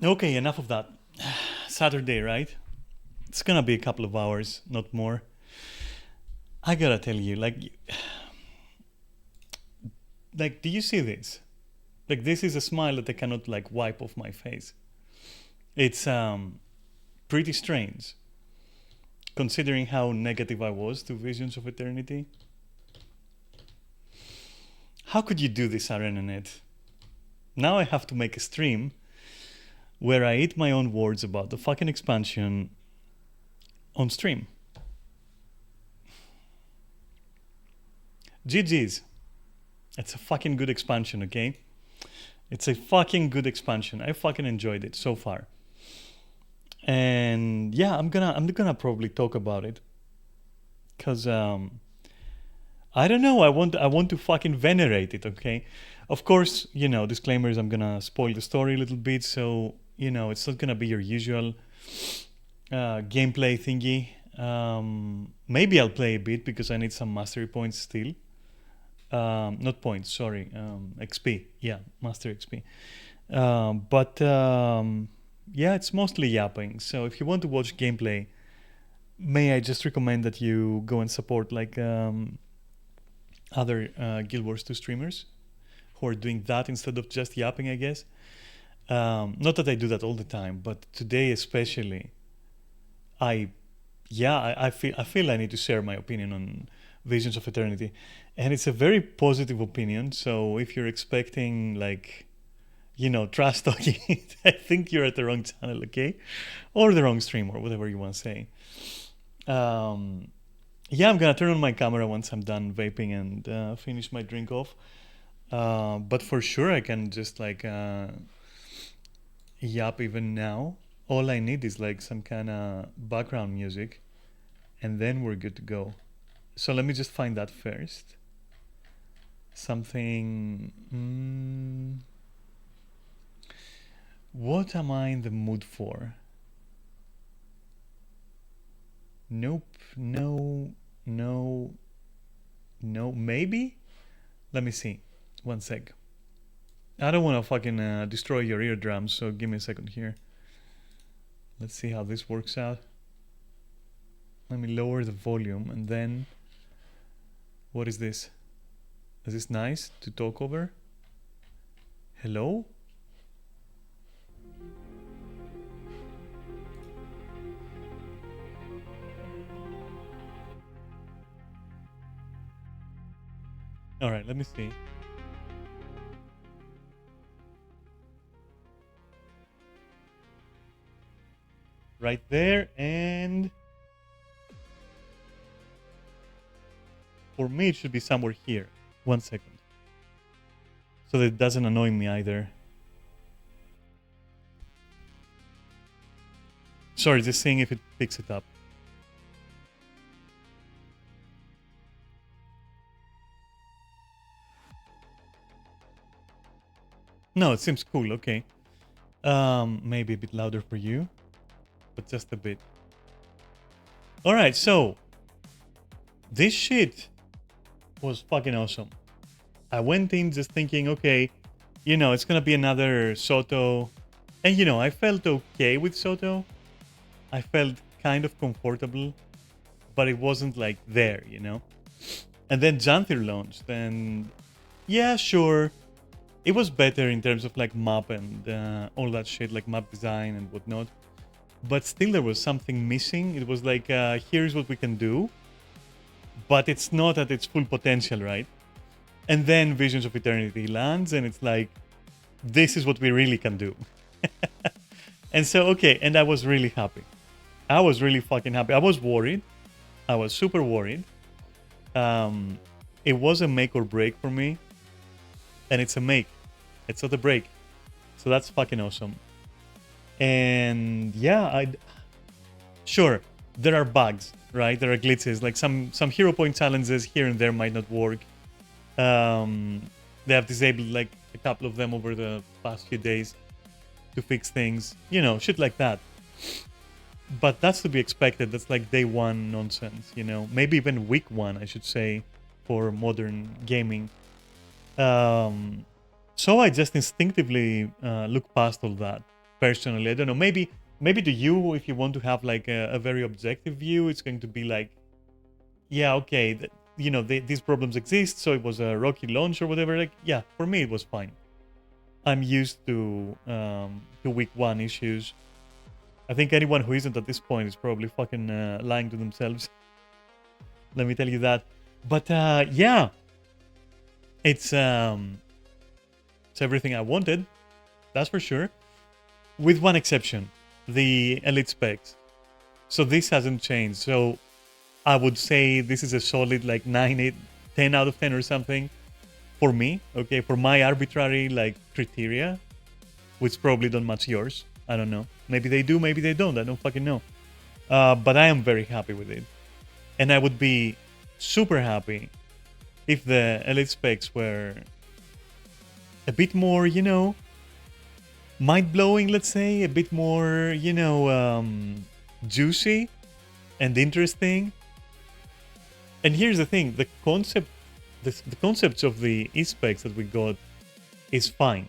Okay, enough of that. Saturday, right? It's gonna be a couple of hours, not more. I gotta tell you, do you see this? Like, this is a smile that I cannot like wipe off my face. It's pretty strange, considering how negative I was to Visions of Eternity. How could you do this, ArenaNet? Now I have to make a stream where I eat my own words about the fucking expansion on stream. GG's. It's a fucking good expansion, okay? It's a fucking good expansion. I fucking enjoyed it so far. And yeah, I'm gonna probably talk about it. Cause I don't know, I want to fucking venerate it, okay? Of course, disclaimers, I'm gonna spoil the story a little bit, so it's not gonna be your usual gameplay thingy. Maybe I'll play a bit because I need some mastery points still. Not points, sorry, XP. Yeah, master XP. Yeah, it's mostly yapping. So if you want to watch gameplay, may I just recommend that you go and support other Guild Wars 2 streamers who are doing that instead of just yapping, I guess. Not that I do that all the time, but today especially, I yeah, I feel I need to share my opinion on Visions of Eternity, and it's a very positive opinion. So if you're expecting like, trash talking, I think you're at the wrong channel, okay, or the wrong stream, or whatever you want to say. Um, yeah, I'm gonna turn on my camera once I'm done vaping and finish my drink off. But for sure, I can just like yap even now. All I need is like some kind of background music, and then we're good to go. So let me just find that first. Something. What am I in the mood for? Nope. No. No. No. Maybe? Let me see. One sec. I don't want to fucking destroy your eardrums, so give me a second here. Let's see how this works out. Let me lower the volume and then. What is this? Is this nice to talk over? Hello? Alright, let me see. Right there, and for me it should be somewhere here. 1 second. So that it doesn't annoy me either. Sorry, just seeing if it picks it up. No, it seems cool, okay. Maybe a bit louder for you, but just a bit. Alright, so this shit was fucking awesome. I went in just thinking, okay, it's gonna be another Soto. And I felt okay with Soto. I felt kind of comfortable, but it wasn't like there, And then Janthir launched, and yeah, sure, it was better in terms of like map and all that shit, like map design and whatnot. But still, there was something missing. It was like, here's what we can do, but it's not at its full potential, right? And then Visions of Eternity lands, and it's like, this is what we really can do. And so, okay, and I was really happy. I was really fucking happy. I was worried. I was super worried. It was a make or break for me. And it's a make. It's not a break. So that's fucking awesome. And yeah, sure, there are bugs, right? There are glitches. Like some hero point challenges here and there might not work. They have disabled like a couple of them over the past few days to fix things, shit like that. But that's to be expected. That's like day one nonsense, maybe even week one, I should say, for modern gaming. So I just instinctively look past all that. Personally, I don't know. Maybe to you, if you want to have like a very objective view, it's going to be like, yeah, okay, these problems exist, so it was a rocky launch or whatever. Like, yeah, for me it was fine. I'm used to week one issues. I think anyone who isn't at this point is probably fucking lying to themselves. Let me tell you that. But yeah, it's everything I wanted, that's for sure. With one exception, the elite specs. So this hasn't changed. So I would say this is a solid like 9, 8, 10 out of 10 or something for me. Okay, for my arbitrary like criteria, which probably don't match yours. I don't know. Maybe they do, maybe they don't. I don't fucking know. But I am very happy with it. And I would be super happy if the elite specs were a bit more, mind-blowing, let's say, a bit more, juicy and interesting. And here's the thing, the concepts of the e-specs that we got is fine.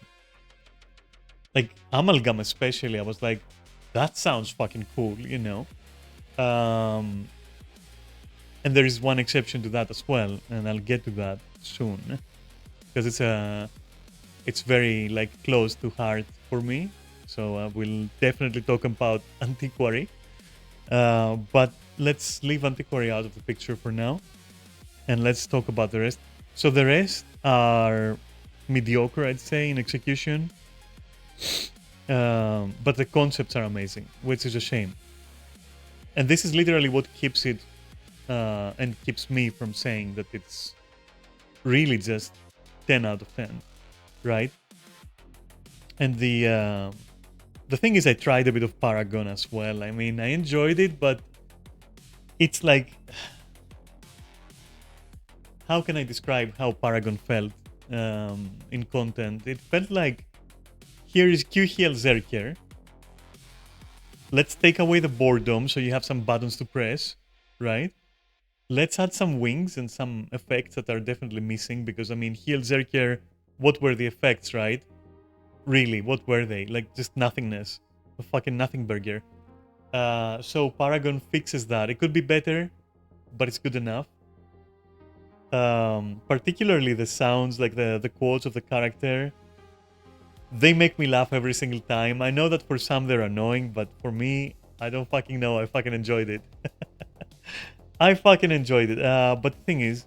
Like Amalgam especially, I was like, that sounds fucking cool, And there is one exception to that as well, and I'll get to that soon, because it's very like close to heart for me. So I will definitely talk about Antiquary. But let's leave Antiquary out of the picture for now, and let's talk about the rest. So the rest are mediocre, I'd say, in execution, but the concepts are amazing, which is a shame. And this is literally what keeps it and keeps me from saying that it's really just 10 out of 10, right? And the thing is, I tried a bit of Paragon as well. I mean, I enjoyed it, but it's like, how can I describe how Paragon felt in content? It felt like, here is QHL Zerker. Let's take away the boredom so you have some buttons to press, right? Let's add some wings and some effects that are definitely missing, because, I mean, Heal Zerker, what were the effects, right? Really, what were they? Like, just nothingness. A fucking nothing burger. So Paragon fixes that. It could be better, but it's good enough. Particularly the sounds, like the quotes of the character, they make me laugh every single time. I know that for some they're annoying, but for me, I don't fucking know. I fucking enjoyed it. I fucking enjoyed it. But the thing is,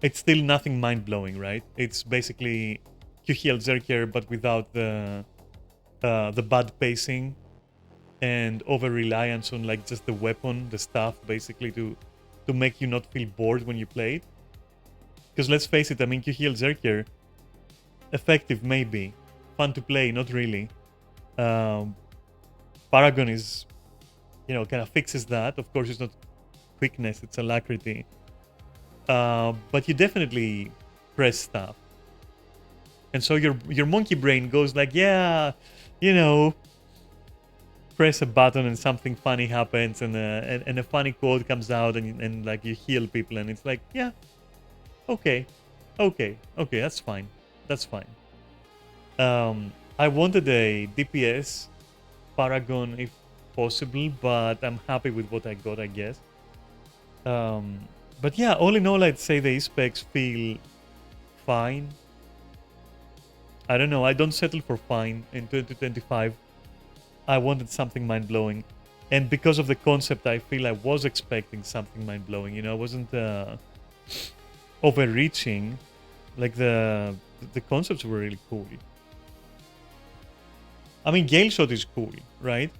it's still nothing mind-blowing, right? It's basically QHL Zerker, but without the bad pacing and over-reliance on like just the weapon, the stuff, basically to make you not feel bored when you play it. Because let's face it, I mean, QHL Zerker, effective maybe, fun to play, not really. Paragon is, kind of fixes that. Of course, it's not quickness, it's alacrity. But you definitely press stuff. And so your monkey brain goes like, yeah, press a button and something funny happens, and a funny quote comes out, and like you heal people, and it's like, yeah, okay, that's fine. I wanted a DPS Paragon if possible, but I'm happy with what I got, I guess. But yeah, all in all, I'd say the specs feel fine. I don't know, I don't settle for fine in 2025. I wanted something mind-blowing. And because of the concept, I feel I was expecting something mind-blowing. I wasn't overreaching. Like, the concepts were really cool. I mean, Gale Shot is cool, right?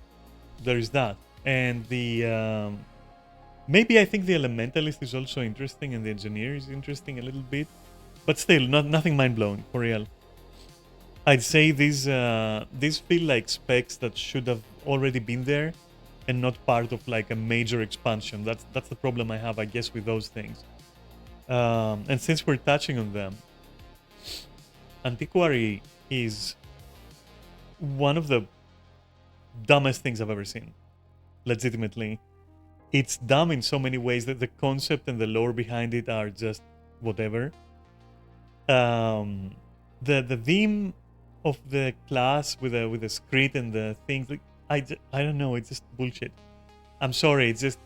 There is that. And the... maybe I think the Elementalist is also interesting, and the Engineer is interesting a little bit. But still, nothing mind-blowing, for real. I'd say these feel like specs that should have already been there and not part of like a major expansion. That's the problem I have, I guess, with those things. And since we're touching on them, Antiquary is one of the dumbest things I've ever seen. Legitimately. It's dumb in so many ways that the concept and the lore behind it are just whatever. The theme of the class with the script and the things, like, I don't know, it's just bullshit. I'm sorry, it's just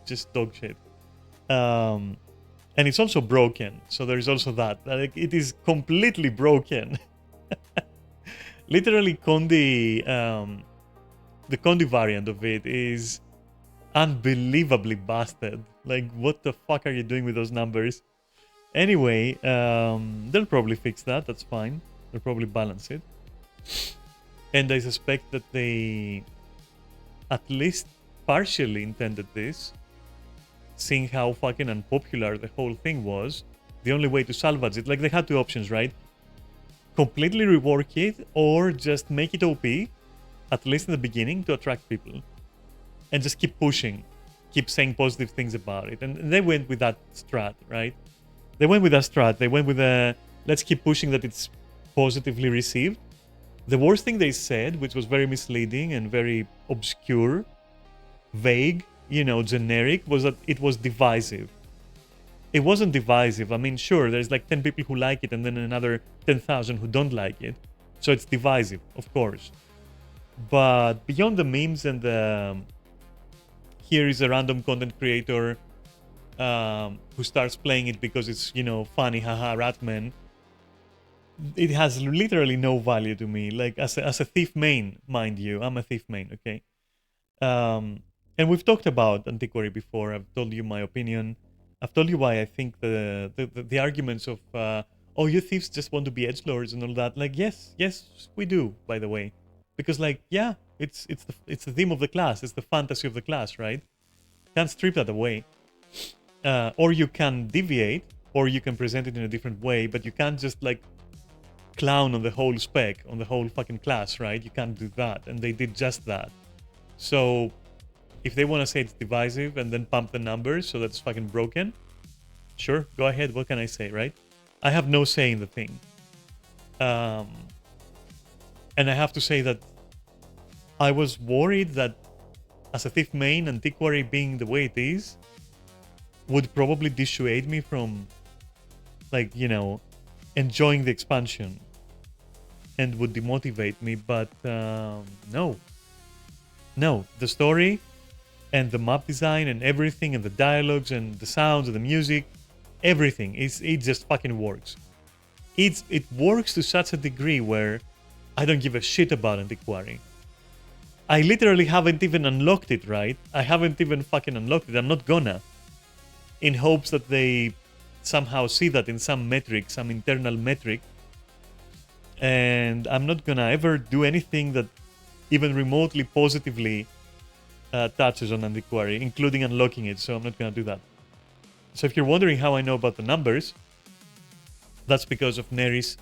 just dog shit. And it's also broken, so there is also that. Like, it is completely broken. Literally, Condi, the Condi variant of it is unbelievably busted. Like, what the fuck are you doing with those numbers? Anyway, they'll probably fix that. That's fine. They'll probably balance it. And I suspect that they at least partially intended this, seeing how fucking unpopular the whole thing was. The only way to salvage it, like, they had two options, right? Completely rework it, or just make it OP, at least in the beginning, to attract people. And just keep pushing. Keep saying positive things about it. And they went with that strat, right? They went with a let's keep pushing that it's positively received. The worst thing they said, which was very misleading and very obscure, vague, generic, was that it was divisive. It wasn't divisive. I mean, sure, there's like 10 people who like it and then another 10,000 who don't like it. So it's divisive, of course. But beyond the memes and the... here is a random content creator who starts playing it because it's, funny, haha, Ratman. It has literally no value to me. Like, as a thief main, mind you, I'm a thief main, okay? And we've talked about Antiquary before. I've told you my opinion. I've told you why I think the arguments of oh, you thieves just want to be edgelords and all that. Like, yes, we do. By the way, because like, yeah, it's the theme of the class. It's the fantasy of the class, right? Can't strip that away. Or you can deviate, or you can present it in a different way. But you can't just like clown on the whole spec, on the whole fucking class, right? You can't do that, and they did just that. So if they want to say it's divisive and then pump the numbers so that's fucking broken, sure, go ahead. What can I say, right? I have no say in the thing. Um, and I have to say that I was worried that as a Thief main, Antiquary being the way it is, would probably dissuade me from, like, you know, enjoying the expansion and would demotivate me. But no. No, the story and the map design and everything and the dialogues and the sounds and the music, everything, it just fucking works. It works to such a degree where I don't give a shit about Antiquary. I literally haven't even unlocked it, right? I haven't even fucking unlocked it. I'm not gonna. In hopes that they somehow see that in some metric, some internal metric. And I'm not gonna ever do anything that even remotely positively touches on Antiquary, including unlocking it, so I'm not gonna do that. So if you're wondering how I know about the numbers, that's because of Neri's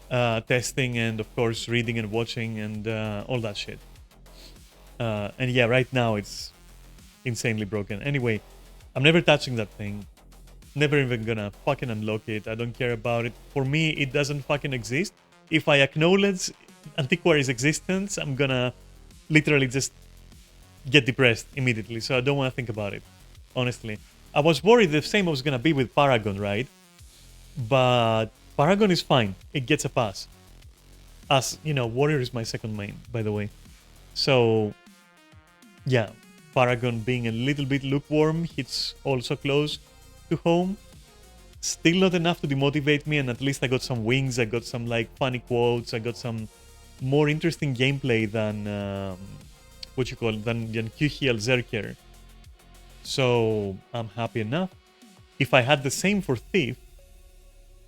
testing and of course reading and watching and all that shit. And yeah, right now it's insanely broken. Anyway, I'm never touching that thing. Never even gonna fucking unlock it. I don't care about it. For me, it doesn't fucking exist. If I acknowledge Antiquary's existence, I'm gonna literally just get depressed immediately. So I don't want to think about it, honestly. I was worried the same was gonna be with Paragon, right? But Paragon is fine. It gets a pass. As, you know, Warrior is my second main, by the way. So, yeah, Paragon being a little bit lukewarm hits also close to home. Still not enough to demotivate me, and at least I got some wings, I got some like funny quotes, I got some more interesting gameplay than than Kuhiel Zerker. So I'm happy enough. If I had the same for Thief,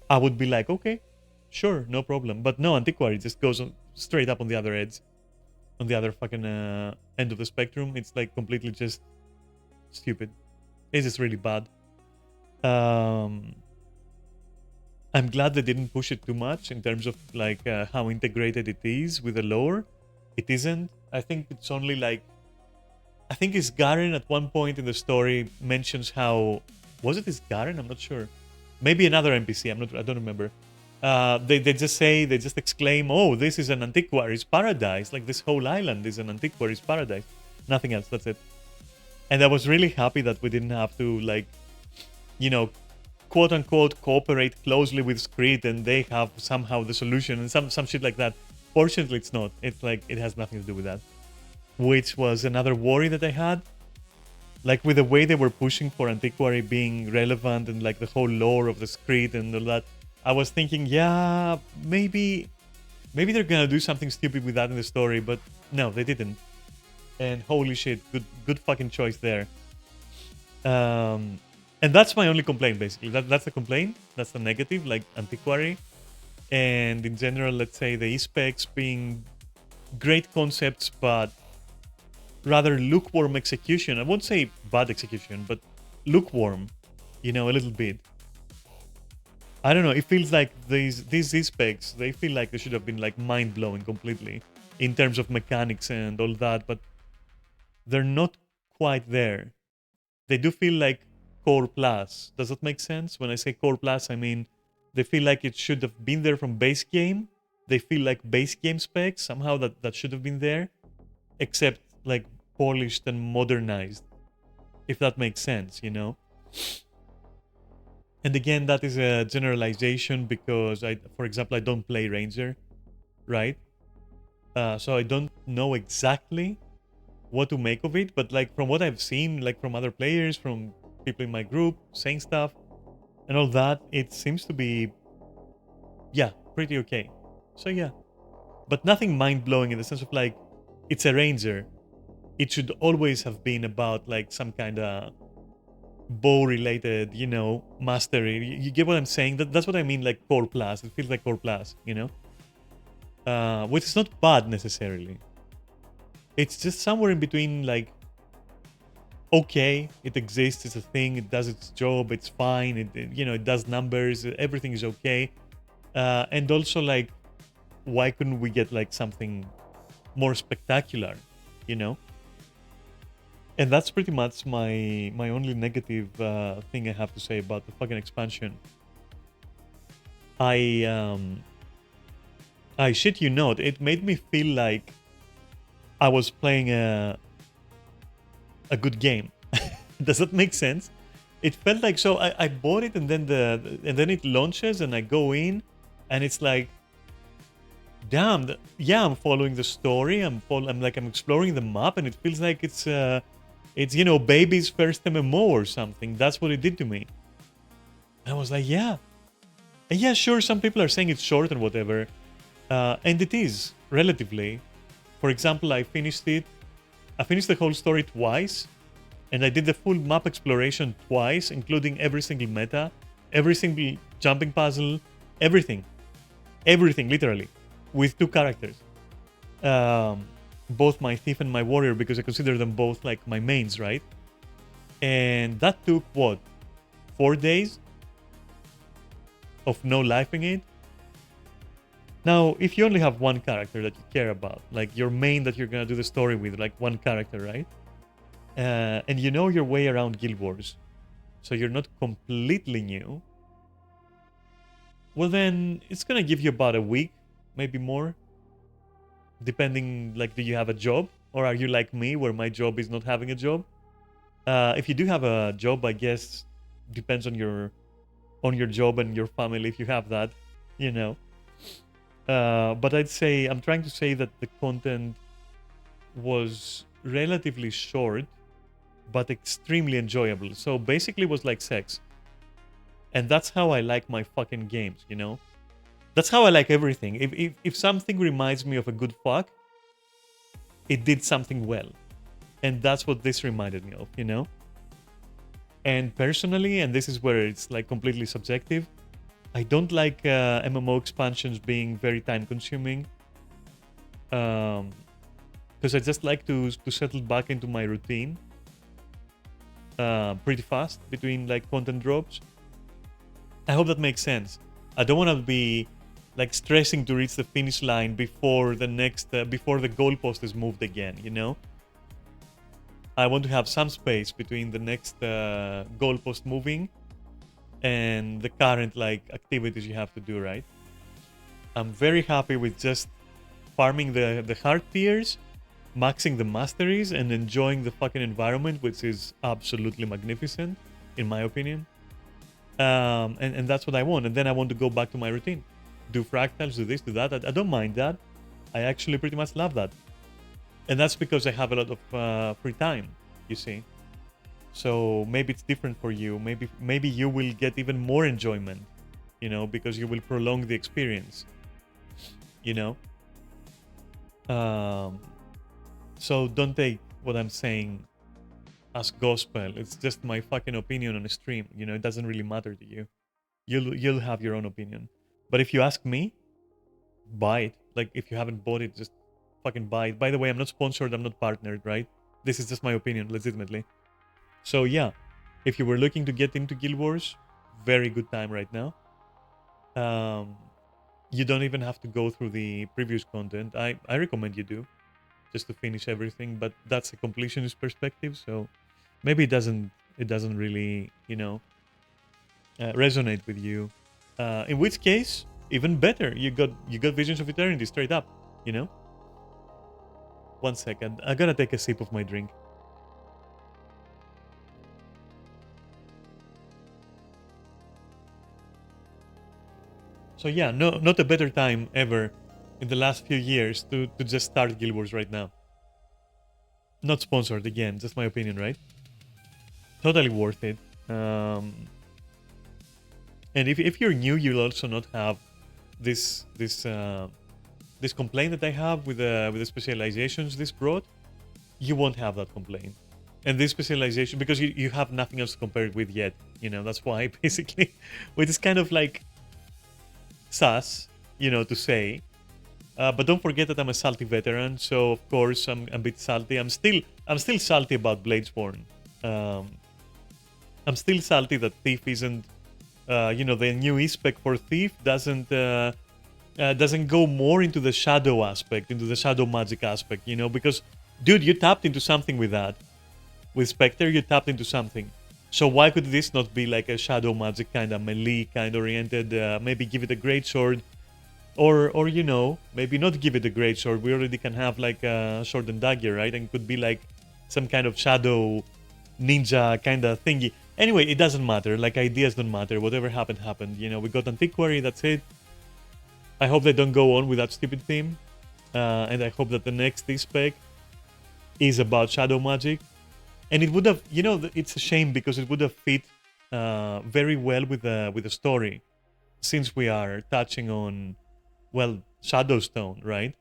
I would be like, okay, sure, no problem. But no, Antiquary just goes straight up on the other edge, on the other fucking end of the spectrum. It's like completely just stupid. It's just really bad. I'm glad they didn't push it too much in terms of like how integrated it is with the lore. It isn't. I think it's only like, I think Isgaren at one point in the story mentions how, was it Isgaren? I'm not sure. Maybe another NPC. I don't remember. They just exclaim, "Oh, this is an Antiquary's paradise! Like this whole island is an Antiquary's paradise." Nothing else. That's it. And I was really happy that we didn't have to like, you know, quote unquote cooperate closely with Screed and they have somehow the solution and some shit like that. Fortunately, it's not. It's like it has nothing to do with that. Which was another worry that I had. Like with the way they were pushing for Antiquary being relevant and like the whole lore of the Screed and all that, I was thinking, yeah, maybe they're gonna do something stupid with that in the story, but no, they didn't. And holy shit, good fucking choice there. And that's my only complaint, basically. That's the complaint. That's the negative, like Antiquary. And in general, let's say the e-specs being great concepts, but rather lukewarm execution. I won't say bad execution, but lukewarm, you know, a little bit. I don't know. It feels like these e-specs, they feel like they should have been like mind-blowing completely in terms of mechanics and all that, but they're not quite there. They do feel like Core Plus. Does that make sense? When I say Core Plus, I mean they feel like it should have been there from base game. They feel like base game specs, somehow that should have been there, except like polished and modernized, if that makes sense, you know? And again, that is a generalization because for example, I don't play Ranger, right? So I don't know exactly what to make of it, but like from what I've seen, like from other players, from people in my group saying stuff and all that, it seems to be, yeah, pretty okay. So yeah, but nothing mind-blowing in the sense of like, it's a Ranger. it should always have been about like some kind of bow related, mastery. You get what I'm saying? That's what I mean, like core plus. It feels like core plus, which is not bad necessarily. It's just somewhere in between, like, okay, it exists, it's a thing, it does its job, it's fine, it does numbers, everything is okay. And also, like, why couldn't we get like something more spectacular, you know? And that's pretty much my only negative thing I have to say about the fucking expansion. I shit you not, it made me feel like I was playing a good game. Does that make sense? It felt like, so I bought it, and then it launches and I go in and it's like, damn, yeah, I'm following the story. I'm exploring the map, and it feels like it's baby's first MMO or something. That's what it did to me. I was like, yeah. And yeah, sure, some people are saying it's short and whatever. And it is, relatively. For example, I finished the whole story twice, and I did the full map exploration twice, including every single meta, every single jumping puzzle, everything, literally, with 2 characters. Both my thief and my warrior, because I consider them both like my mains, right? And that took, what, 4 days of no lifing it? Now, if you only have one character that you care about, like your main that you're gonna do the story with, like one character, right? And you know your way around Guild Wars, so you're not completely new, well then, it's gonna give you about a week, maybe more, depending, like, do you have a job? Or are you like me, where my job is not having a job? If you do have a job, I guess, depends on your job and your family, if you have that, you know. But I'm trying to say that the content was relatively short, but extremely enjoyable. So basically it was like sex. And that's how I like my fucking games, you know? That's how I like everything. If something reminds me of a good fuck, it did something well. And that's what this reminded me of, you know? And personally, and this is where it's like completely subjective, I don't like MMO expansions being very time consuming. Because I just like to settle back into my routine pretty fast between like content drops. I hope that makes sense. I don't want to be like stressing to reach the finish line before the next before the goalpost is moved again, you know. I want to have some space between the next goalpost moving and the current like activities you have to do, right? I'm very happy with just farming the hard tiers, maxing the masteries, and enjoying the fucking environment, which is absolutely magnificent, in my opinion. And that's what I want. And then I want to go back to my routine. Do fractals, do this, do that. I don't mind that. I actually pretty much love that. And that's because I have a lot of free time, you see. So maybe it's different for you. Maybe you will get even more enjoyment, you know, because you will prolong the experience, you know. So don't take what I'm saying as gospel. It's just my fucking opinion on a stream. You know, it doesn't really matter to you. You'll have your own opinion. But if you ask me, buy it. Like, if you haven't bought it, just fucking buy it. By the way, I'm not sponsored, I'm not partnered, right? This is just my opinion, legitimately. So yeah, if you were looking to get into Guild Wars, very good time right now. You don't even have to go through the previous content. I recommend you do, just to finish everything. But that's a completionist perspective, so maybe it doesn't really, you know, resonate with you. In which case, even better, you got Visions of Eternity straight up, you know. 1 second, I gotta take a sip of my drink. So yeah, not a better time ever in the last few years to just start Guild Wars right now. Not sponsored, again, just my opinion, right? Totally worth it. And if you're new, you'll also not have this complaint that I have with the specializations this brought. you won't have that complaint. And this specialization, because you have nothing else to compare it with yet, that's why basically, which is kind of like sus, to say. But don't forget that I'm a salty veteran, so of course I'm a bit salty. I'm still salty about Bladesborn. I'm still salty that Thief isn't, the new e-spec for Thief doesn't go more into the shadow aspect, into the shadow magic aspect, because, dude, you tapped into something with that. With Spectre, you tapped into something. So why could this not be like a shadow magic kind of melee kind oriented, maybe give it a great sword, or maybe not give it a great sword. We already can have like a sword and dagger, right? And it could be like some kind of shadow ninja kind of thingy. Anyway, it doesn't matter. Like, ideas don't matter. Whatever happened, happened. We got Antiquary, that's it. I hope they don't go on with that stupid theme. And I hope that the next e-spec is about shadow magic. And it would have, it's a shame because it would have fit very well with the story, since we are touching on, well, Shadowstone, right?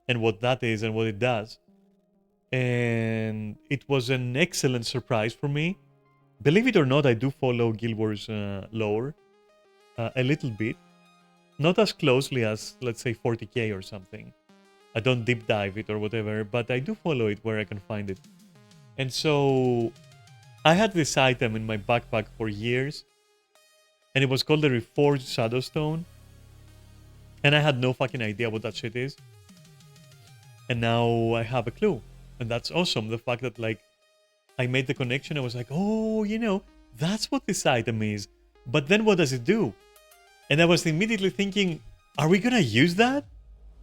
And what that is and what it does. And it was an excellent surprise for me. Believe it or not, I do follow Guild Wars lore a little bit. Not as closely as, let's say, 40k or something. I don't deep dive it or whatever, but I do follow it where I can find it. And so I had this item in my backpack for years, and it was called the Reforged Shadowstone. And I had no fucking idea what that shit is. And now I have a clue. And that's awesome. The fact that, like, I made the connection. I was like, oh, that's what this item is. But then what does it do? And I was immediately thinking, are we gonna use that?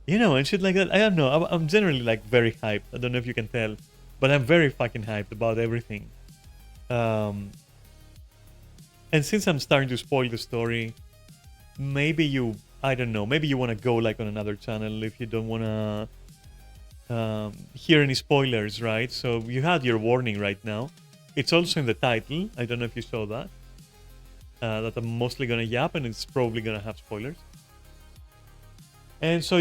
And shit like that. I don't know. I'm generally, like, very hyped. I don't know if you can tell. But I'm very fucking hyped about everything. And since I'm starting to spoil the story, maybe I don't know, maybe you want to go like on another channel if you don't want to hear any spoilers, right? So you had your warning right now. It's also in the title. I don't know if you saw that. That I'm mostly going to yap and it's probably going to have spoilers. And so,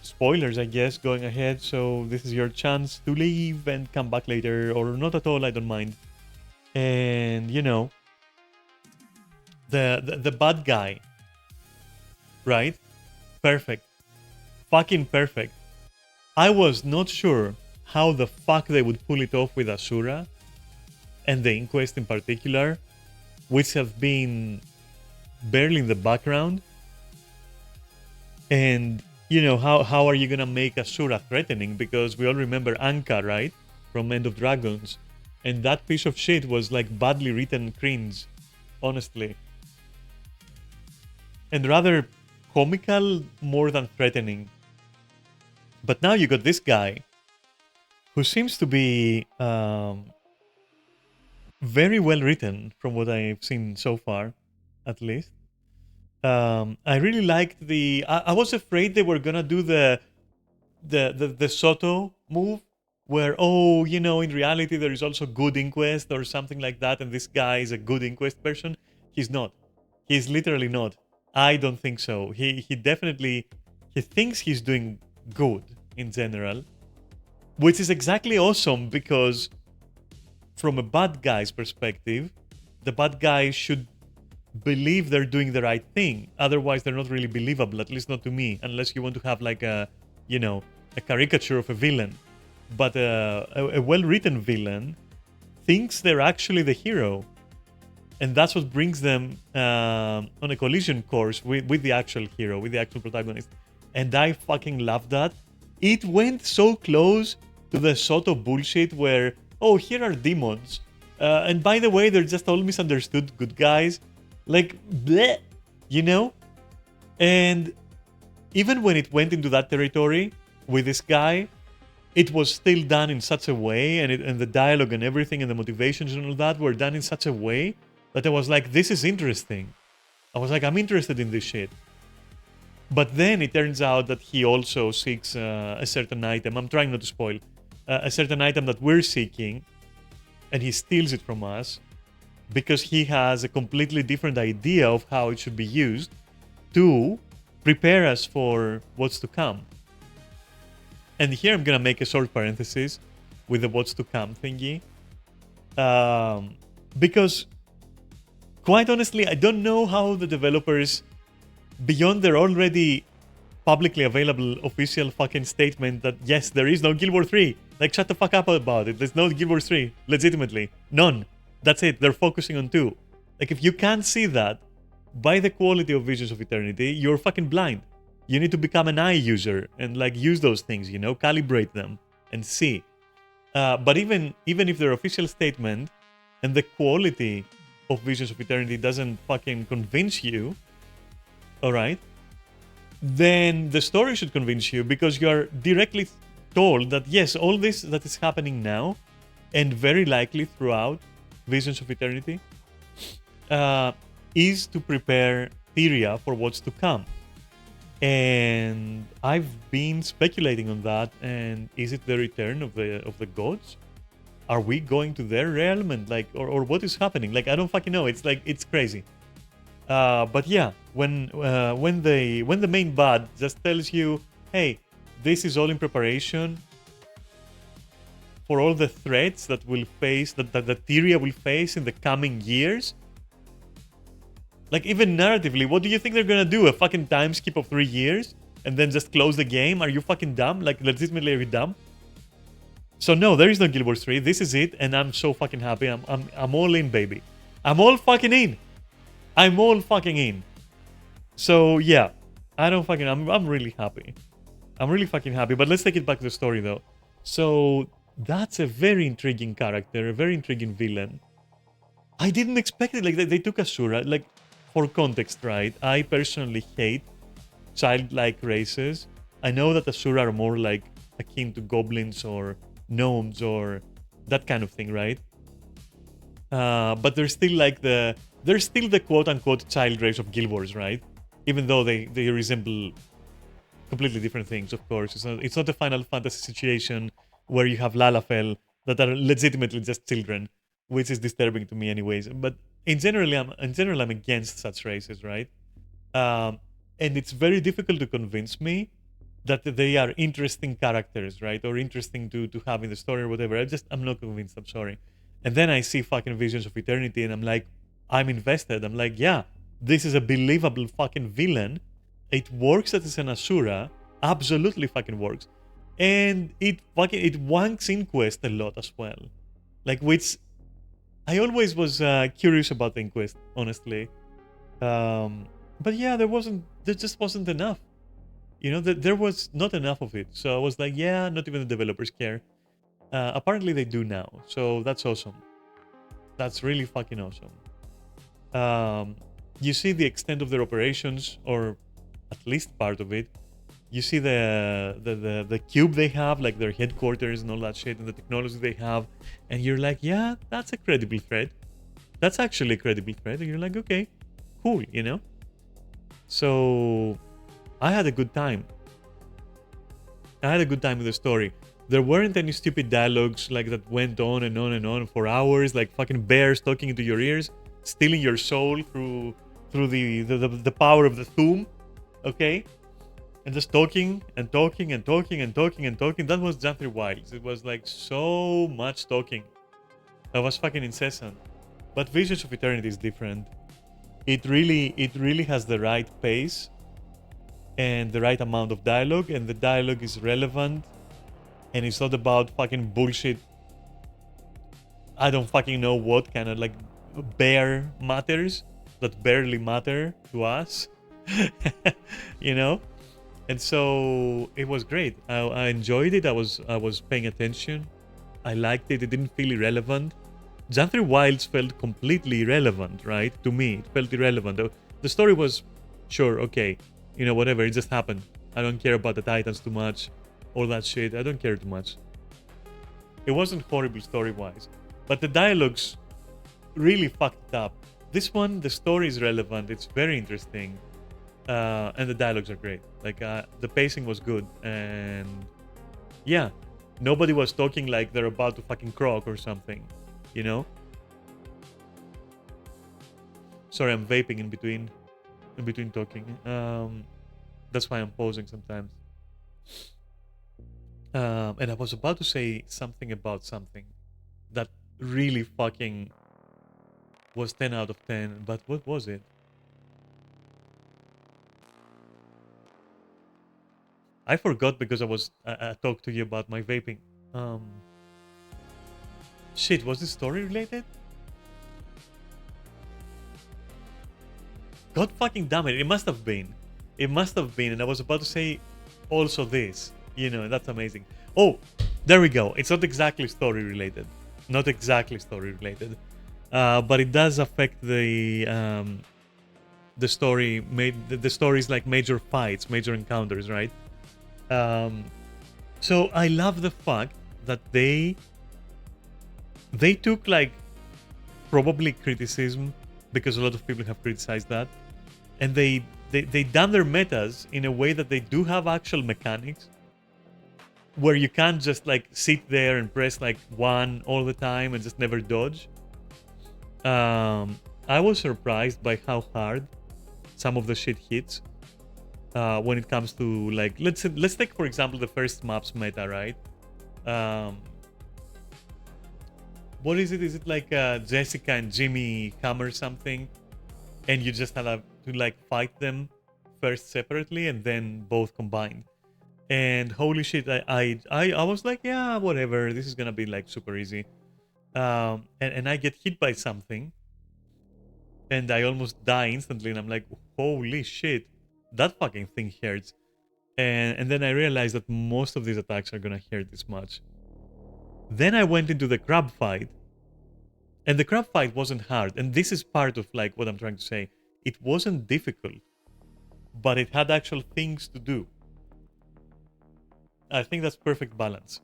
spoilers, I guess, going ahead. So this is your chance to leave and come back later, or not at all, I don't mind. And, the bad guy, right? Perfect. Fucking perfect. I was not sure how the fuck they would pull it off with Asura and the Inquest in particular, which have been barely in the background. And, how are you gonna make Asura threatening? Because we all remember Anka, right? From End of Dragons. And that piece of shit was like badly written cringe, honestly. And rather comical more than threatening. But now you got this guy who seems to be very well written from what I've seen so far, at least. I really liked I was afraid they were gonna do the Soto move, where, in reality there is also good Inquest or something like that, and this guy is a good Inquest person. He's not. He's literally not. I don't think so. He definitely, he thinks he's doing good in general, which is exactly awesome, because from a bad guy's perspective, the bad guy should believe they're doing the right thing. Otherwise, they're not really believable, at least not to me, unless you want to have like a caricature of a villain. But a well-written villain thinks they're actually the hero. And that's what brings them on a collision course with the actual hero, with the actual protagonist. And I fucking love that. It went so close to the Soto bullshit where, here are demons. And by the way, they're just all misunderstood good guys. Like, bleh, And even when it went into that territory with this guy, it was still done in such a way, and the dialogue and everything and the motivations and all that were done in such a way that I was like, this is interesting. I was like, I'm interested in this shit. But then it turns out that he also seeks a certain item. I'm trying not to spoil. A certain item that we're seeking, and he steals it from us because he has a completely different idea of how it should be used to prepare us for what's to come. And here I'm gonna make a short parenthesis. with the what's to come thingy. Because quite honestly, I don't know how the developers, beyond their already publicly available official fucking statement that yes, there is no Guild Wars 3. Like, shut the fuck up about it. There's no Guild Wars 3. Legitimately. None. That's it. They're focusing on 2. Like, if you can't see that by the quality of Visions of Eternity, you're fucking blind. You need to become an eye user and, like, use those things, you know? Calibrate them and see. But even if their official statement and the quality of Visions of Eternity doesn't fucking convince you, alright, then the story should convince you, because you are directly told that yes, all this that is happening now, and very likely throughout Visions of Eternity, is to prepare Tyria for what's to come. And I've been speculating on that, and is it the return of the gods? Are we going to their realm, and like, or what is happening? Like, I don't fucking know. It's like, it's crazy. But yeah, when the main bad just tells you, hey, this is all in preparation for all the threats that will face, that Tyria will face in the coming years. Like, even narratively, what do you think they're gonna do? A fucking time skip of 3 years and then just close the game? Are you fucking dumb? Like, legitimately, are you dumb? So no, there is no Guild Wars 3. This is it, and I'm so fucking happy. I'm all in, baby. I'm all fucking in. I'm all fucking in. So yeah, I'm really happy. I'm really fucking happy. But let's take it back to the story though. So that's a very intriguing character, a very intriguing villain. I didn't expect it. Like, they took Asura. Like, for context, right? I personally hate childlike races. I know that Asura are more like akin to goblins or gnomes or that kind of thing, right? But they're still like the quote-unquote child race of Guild Wars, right? Even though they resemble completely different things, of course. It's not a Final Fantasy situation where you have Lalafell that are legitimately just children, which is disturbing to me anyways. But in general, I'm against such races, right? And it's very difficult to convince me that they are interesting characters, right? Or interesting to have in the story or whatever. I'm not convinced, I'm sorry. And then I see fucking Visions of Eternity and I'm like, I'm invested. I'm like, yeah, this is a believable fucking villain. It works that it's an Asura. Absolutely fucking works. And it wanks Inquest a lot as well. Like, which I always was curious about the Inquest, honestly. But yeah, there just wasn't enough. You know, there was not enough of it. So I was like, yeah, not even the developers care. Apparently they do now. So that's awesome. That's really fucking awesome. You see the extent of their operations, or at least part of it. You see the cube they have, like their headquarters and all that shit, and the technology they have, and you're like, yeah, that's a credible threat. That's actually a credible threat, and you're like, okay, cool, you know. So I had a good time. I had a good time with the story. There weren't any stupid dialogues like that went on and on and on for hours, like fucking bears talking into your ears, stealing your soul through the power of the Thu'um, okay? And just talking and talking and talking and talking and talking. That was Janthri Wilds. It was like so much talking. That was fucking incessant. But Visions of Eternity is different. It really has the right pace and the right amount of dialogue, and the dialogue is relevant, and it's not about fucking bullshit. I don't fucking know what kind of like bare matters that barely matter to us. You know? And so it was great. I enjoyed it. I was paying attention. I liked it. It didn't feel irrelevant. Janthri Wilds felt completely irrelevant, right? To me, it felt irrelevant. The story was, sure, okay, you know, whatever, it just happened. I don't care about the Titans too much, all that shit. I don't care too much. It wasn't horrible story-wise, but the dialogues really fucked it up. This one, the story is relevant. It's very interesting. And the dialogues are great. Like, the pacing was good, and yeah, nobody was talking like they're about to fucking croak or something, you know? Sorry, I'm vaping in between talking. That's why I'm pausing sometimes. And I was about to say something about something that really fucking was 10 out of 10, but what was it? I forgot because I talked to you about my vaping. Um, Shit, was this story related? God fucking damn it! It must have been. It must have been, and I was about to say also this. That's amazing. Oh, there we go. It's not exactly story related. Not exactly story related, but it does affect the story. The stories like major fights, major encounters, right? Um, so I love the fact that they took like probably criticism because a lot of people have criticized that, and they done their metas in a way that they do have actual mechanics where you can't just like sit there and press like one all the time and just never dodge. I was surprised by how hard some of the shit hits when it comes to like let's take for example the first maps meta, right? um, what is it? Is it like Jessica and Jimmy hammer something, and you just have to like fight them first separately and then both combined? And holy shit, I was like, yeah, whatever. This is gonna be like super easy. And I get hit by something, and I almost die instantly. And I'm like, holy shit, that fucking thing hurts. And then I realized that most of these attacks are gonna hurt this much. Then I went into the crab fight, and the crab fight wasn't hard. And this is part of like what I'm trying to say. It wasn't difficult, but it had actual things to do. I think that's perfect balance.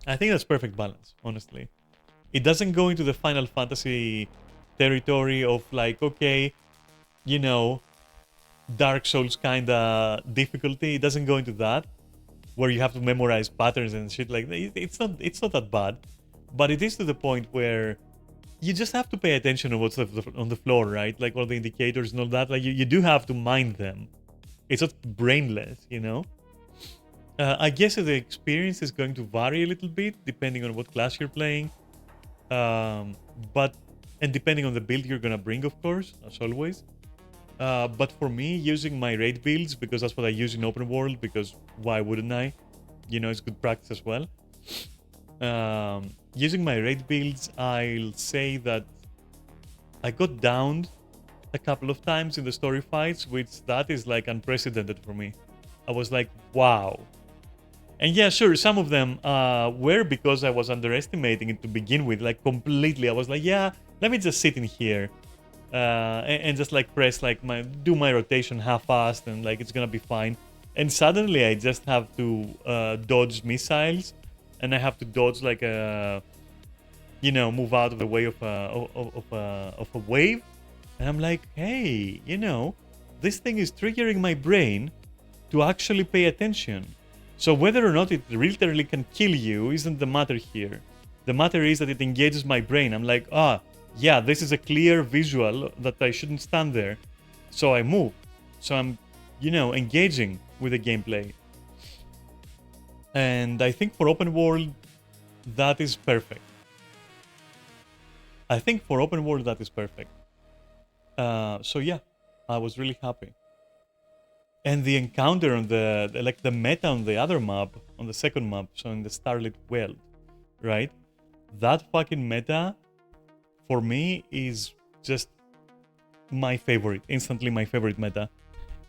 I think that's perfect balance, honestly. It doesn't go into the Final Fantasy territory of like, okay, you know, Dark Souls kinda difficulty. It doesn't go into that, where you have to memorize patterns and shit like that. It's not that bad, but it is to the point where you just have to pay attention to what's on the floor, right? Like all the indicators and all that. Like you do have to mind them. It's not brainless. I guess the experience is going to vary a little bit depending on what class you're playing. But and depending on the build you're gonna bring, of course, as always. But for me, using my raid builds, because that's what I use in open world, because why wouldn't I? It's good practice as well. Using my raid builds, I'll say that I got downed a couple of times in the story fights, which that is like unprecedented for me. I was like, wow. And yeah, sure, some of them were because I was underestimating it to begin with, like completely. I was like, yeah, let me just sit in here and just like press like do my rotation half-assed, and like it's gonna be fine. And suddenly I just have to dodge missiles, and I have to dodge like move out of the way of a wave. And I'm like, hey, this thing is triggering my brain to actually pay attention. So whether or not it literally can kill you isn't the matter here. The matter is that it engages my brain. I'm like, yeah, this is a clear visual that I shouldn't stand there. So I move. So I'm, engaging with the gameplay. And I think for open world, that is perfect. So yeah, I was really happy. And the encounter on the meta on the other map, on the second map, so in the Starlit World, right? That fucking meta, for me, is just my favorite, instantly my favorite meta.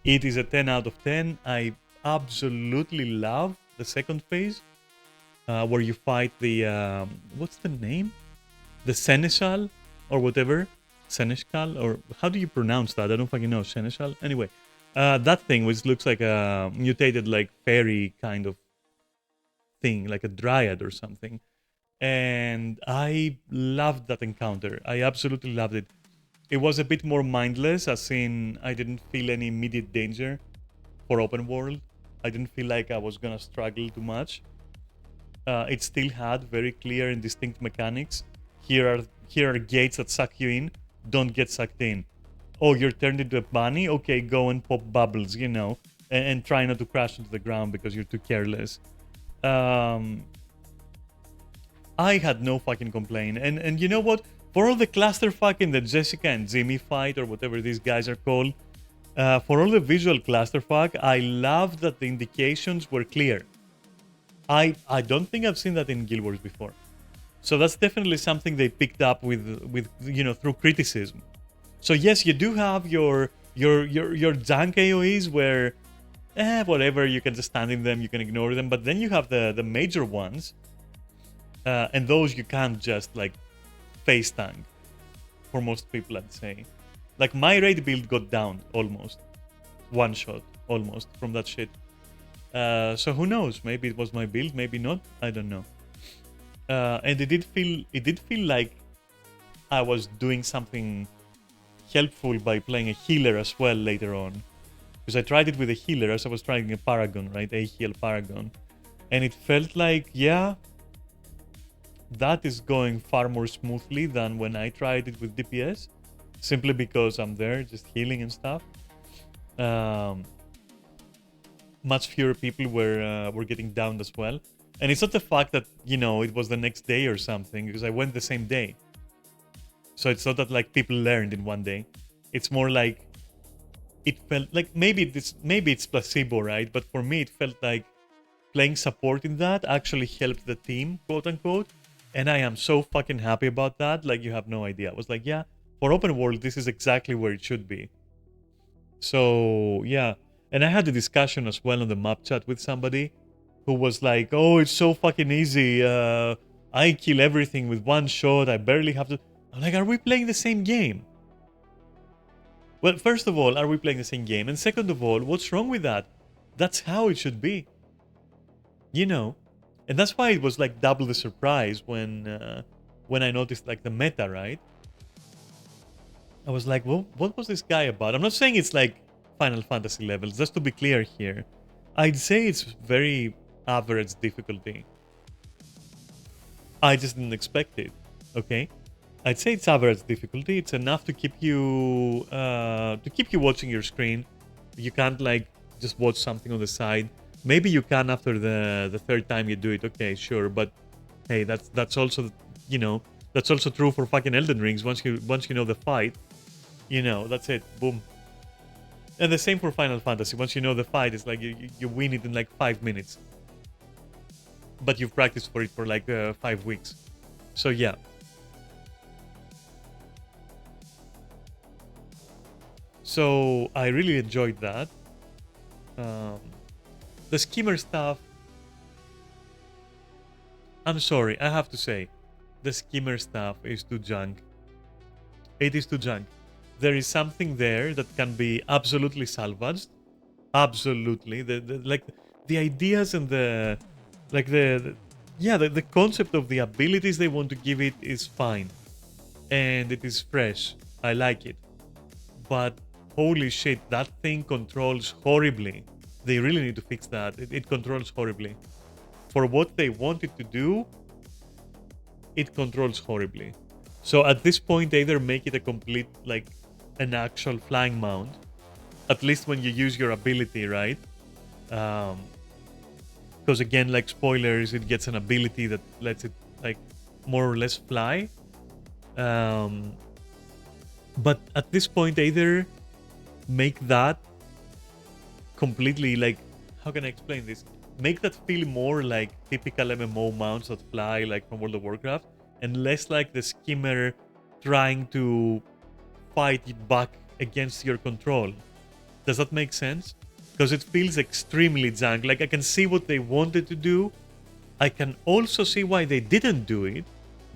It is a 10 out of 10. I absolutely love the second phase, where you fight the, what's the name? The Seneschal, or whatever. Seneschal, or how do you pronounce that? I don't fucking know. Seneschal? Anyway. That thing, which looks like a mutated, like fairy kind of thing, like a dryad or something. And I loved that encounter. I absolutely loved it. It was a bit more mindless, as in I didn't feel any immediate danger for open world. I didn't feel like I was gonna struggle too much. It still had very clear and distinct mechanics. Here are gates that suck you in. Don't get sucked in. Oh, you're turned into a bunny? Okay, go and pop bubbles, and try not to crash into the ground because you're too careless. Um, I had no fucking complaint. And you know what? For all the clusterfuck in the Jessica and Jimmy fight, or whatever these guys are called, for all the visual clusterfuck, I love that the indications were clear. I don't think I've seen that in Guild Wars before. So that's definitely something they picked up with through criticism. So yes, you do have your junk AoEs where whatever, you can just stand in them, you can ignore them, but then you have the major ones, and those you can't just like face tank for most people, I'd say. Like my raid build got down almost one shot almost from that shit. So who knows? Maybe it was my build, maybe not. I don't know. And it did feel like I was doing something helpful by playing a healer as well later on, because I tried it with a healer as I was trying a Paragon, right? A heal Paragon, and it felt like, yeah, that is going far more smoothly than when I tried it with DPS, simply because I'm there just healing and stuff. Much fewer people were getting downed as well. And it's not the fact that, it was the next day or something, because I went the same day. So it's not that like people learned in one day. It's more like it felt like maybe it's placebo, right? But for me, it felt like playing support in that actually helped the team, quote unquote. And I am so fucking happy about that. Like, you have no idea. I was like, yeah, for open world, this is exactly where it should be. So yeah. And I had a discussion as well on the map chat with somebody who was like, oh, it's so fucking easy. I kill everything with one shot. I barely have to... I'm like, are we playing the same game? Well, first of all, are we playing the same game? And second of all, what's wrong with that? That's how it should be. And that's why it was like double the surprise when I noticed like the meta, right? I was like, well, what was this guy about? I'm not saying it's like Final Fantasy levels, just to be clear here. I'd say it's very average difficulty. I just didn't expect it, okay? I'd say it's average difficulty. It's enough to keep you watching your screen. You can't like just watch something on the side. Maybe you can after the third time you do it. Okay, sure, but hey, that's also that's also true for fucking Elden Rings. Once you know the fight, that's it. Boom. And the same for Final Fantasy. Once you know the fight, it's like you win it in like 5 minutes. But you've practiced for it for like 5 weeks. So yeah. So I really enjoyed that. The skimmer stuff, I'm sorry, I have to say, the skimmer stuff is too junk. It is too junk. There is something there that can be absolutely salvaged. Absolutely. The ideas and the concept of the abilities they want to give it is fine. And it is fresh. I like it. But holy shit, that thing controls horribly. They really need to fix that. It controls horribly. For what they wanted to do, it controls horribly. So at this point, they either make it a complete, like, an actual flying mount, at least when you use your ability, right? Because again, like, spoilers, it gets an ability that lets it, like, more or less fly. But at this point, either make that completely, like, how can I explain this? Make that feel more like typical MMO mounts that fly, like from World of Warcraft, and less like the skimmer trying to fight back against your control. Does that make sense? Because it feels extremely junk. Like, I can see what they wanted to do. I can also see why they didn't do it,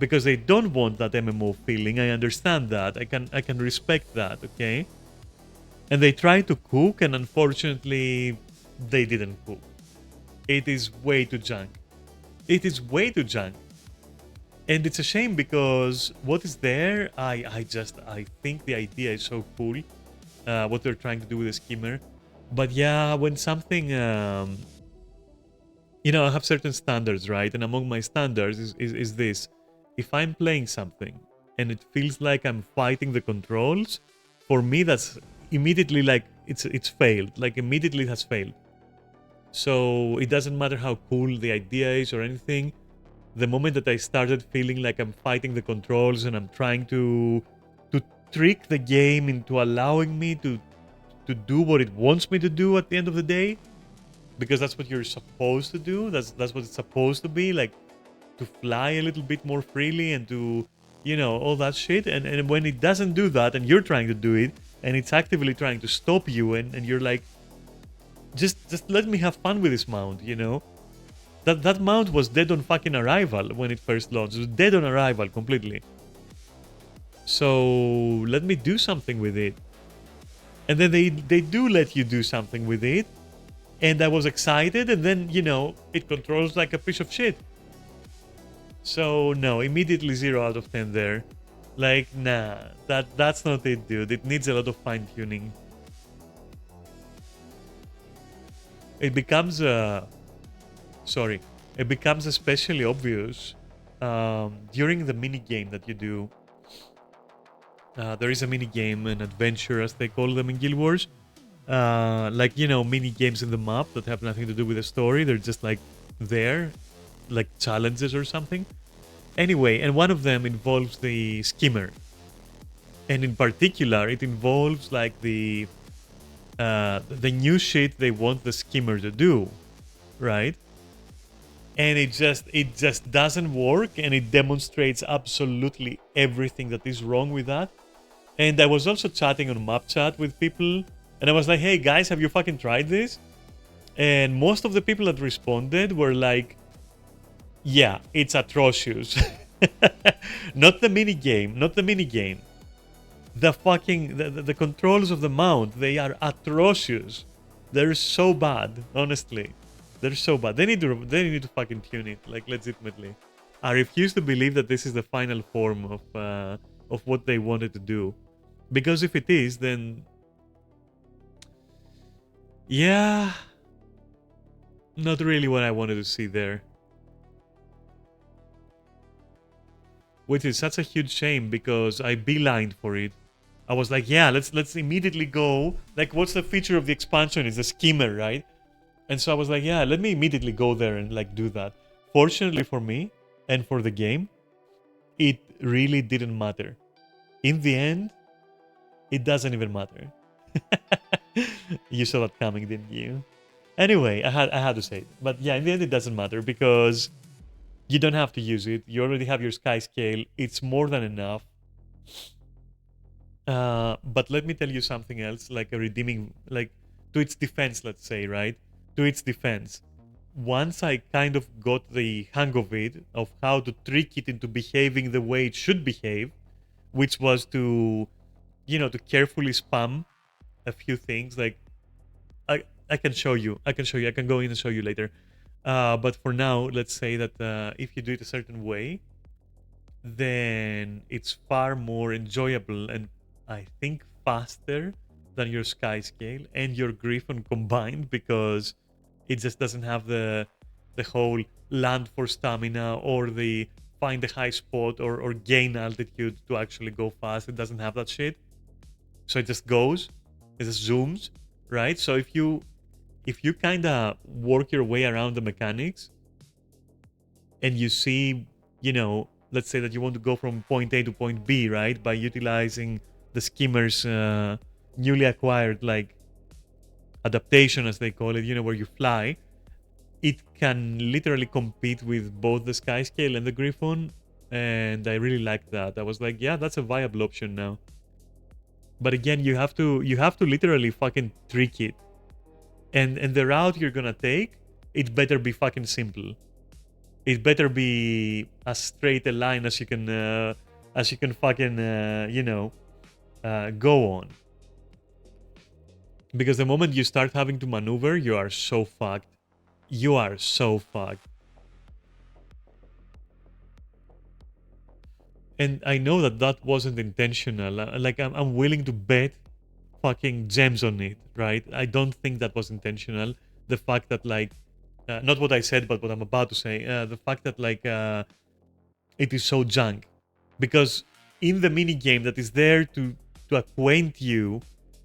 because they don't want that MMO feeling. I understand that. I can respect that, okay? And they tried to cook, and unfortunately, they didn't cook. It is way too junk. It is way too junk. And it's a shame, because what is there, I think the idea is so cool, what they're trying to do with the skimmer. But yeah, when something, I have certain standards, right? And among my standards is this. If I'm playing something and it feels like I'm fighting the controls, for me that's immediately like it's failed. Like immediately it has failed. So it doesn't matter how cool the idea is or anything. The moment that I started feeling like I'm fighting the controls and I'm trying to trick the game into allowing me to do what it wants me to do at the end of the day, because that's what you're supposed to do. That's what it's supposed to be, like to fly a little bit more freely and to, you know, all that shit. And when it doesn't do that and you're trying to do it and it's actively trying to stop you and you're like, just let me have fun with this mount, you know? That mount was dead on fucking arrival when it first launched. It was dead on arrival completely. So let me do something with it. And then they do let you do something with it. And I was excited, and then, you know, it controls like a piece of shit. So no, immediately 0 out of 10 there. Like, nah, that's not it, dude. It needs a lot of fine-tuning. It becomes it becomes especially obvious during the mini game that you do. There is a mini game, an adventure as they call them in Guild Wars. Like, you know, mini games in the map that have nothing to do with the story. They're just like there, like challenges or something. Anyway, and one of them involves the skimmer. And in particular, it involves like the new shit they want the skimmer to do, right? And it just doesn't work, and it demonstrates absolutely everything that is wrong with that. And I was also chatting on map chat with people, and I was like, hey guys, have you fucking tried this? And most of the people that responded were like, yeah, it's atrocious. Not the mini game. The fucking the controls of the mount, they are atrocious. They're so bad, honestly. They're so bad. They need to fucking tune it, like legitimately. I refuse to believe that this is the final form of what they wanted to do. Because if it is, then yeah, not really what I wanted to see there. Which is such a huge shame, because I beelined for it. I was like, yeah, let's immediately go. Like, what's the feature of the expansion? It's the skimmer, right? And so I was like, yeah, let me immediately go there and like do that. Fortunately for me and for the game, it really didn't matter. In the end, it doesn't even matter. You saw that coming, didn't you? Anyway, I had to say it. But yeah, in the end, it doesn't matter, because you don't have to use it. You already have your sky scale. It's more than enough. But let me tell you something else, like a redeeming, like, to its defense, let's say, right? To its defense. Once I kind of got the hang of it, of how to trick it into behaving the way it should behave, which was to, you know, to carefully spam a few things. Like, I can show you. I can go in and show you later. But for now, let's say that if you do it a certain way, then it's far more enjoyable and I think faster than your sky scale and your Griffon combined, because it just doesn't have the whole land for stamina or the find a high spot or gain altitude to actually go fast. It doesn't have that shit. So it just goes, it just zooms, right? So if you kind of work your way around the mechanics and you see, you know, let's say that you want to go from point A to point B, right? By utilizing the skimmer's newly acquired, like, adaptation, as they call it, you know, where you fly. It can literally compete with both the sky scale and the Griffon. And I really like that. I was like, yeah, that's a viable option now. But again, you have to literally fucking trick it. And the route you're gonna take, it better be fucking simple. It better be as straight a line as you can fucking go on. Because the moment you start having to maneuver, you are so fucked. You are so fucked. And I know that wasn't intentional. Like, I'm willing to bet fucking gems on it, right? I don't think that was intentional. The fact that, like, not what I said, but what I'm about to say. The fact that, like, it is so junk. Because in the mini game that is there to acquaint you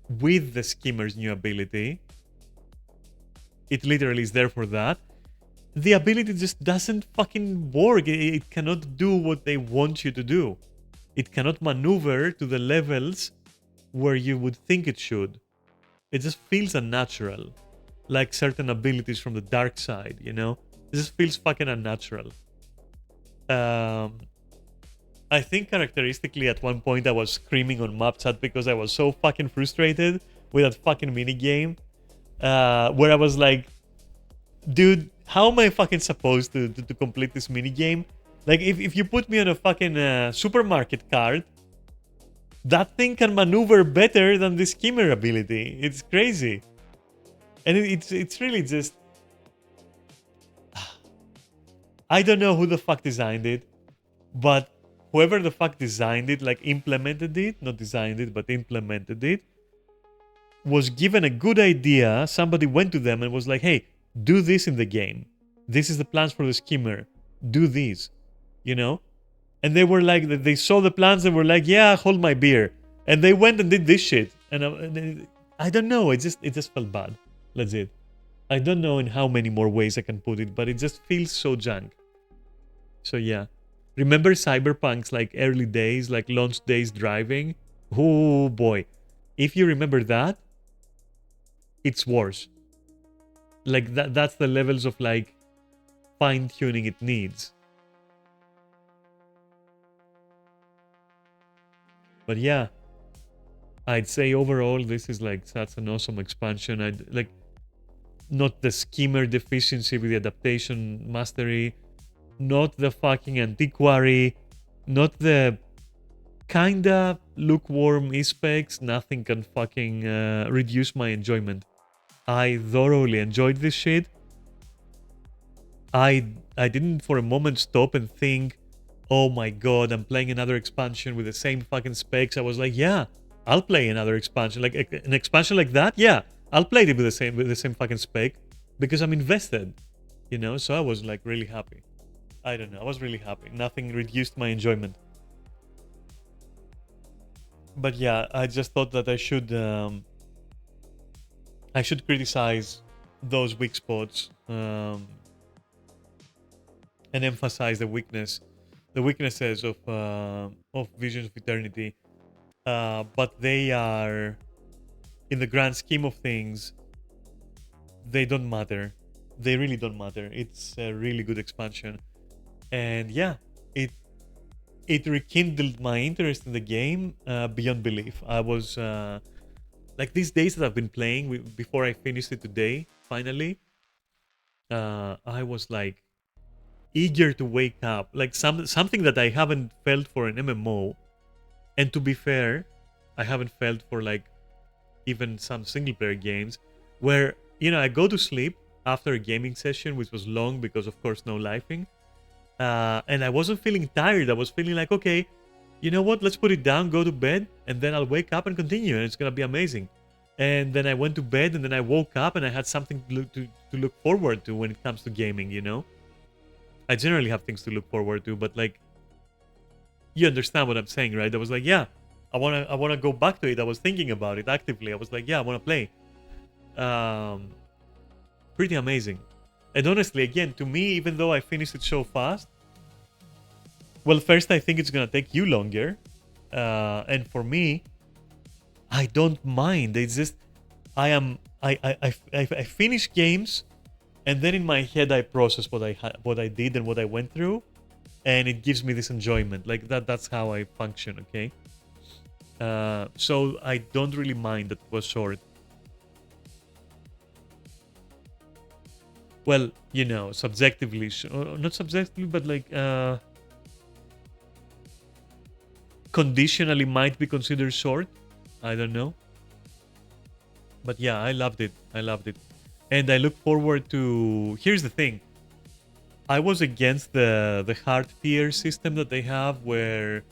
with the skimmer's new ability. It literally is there for that. The ability just doesn't fucking work. It cannot do what they want you to do. It cannot maneuver to the levels where you would think it should. It just feels unnatural. Like certain abilities from the dark side, you know? It just feels fucking unnatural. I think characteristically at one point I was screaming on map chat because I was so fucking frustrated with that fucking minigame. Where I was like, dude, how am I fucking supposed to complete this minigame? Like, if you put me on a fucking supermarket cart, that thing can maneuver better than the skimmer ability. It's crazy. And it's really just... I don't know who the fuck designed it, but whoever the fuck designed it, like implemented it, not designed it, but implemented it, was given a good idea. Somebody went to them and was like, hey, do this in the game. This is the plans for the skimmer. Do these, you know? And they were like, they saw the plans and were like, yeah, hold my beer. And they went and did this shit. And I don't know, it just felt bad. Legit. I don't know in how many more ways I can put it, but it just feels so junk. So yeah. Remember Cyberpunk's like early days, like launch days driving? Oh boy. If you remember that, it's worse. Like that's the levels of like fine-tuning it needs. But yeah, I'd say overall this is like such an awesome expansion. I'd like not the skimmer deficiency with the adaptation mastery, not the fucking antiquary, not the kinda lukewarm e-specs. Nothing can fucking reduce my enjoyment. I thoroughly enjoyed this shit. I didn't for a moment stop and think, oh my god, I'm playing another expansion with the same fucking specs. I was like, yeah, I'll play another expansion. Like an expansion like that, yeah, I'll play it with the same fucking spec because I'm invested. You know, so I was like really happy. I don't know, I was really happy. Nothing reduced my enjoyment. But yeah, I just thought that I should criticize those weak spots and emphasize the weaknesses of Visions of Eternity. But they are, in the grand scheme of things, they don't matter. They really don't matter. It's a really good expansion, and yeah, it rekindled my interest in the game beyond belief. I was like these days that I've been playing before I finished it today, finally, I was like eager to wake up, like something that I haven't felt for an MMO. And to be fair, I haven't felt for like even some single player games where, you know, I go to sleep after a gaming session, which was long because of course no lifing. And I wasn't feeling tired. I was feeling like, okay, you know what? Let's put it down, go to bed, and then I'll wake up and continue, and it's gonna be amazing. And then I went to bed, and then I woke up, and I had something to look forward to when it comes to gaming. You know, I generally have things to look forward to, but like, you understand what I'm saying, right? I was like, yeah, I wanna go back to it. I was thinking about it actively. I was like, yeah, I wanna play. Pretty amazing. And honestly, again, to me, even though I finished it so fast, well, first I think it's gonna take you longer, and for me, I don't mind. It's just I finish games, and then in my head I process what I did and what I went through, and it gives me this enjoyment. Like that's how I function. Okay, so I don't really mind that it was short. Well, you know, subjectively, not subjectively, but like conditionally might be considered short. I don't know. But yeah, I loved it. I loved it. And I look forward to... Here's the thing. I was against the heart tier system that they have where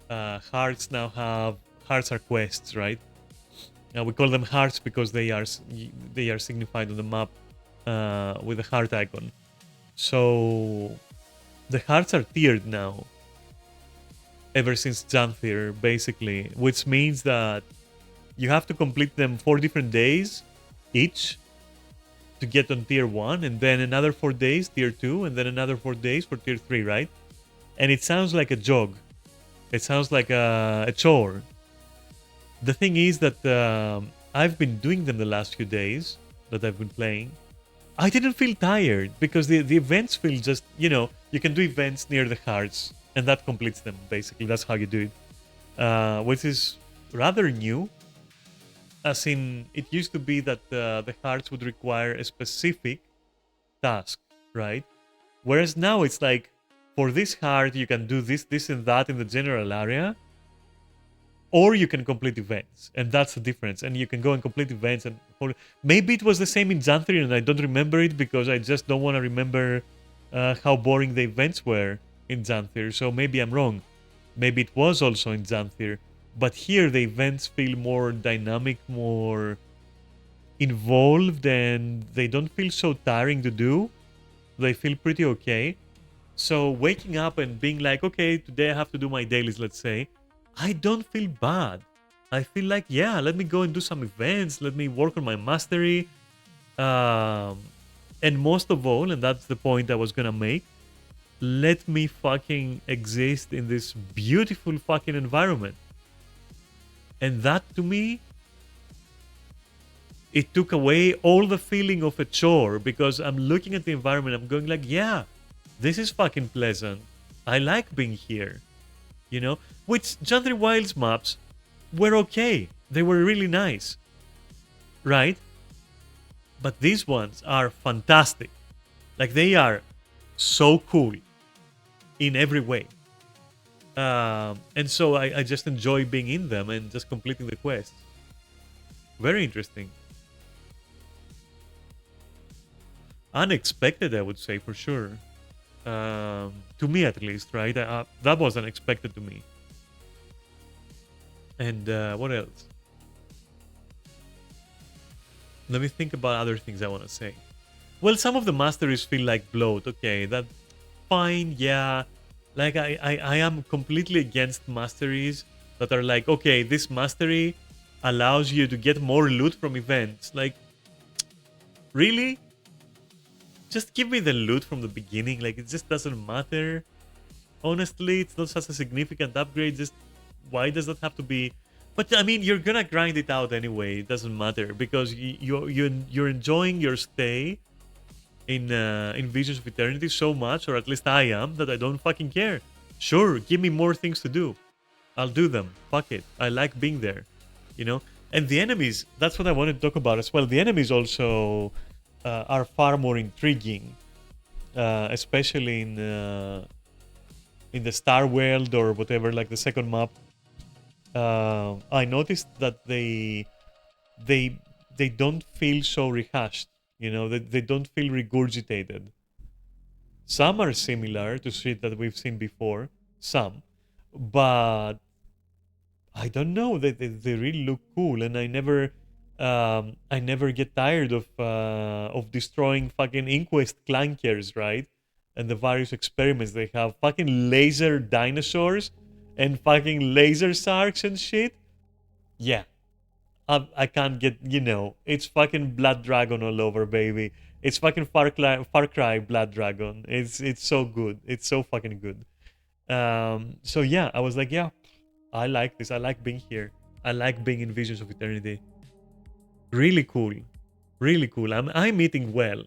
hearts now have... Hearts are quests, right? Now we call them hearts because they are signified on the map with the heart icon. So the hearts are tiered now. Ever since Xanthir, basically. Which means that You have to complete them 4 different days each to get on tier 1, and then another 4 days tier 2, and then another 4 days for tier 3, right? And it sounds like a jog. It sounds like a chore. The thing is that I've been doing them the last few days that I've been playing. I didn't feel tired because the events feel just, you can do events near the hearts and that completes them, basically. That's how you do it. Which is rather new. As in, it used to be that the hearts would require a specific task, right? Whereas now it's like, for this heart, you can do this, this, and that in the general area, or you can complete events, and that's the difference. And you can go and complete events, and maybe it was the same in Xanthir, and I don't remember it because I just don't want to remember how boring the events were in Xanthir. So maybe I'm wrong. Maybe it was also in Xanthir, but here the events feel more dynamic, more involved, and they don't feel so tiring to do. They feel pretty okay. So waking up and being like, okay, today I have to do my dailies, let's say, I don't feel bad. I feel like, yeah, let me go and do some events. Let me work on my mastery. And most of all, and that's the point I was gonna make, let me fucking exist in this beautiful fucking environment. And that, to me, it took away all the feeling of a chore, because I'm looking at the environment, I'm going like, yeah, this is fucking pleasant. I like being here. Which Xanthir Wilds maps were okay. They were really nice. Right? But these ones are fantastic. Like, they are so cool in every way. And so I just enjoy being in them and just completing the quests. Very interesting. Unexpected, I would say, for sure. To me, at least, right? That was unexpected to me. And what else? Let me think about other things I want to say. Well, some of the masteries feel like bloat. Okay, that's fine, yeah. Like, I am completely against masteries that are like, okay, this mastery allows you to get more loot from events. Like, really? Just give me the loot from the beginning. Like, it just doesn't matter. Honestly, it's not such a significant upgrade. Just why does that have to be? But I mean, you're gonna grind it out anyway. It doesn't matter because you're enjoying your stay in Visions of Eternity so much, or at least I am, that I don't fucking care. Sure, give me more things to do. I'll do them. Fuck it. I like being there. And the enemies. That's what I wanted to talk about as well. The enemies also are far more intriguing, especially in the Star World or whatever, like the second map. I noticed that they don't feel so rehashed. They don't feel regurgitated. Some are similar to shit that we've seen before, some, but I don't know. They really look cool, and I never get tired of destroying fucking Inquest clankers, right? And the various experiments they have, fucking laser dinosaurs and fucking laser sharks and shit. Yeah, I can't get, it's fucking Blood Dragon all over, baby. It's fucking Far Cry Blood Dragon. It's so good. It's so fucking good. So yeah, I was like, yeah, I like this. I like being here. I like being in Visions of Eternity. Really cool. Really cool. I'm eating well.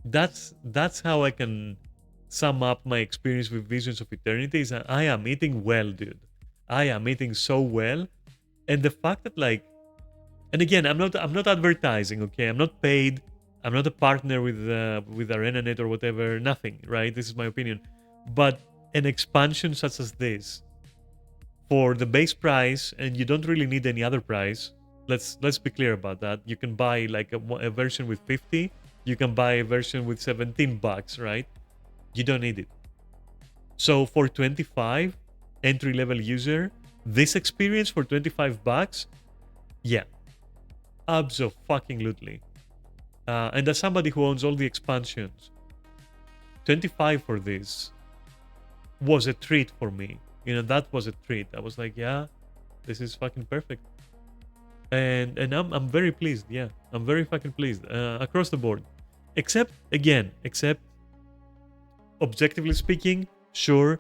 That's how I can sum up my experience with Visions of Eternity. Is I am eating well, dude. I am eating so well. And the fact that, like, and again, I'm not advertising, okay? I'm not paid. I'm not a partner with ArenaNet or whatever. Nothing, right? This is my opinion. But an expansion such as this, for the base price, and you don't really need any other price. Let's be clear about that. You can buy like a version with 50. You can buy a version with $17, right? You don't need it. So for 25 entry level user, this experience for $25, yeah, abso-fucking-lutely. And as somebody who owns all the expansions, 25 for this was a treat for me. That was a treat. I was like, yeah, this is fucking perfect. and I'm very pleased. Yeah, I'm very fucking pleased across the board. Except objectively speaking, sure,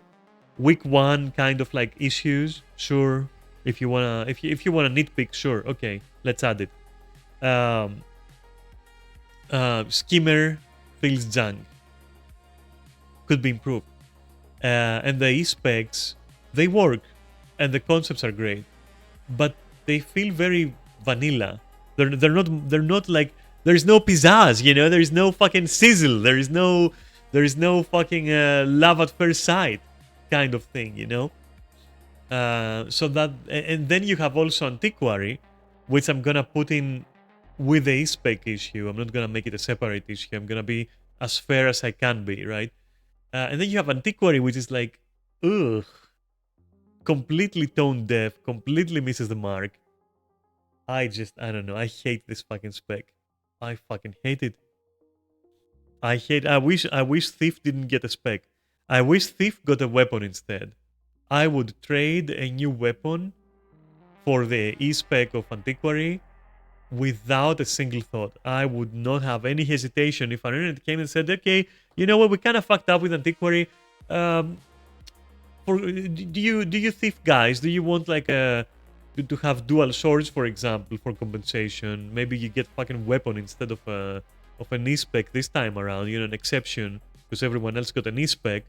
week one kind of like issues, sure. If you wanna nitpick, sure, okay, let's add it. Um, Skimmer feels junk, could be improved, and the e-specs, they work, and the concepts are great, but they feel very vanilla. They're not like, there's no pizzazz, there is no fucking sizzle, there is no fucking love at first sight kind of thing, so that, and then you have also Antiquary, which I'm gonna put in with the e-spec issue. I'm not gonna make it a separate issue. I'm gonna be as fair as I can be, right? And then you have Antiquary, which is like, ugh, completely tone deaf, completely misses the mark. I don't know. I hate this fucking spec. I fucking hate it. I wish Thief didn't get a spec. I wish Thief got a weapon instead. I would trade a new weapon for the e-spec of Antiquary without a single thought. I would not have any hesitation if Arenanet came and said, okay, you know what, we kind of fucked up with Antiquary. Do you Thief guys, do you want like to have dual swords, for example, for compensation? Maybe you get fucking weapon instead of an e-spec this time around, an exception, because everyone else got an e-spec.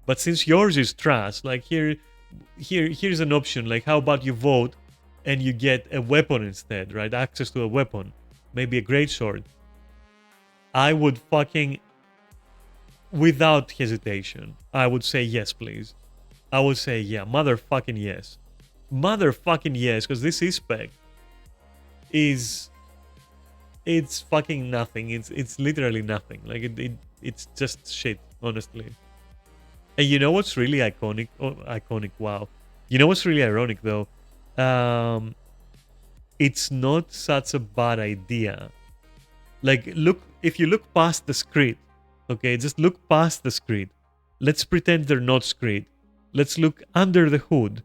But since yours is trash, like here's an option. Like, how about you vote and you get a weapon instead, right? Access to a weapon, maybe a greatsword. I would fucking, without hesitation, I would say yes, please. I would say yeah, motherfucking yes. Motherfucking yes, because this e-spec it's fucking nothing. It's literally nothing. Like it's just shit, honestly. And you know what's really iconic? Oh, iconic, wow. You know what's really ironic though? It's not such a bad idea. Like, look, if you look past the script, okay, just look past the script. Let's pretend they're not script. Let's look under the hood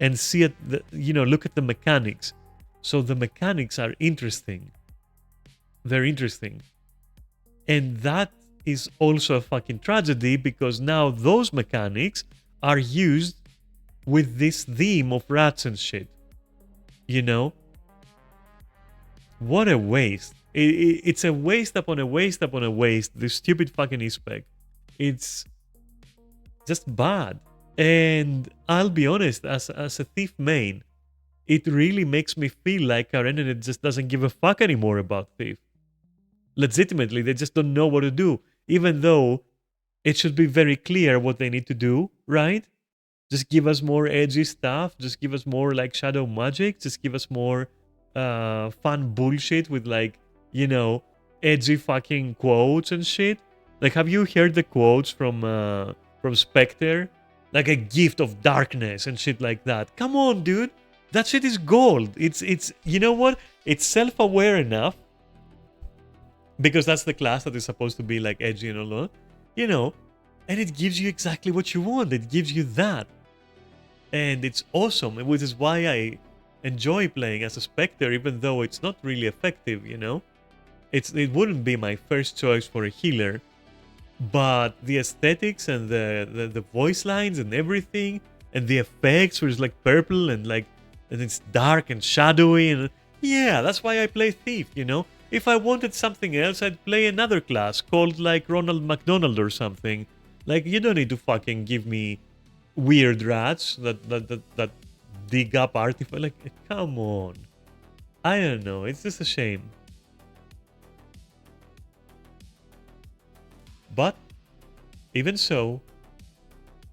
and see at the, look at the mechanics. So the mechanics are interesting. They're interesting. And that is also a fucking tragedy, because now those mechanics are used with this theme of rats and shit. What a waste. It's a waste upon a waste upon a waste, this stupid fucking e-spec. It's just bad. And I'll be honest, as a Thief main, it really makes me feel like Arenanet just doesn't give a fuck anymore about Thief. Legitimately, they just don't know what to do, even though it should be very clear what they need to do, right? Just give us more edgy stuff, just give us more like shadow magic, just give us more fun bullshit with like, edgy fucking quotes and shit. Like, have you heard the quotes from Spectre? Like a gift of darkness and shit like that. Come on, dude. That shit is gold. It's you know what? It's self-aware enough, because that's the class that is supposed to be like edgy and all that, and it gives you exactly what you want. It gives you that. And it's awesome, which is why I enjoy playing as a Spectre, even though it's not really effective, It wouldn't be my first choice for a healer, but the aesthetics and the voice lines and everything, and the effects, where it's like purple and it's dark and shadowy, and yeah, that's why I play Thief, If I wanted something else, I'd play another class called like Ronald McDonald or something. Like, you don't need to fucking give me weird rats that dig up artifacts. Like, come on. I don't know. It's just a shame. But even so,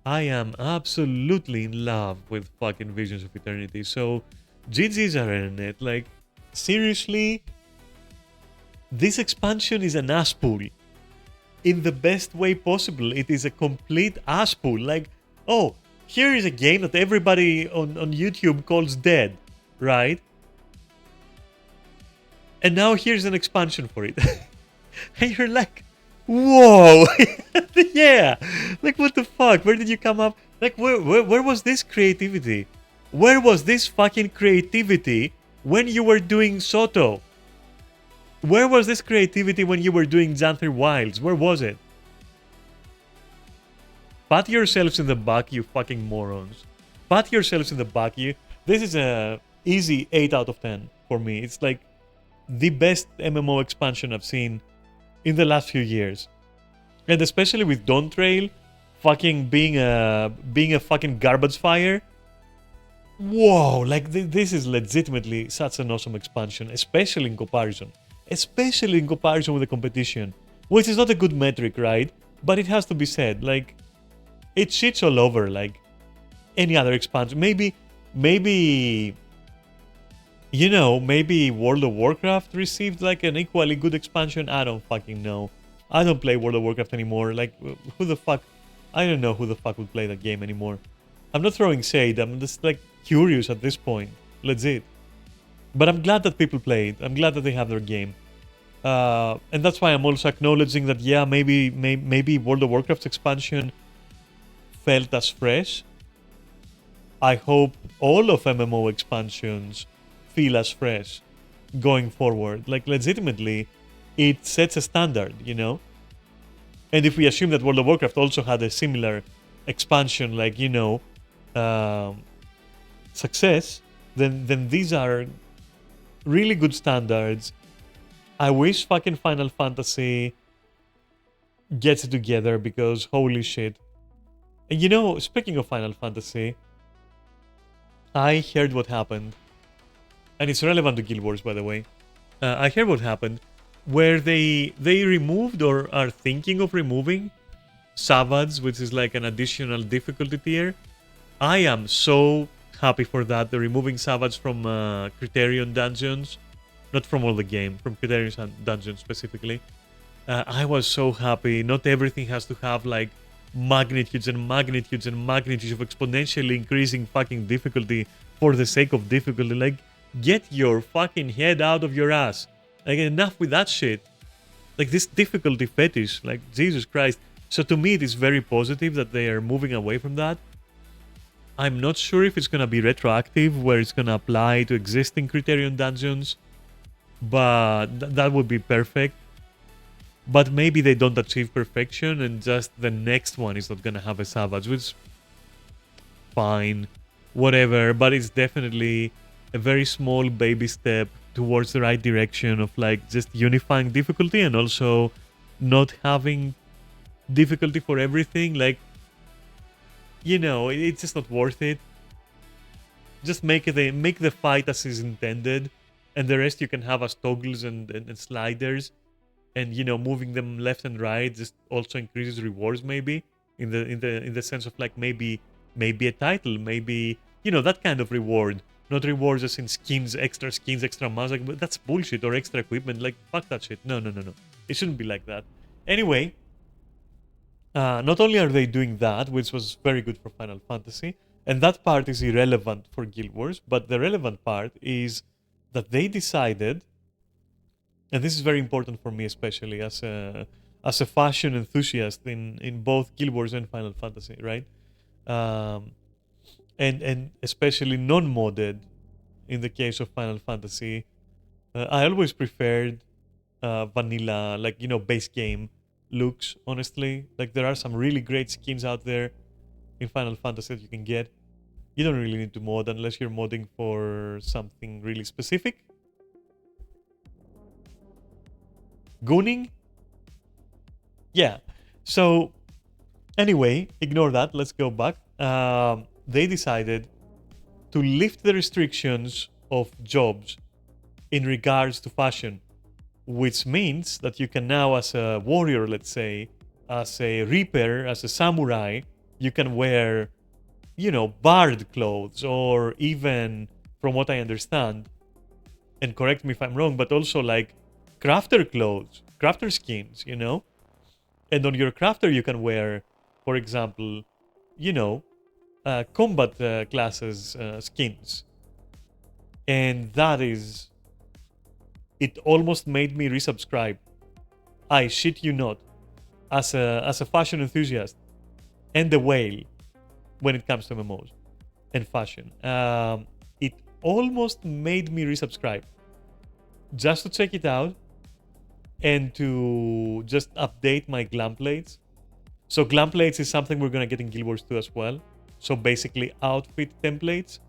I am absolutely in love with fucking Visions of Eternity. So, GG's Arenanet. Like, seriously, this expansion is an ass pool. In the best way possible. It is a complete ass pool. Like, oh, here is a game that everybody on YouTube calls dead, right? And now here's an expansion for it. And you're like, whoa! Yeah! Like, what the fuck? Where did you come up? Like, where was this creativity? Where was this fucking creativity when you were doing Soto? Where was this creativity when you were doing Xanthir Wilds? Where was it? Pat yourselves in the back, you fucking morons. Pat yourselves in the back. This is a easy 8 out of 10 for me. It's like the best MMO expansion I've seen in the last few years. And especially with Dawntrail fucking being a fucking garbage fire. Whoa, like this is legitimately such an awesome expansion, especially in comparison. Especially in comparison with the competition. Which is not a good metric, right? But it has to be said, like, it shits all over, like, any other expansion. Maybe, you know, maybe World of Warcraft received, like, an equally good expansion. I don't fucking know. I don't play World of Warcraft anymore. Like, who the fuck? I don't know who the fuck would play that game anymore. I'm not throwing shade. I'm just, like, curious at this point. Legit. But I'm glad that people play it. I'm glad that they have their game. And that's why I'm also acknowledging that, yeah, maybe World of Warcraft's expansion felt as fresh. I hope all of MMO expansions feel as fresh going forward. Like, legitimately, it sets a standard, you know? And if we assume that World of Warcraft also had a similar expansion, like, you know, success, then these are really good standards. I wish fucking Final Fantasy gets it together, because holy shit. And you know, speaking of Final Fantasy, I heard what happened. And it's relevant to Guild Wars, by the way. I heard what happened, where they removed or are thinking of removing Savage, which is like an additional difficulty tier. I am so happy for that. They're removing Savage from Criterion dungeons. Not from all the game, from Criterion dungeons specifically. I was so happy. Not everything has to have like magnitudes and magnitudes and magnitudes of exponentially increasing fucking difficulty for the sake of difficulty. Like, get your fucking head out of your ass. Like, enough with that shit. Like, this difficulty fetish. Like, Jesus Christ. So to me, it is very positive that they are moving away from that. I'm not sure if it's gonna be retroactive, where it's gonna apply to existing Criterion dungeons. But that would be perfect. But maybe they don't achieve perfection and just the next one is not gonna have a Savage, which fine, whatever. But it's definitely a very small baby step towards the right direction of like just unifying difficulty and also not having difficulty for everything. Like, you know, it's just not worth it. Just make the fight as is intended. And the rest you can have as toggles and sliders, and you know, moving them left and right just also increases rewards. Maybe in the sense of like maybe a title, maybe, you know, that kind of reward. Not rewards as in skins, extra mouse. Like, but that's bullshit. Or extra equipment. Like, fuck that shit. No. It shouldn't be like that. Anyway, not only are they doing that, which was very good for Final Fantasy, and that part is irrelevant for Guild Wars, but the relevant part is that they decided, and this is very important for me, especially as a fashion enthusiast in both Guild Wars and Final Fantasy, right? And especially non-modded in the case of Final Fantasy. I always preferred vanilla, like, you know, base game looks, honestly. Like, there are some really great skins out there in Final Fantasy that you can get. You don't really need to mod unless you're modding for something really specific. Gooning? Yeah. So, anyway, ignore that. Let's go back. They decided to lift the restrictions of jobs in regards to fashion, which means that you can now, as a warrior, let's say, as a reaper, as a samurai, you can wear, you know, bard clothes, or even, from what I understand, and correct me if I'm wrong, but also like crafter clothes, crafter skins, you know? And on your crafter you can wear, for example, you know, combat classes skins. And that is... It almost made me resubscribe. I shit you not. As a fashion enthusiast and a whale when it comes to MMOs and fashion. It almost made me resubscribe just to check it out and to just update my glam plates. So glam plates is something we're gonna get in Guild Wars 2 as well. So basically outfit templates.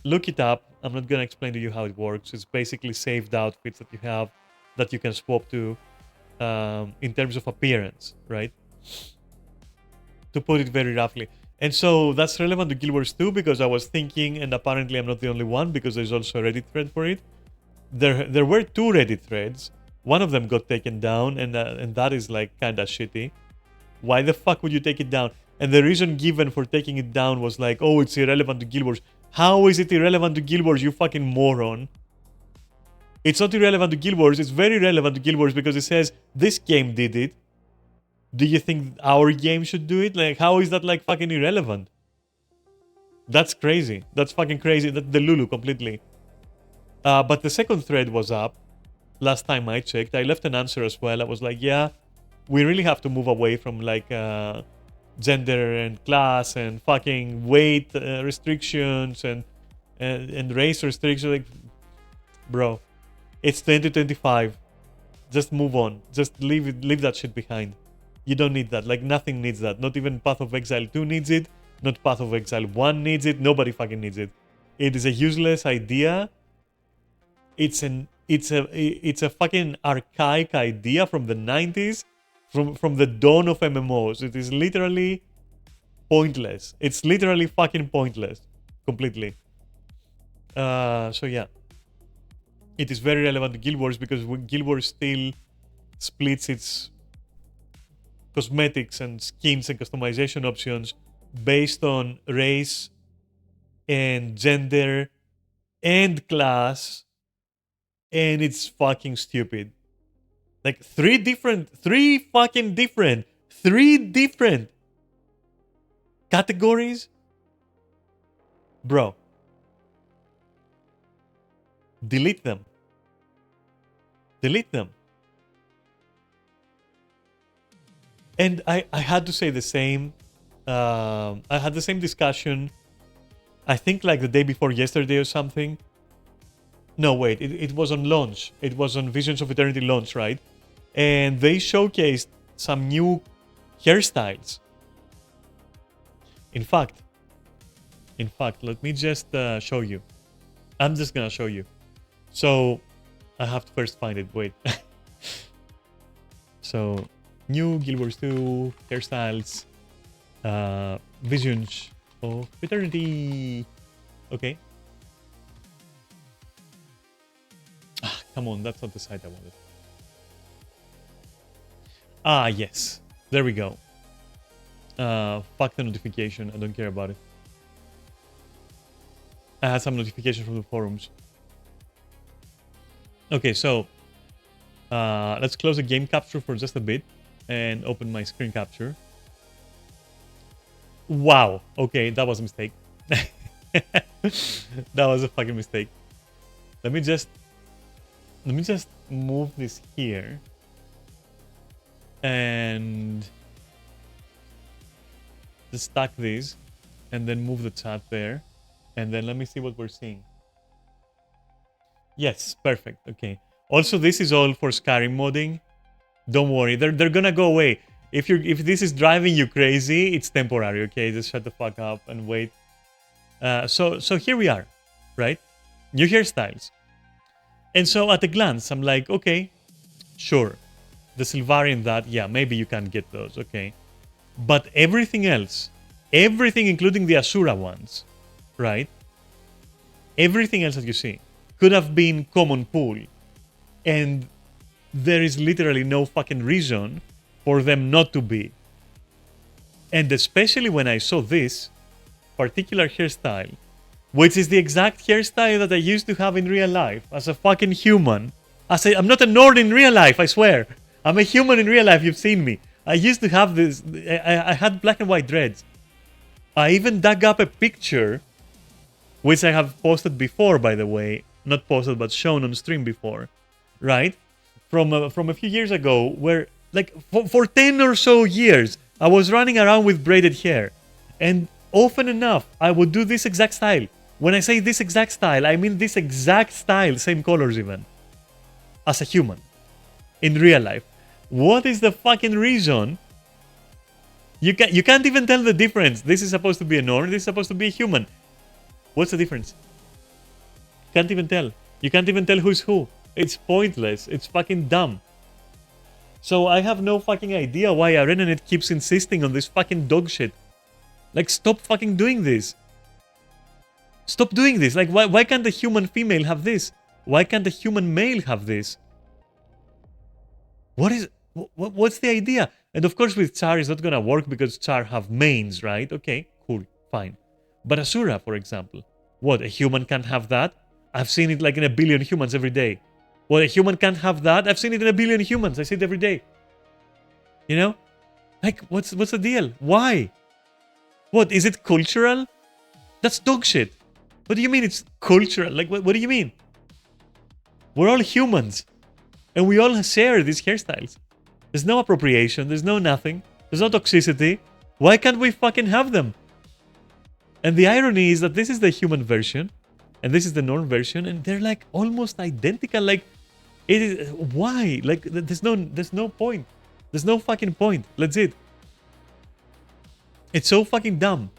Look it up. I'm not gonna explain to you how it works. It's basically saved outfits that you have that you can swap to in terms of appearance, right? To put it very roughly. And so that's relevant to Guild Wars 2 because I was thinking, and apparently I'm not the only one because there's also a Reddit thread for it. There were 2 Reddit threads. One of them got taken down, and that is like kinda shitty. Why the fuck would you take it down? And the reason given for taking it down was like, oh, it's irrelevant to Guild Wars. How is it irrelevant to Guild Wars, you fucking moron? It's not irrelevant to Guild Wars, it's very relevant to Guild Wars because it says, this game did it. Do you think our game should do it? Like, how is that like fucking irrelevant? That's crazy. That's fucking crazy. That's the Lulu completely. But the second thread was up. Last time I checked, I left an answer as well. I was like, yeah, we really have to move away from like gender and class and fucking weight restrictions and race restrictions. Like, bro, it's 2025. Just move on. Just leave that shit behind. You don't need that. Like, nothing needs that. Not even Path of Exile 2 needs it. Not Path of Exile 1 needs it. Nobody fucking needs it. It is a useless idea. It's a fucking archaic idea from the 90s, from the dawn of MMOs. It is literally pointless. It's literally fucking pointless. Completely. So yeah. It is very relevant to Guild Wars because Guild Wars still splits its cosmetics and skins and customization options based on race and gender and class, and it's fucking stupid. Like three different categories? Bro. Delete them. Delete them. And I had to say the same. I had the same discussion, I think like the day before yesterday or something. No, wait, it was on launch. It was on Visions of Eternity launch, right? And they showcased some new hairstyles. In fact, let me just show you. I'm just gonna show you. So, I have to first find it, wait. So, new Guild Wars 2 hairstyles, Visions of Eternity. Okay. Ah, come on, that's not the site I wanted. Ah, yes. There we go. Fuck the notification. I don't care about it. I had some notification from the forums. Okay, so let's close the game capture for just a bit and open my screen capture. Wow. Okay, that was a mistake. That was a fucking mistake. Let me just move this here and just stack these and then move the chat there, and then let me see what we're seeing. Yes, perfect. Okay. Also, this is all for Skyrim modding. Don't worry, they're gonna go away. If this is driving you crazy, it's temporary. Okay, just shut the fuck up and wait. So here we are, right? New hairstyles. And so at a glance, I'm like, okay, sure. The Sylvarian that, yeah, maybe you can get those, okay. But everything else, everything including the Asura ones, right? Everything else that you see could have been common pool. And there is literally no fucking reason for them not to be. And especially when I saw this particular hairstyle, which is the exact hairstyle that I used to have in real life as a fucking human. I'm not a Nord in real life, I swear. I'm a human in real life, you've seen me. I used to have this, I had black and white dreads. I even dug up a picture, which I have posted before, by the way. Not posted, but shown on stream before, right? From a few years ago, where, like, for 10 or so years, I was running around with braided hair. And often enough, I would do this exact style. When I say this exact style, I mean this exact style, same colors even, as a human, in real life. What is the fucking reason? You can't even tell the difference. This is supposed to be a Norn, this is supposed to be a human. What's the difference? Can't even tell. You can't even tell who's who. It's pointless. It's fucking dumb. So I have no fucking idea why ArenaNet keeps insisting on this fucking dog shit. Like, stop fucking doing this. Stop doing this. Like, why can't the human female have this? Why can't the human male have this? What's the idea? And of course with Char it's not gonna work because Char have mains, right? Okay, cool, fine. But Asura, for example. What, a human can't have that? I've seen it like in a billion humans every day. What, a human can't have that? I've seen it in a billion humans. I see it every day. You know? Like, what's the deal? Why? What, is it cultural? That's dog shit. What do you mean it's cultural? Like, what do you mean? We're all humans. And we all share these hairstyles. There's no appropriation. There's no nothing. There's no toxicity. Why can't we fucking have them? And the irony is that this is the human version. And this is the Norn version. And they're like almost identical. Like, it is... Why? Like, there's no point. There's no fucking point. Legit. It's so fucking dumb.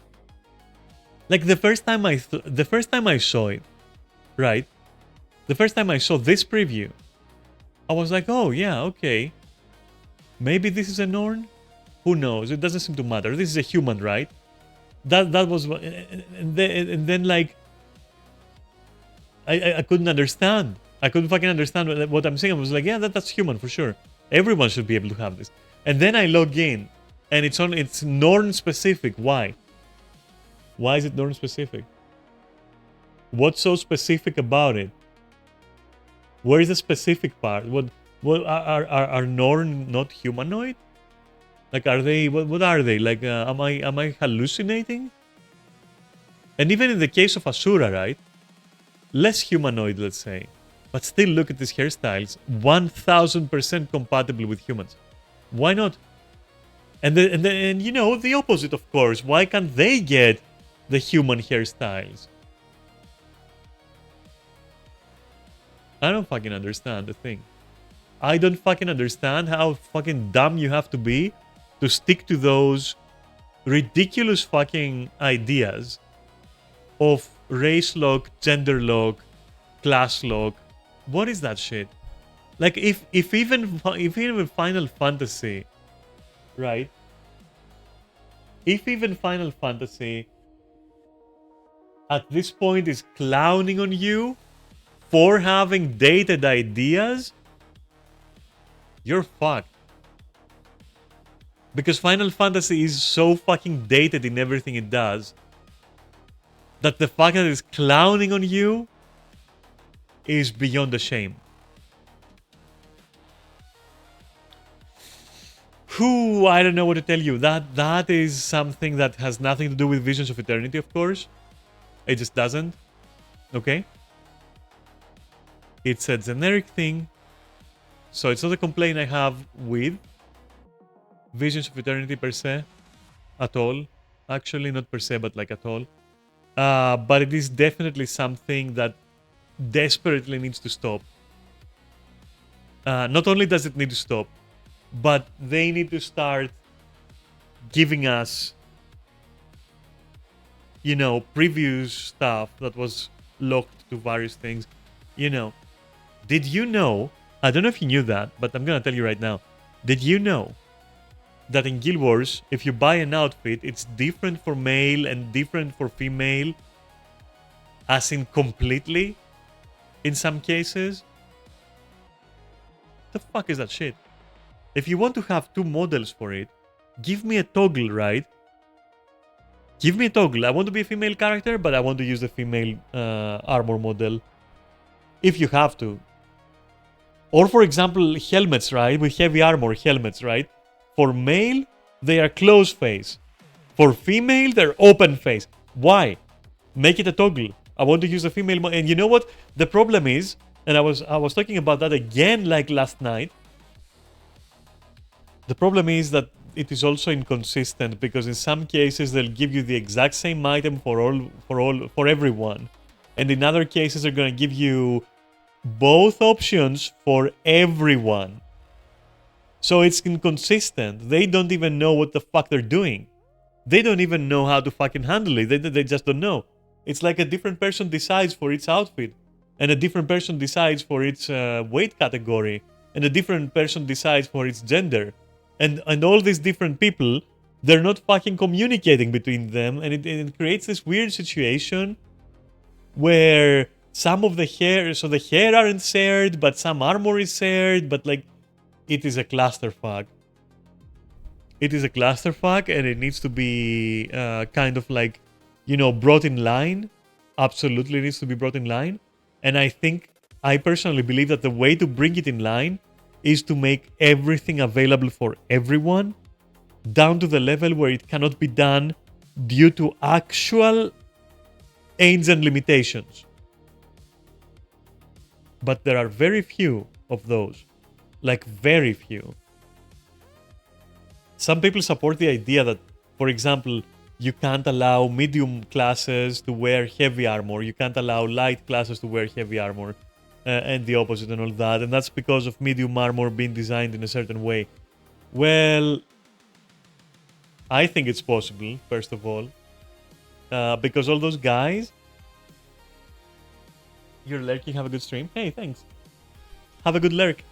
Like, the first time I saw it, right? The first time I saw this preview, I was like, oh, yeah, okay. Maybe this is a Norn? Who knows? It doesn't seem to matter. This is a human, right? That was... And then like... I couldn't understand. I couldn't fucking understand what I'm saying. I was like, yeah, that's human for sure. Everyone should be able to have this. And then I log in, and it's Norn specific. Why? Why is it Norn specific? What's so specific about it? Where is the specific part? What are Norn not humanoid? Like, are they? What are they? Like, am I hallucinating? And even in the case of Asura, right? Less humanoid, let's say, but still look at these hairstyles. 1000% compatible with humans. Why not? And you know the opposite, of course. Why can't they get the human hairstyles? I don't fucking understand the thing. I don't fucking understand how fucking dumb you have to be to stick to those ridiculous fucking ideas of race lock, gender lock, class lock. What is that shit? Like, if even Final Fantasy, right? If even Final Fantasy at this point is clowning on you for having dated ideas, you're fucked. Because Final Fantasy is so fucking dated in everything it does that the fact that it's clowning on you is beyond a shame. Whew, I don't know what to tell you. That is something that has nothing to do with Visions of Eternity, of course. It just doesn't. Okay? It's a generic thing. So it's not a complaint I have with Visions of Eternity per se. At all. Actually, not per se, but like at all. But it is definitely something that desperately needs to stop. Not only does it need to stop, but they need to start giving us, you know, previous stuff that was locked to various things. You know, did you know, I don't know if you knew that, but I'm gonna tell you right now. Did you know that in Guild Wars, if you buy an outfit, it's different for male and different for female, as in completely, in some cases? The fuck is that shit? If you want to have two models for it, give me a toggle, right? Give me a toggle. I want to be a female character, but I want to use the female armor model. If you have to. Or for example, helmets, right? With heavy armor helmets, right? For male, they are closed face. For female, they're open face. Why? Make it a toggle. I want to use a female and you know what? The problem is, and I was talking about that again like last night. The problem is that it is also inconsistent because in some cases they'll give you the exact same item for everyone, and in other cases they're gonna give you both options for everyone. So it's inconsistent. They don't even know what the fuck they're doing. They don't even know how to fucking handle it. They just don't know. It's like a different person decides for its outfit, and a different person decides for its weight category, and a different person decides for its gender. And all these different people, they're not fucking communicating between them, and it creates this weird situation where some of the hair, so the hair aren't shared, but some armor is shared, but like, it is a clusterfuck. It is a clusterfuck, and it needs to be kind of like, brought in line. Absolutely needs to be brought in line. And I personally believe that the way to bring it in line is to make everything available for everyone, down to the level where it cannot be done due to actual ancient limitations. But there are very few of those. Like, very few. Some people support the idea that, for example, you can't allow medium classes to wear heavy armor, you can't allow light classes to wear heavy armor, and the opposite and all that, and that's because of medium armor being designed in a certain way. Well, I think it's possible, first of all, because all those guys... You're lurking, have a good stream. Hey, thanks. Have a good lurk.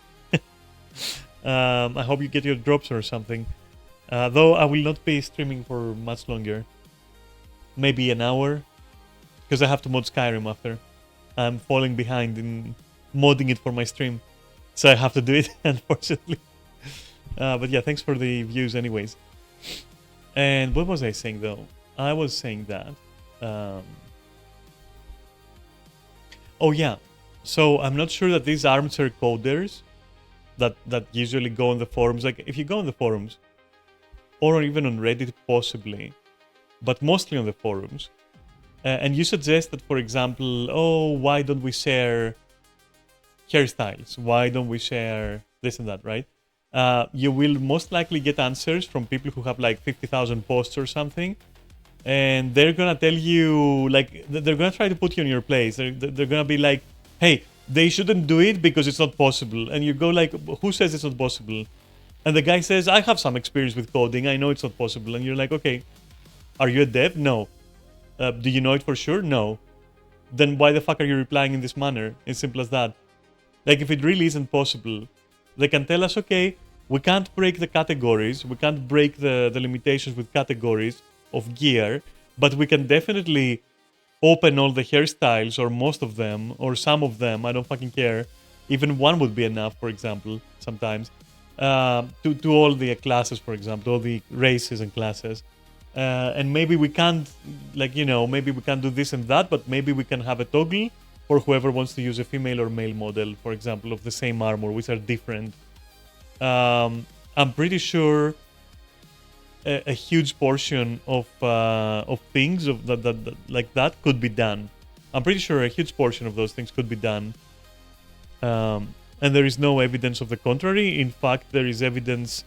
I hope you get your drops or something. Though I will not be streaming for much longer. Maybe an hour. Because I have to mod Skyrim after. I'm falling behind in modding it for my stream. So I have to do it, unfortunately. But yeah, thanks for the views anyways. And what was I saying though? I was saying that... Oh yeah. So I'm not sure that these armchair coders that usually go on the forums, like if you go on the forums, or even on Reddit possibly, but mostly on the forums, and you suggest that, for example, oh, why don't we share hairstyles? Why don't we share this and that, right? You will most likely get answers from people who have like 50,000 posts or something, and they're gonna tell you, like, they're gonna try to put you in your place. They're gonna be like, hey, they shouldn't do it because it's not possible. And you go like, who says it's not possible? And the guy says, I have some experience with coding, I know it's not possible. And you're like, okay, are you a dev? No. Do you know it for sure? No. Then why the fuck are you replying in this manner? It's simple as that. Like, if it really isn't possible, they can tell us, okay, we can't break the categories, we can't break the limitations with categories of gear, but we can definitely open all the hairstyles, or most of them, or some of them, I don't fucking care. Even one would be enough, for example, sometimes. To all the classes, for example, all the races and classes. And maybe we can't, like, maybe we can't do this and that, but maybe we can have a toggle for whoever wants to use a female or male model, for example, of the same armor, which are different. I'm pretty sure a huge portion of things that like that could be done. I'm pretty sure a huge portion of those things could be done. And there is no evidence of the contrary. In fact, there is evidence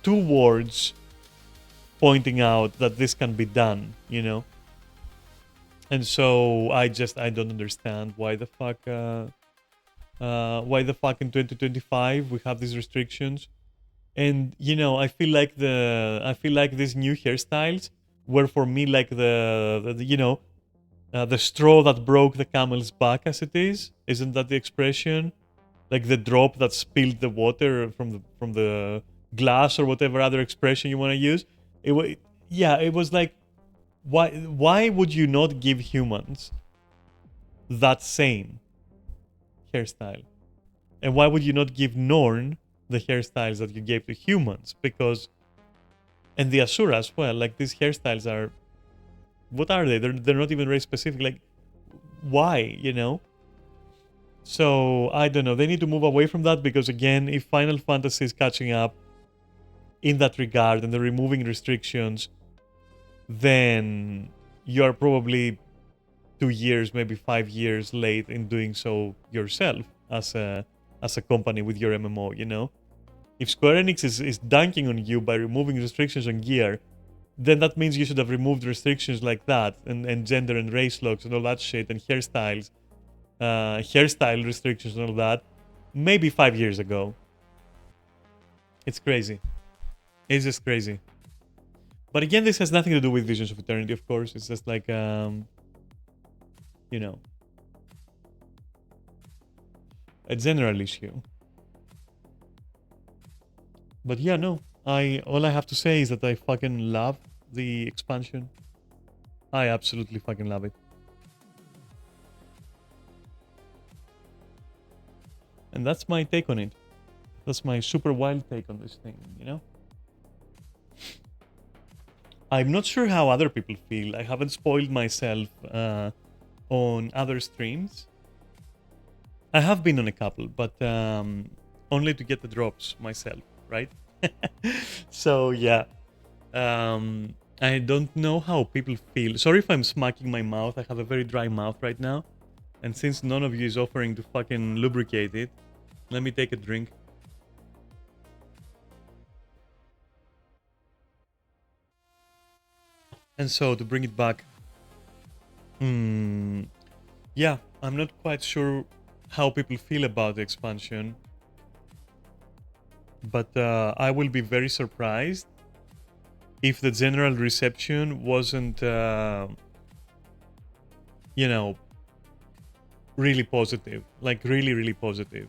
towards pointing out that this can be done, And so I don't understand why the fuck in 2025 we have these restrictions. And I feel like these new hairstyles were for me like the straw that broke the camel's back, as it is. Isn't that the expression? Like the drop that spilled the water from the glass, or whatever other expression you want to use. It was like, why would you not give humans that same hairstyle? And why would you not give Norn the hairstyles that you gave to humans? Because, and the Asura as well, like, these hairstyles are, what are they? They're not even race specific. Like, why, So, I don't know. They need to move away from that, because again, if Final Fantasy is catching up in that regard and they're removing restrictions, then you're probably 2 years, maybe 5 years late in doing so yourself as a company with your MMO, If Square Enix is dunking on you by removing restrictions on gear, then that means you should have removed restrictions like that, and gender and race locks and all that shit, and hairstyles, hairstyle restrictions and all that, maybe 5 years ago. It's crazy. It's just crazy. But again, this has nothing to do with Visions of Eternity, of course. It's just like, you know, a general issue. But yeah, no. All I have to say is that I fucking love the expansion. I absolutely fucking love it. And that's my take on it. That's my super wild take on this thing, you know? I'm not sure how other people feel. I haven't spoiled myself on other streams. I have been on a couple, but only to get the drops myself, right? So yeah, I don't know how people feel. Sorry if I'm smacking my mouth. I have a very dry mouth right now, and since none of you is offering to fucking lubricate it, let me take a drink. And so to bring it back, yeah, I'm not quite sure how people feel about the expansion, but I will be very surprised if the general reception wasn't, you know, really positive, like really positive.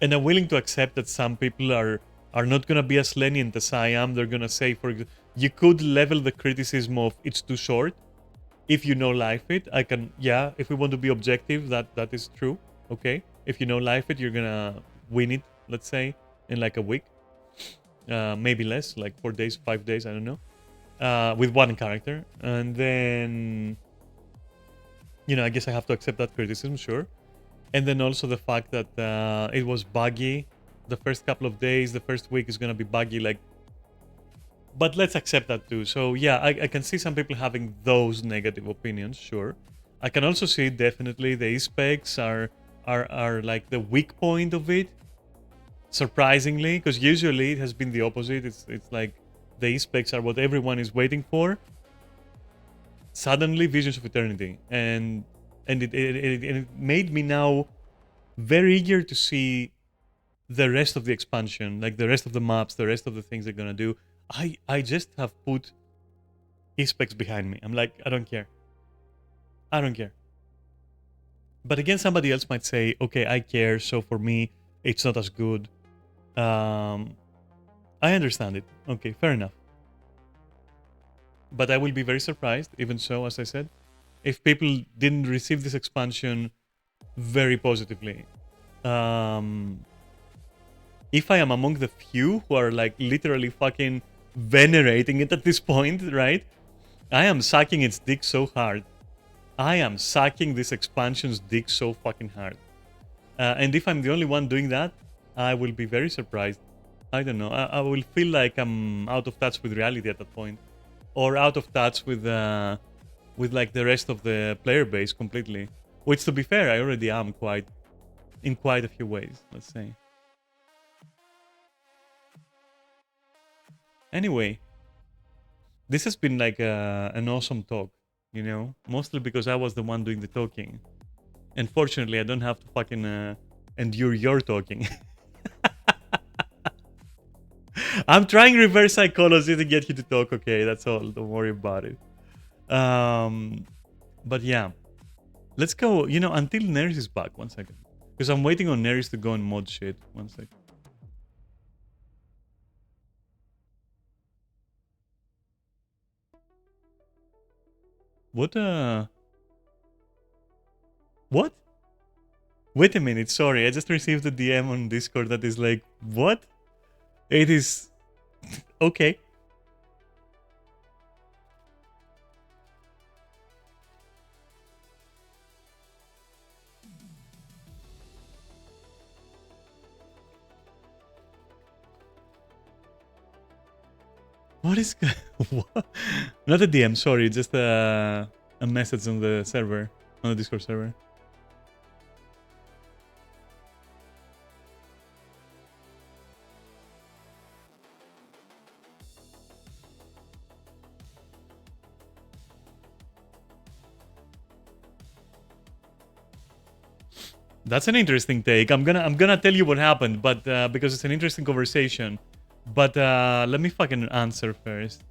And I'm willing to accept that some people are not gonna be as lenient as I am. They're gonna say, you could level the criticism of it's too short. If you know Life It, I can, yeah, if we want to be objective, that is true. Okay. If you know Life It, you're gonna win it, let's say, in like a week. Maybe less, like 4 days, 5 days, I don't know. With one character. And then, you know, I guess I have to accept that criticism, sure. And then also the fact that it was buggy. The first couple of days, the first week is gonna be buggy, like. But let's accept that too. So yeah, I can see some people having those negative opinions, sure. I can also see definitely the specs are like the weak point of it. Surprisingly, because usually it has been the opposite. It's like the specs are what everyone is waiting for. Suddenly, Visions of Eternity, and it made me now very eager to see the rest of the expansion, like the rest of the maps, the rest of the things they're gonna do. I just have put specs behind me. I'm like, I don't care. I don't care. But again, somebody else might say, okay, I care, so for me, it's not as good. I understand it. Okay, fair enough. But I will be very surprised, even so, as I said, if people didn't receive this expansion very positively. If I am among the few who are like literally fucking venerating it at this point, right? I am sucking its dick so hard. I am sucking this expansion's dick so fucking hard. And if I'm the only one doing that, I will be very surprised. I don't know. I will feel like I'm out of touch with reality at that point, or out of touch with like the rest of the player base completely. Which, to be fair, I already am in quite a few ways. Let's say. Anyway, this has been like an awesome talk, you know, mostly because I was the one doing the talking. And fortunately, I don't have to fucking endure your talking. I'm trying reverse psychology to get you to talk, okay? That's all. Don't worry about it. But yeah. Let's go, you know, until Neris is back. 1 second. Because I'm waiting on Neris to go and mod shit. 1 second. What, What? Wait a minute, sorry. I just received a DM on Discord that is like, what? It is... okay. What is... what? Not a DM, sorry. Just a message on the server. On the Discord server. That's an interesting take. I'm gonna tell you what happened, but because it's an interesting conversation. But let me fucking answer first.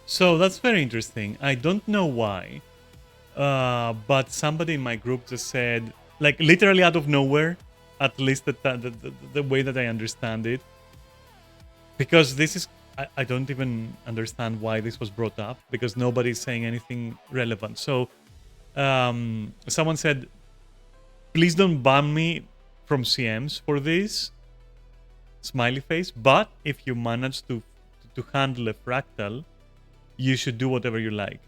So that's very interesting. I don't know why, but somebody in my group just said, like literally out of nowhere, at least the way that I understand it, because this is I don't even understand why this was brought up because nobody's saying anything relevant. So someone said, please don't ban me from CMs for this smiley face, but if you manage to handle a fractal, you should do whatever you like.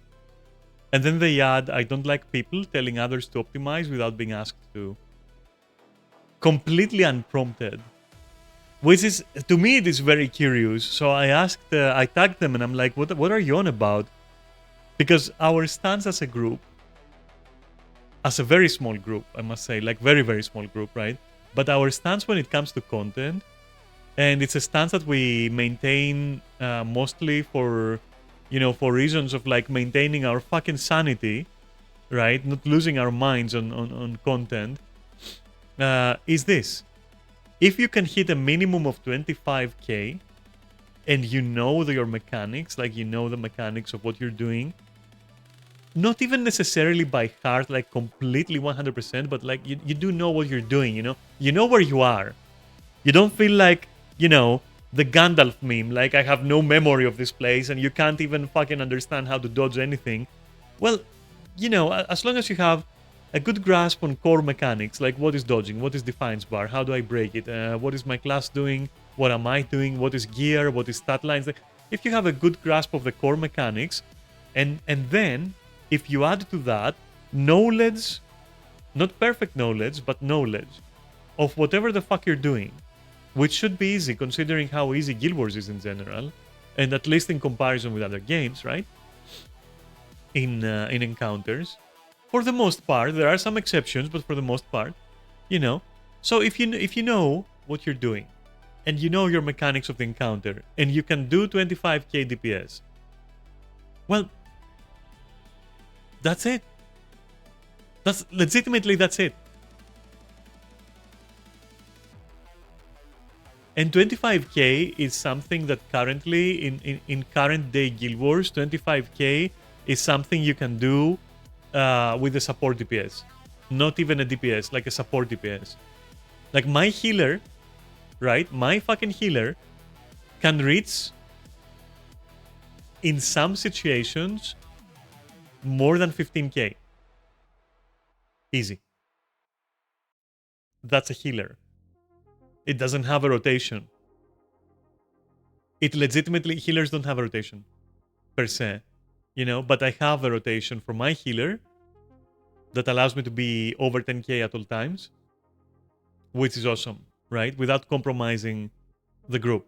And then they add, I don't like people telling others to optimize without being asked to. Completely unprompted. Which is, to me, it is very curious. So I asked, I tagged them and I'm like, what are you on about? Because our stance as a group, as a very small group, I must say, like very, very small group, right? But our stance when it comes to content, and it's a stance that we maintain mostly for, for reasons of like maintaining our fucking sanity, right? Not losing our minds on content, is this. If you can hit a minimum of 25k and you know your mechanics, like you know the mechanics of what you're doing, not even necessarily by heart, like completely 100%, but like you do know what you're doing, you know where you are. You don't feel like, the Gandalf meme, like I have no memory of this place and you can't even fucking understand how to dodge anything. Well, as long as you have a good grasp on core mechanics, like what is dodging, what is defiance bar, how do I break it, what is my class doing, what am I doing, what is gear, what is stat lines. If you have a good grasp of the core mechanics, and then if you add to that knowledge, not perfect knowledge, but knowledge of whatever the fuck you're doing, which should be easy considering how easy Guild Wars is in general, and at least in comparison with other games, right? In encounters, for the most part, there are some exceptions, but for the most part, So if you know what you're doing, and you know your mechanics of the encounter, and you can do 25k DPS, well, that's it. That's it. And 25k is something that currently, in current day Guild Wars, 25k is something you can do with a support DPS. Not even a DPS, like a support DPS. Like my healer, right? My fucking healer can reach, in some situations, more than 15k. Easy. That's a healer. It doesn't have a rotation. It legitimately, healers don't have a rotation, per se. But I have a rotation for my healer that allows me to be over 10k at all times, which is awesome, right? Without compromising the group.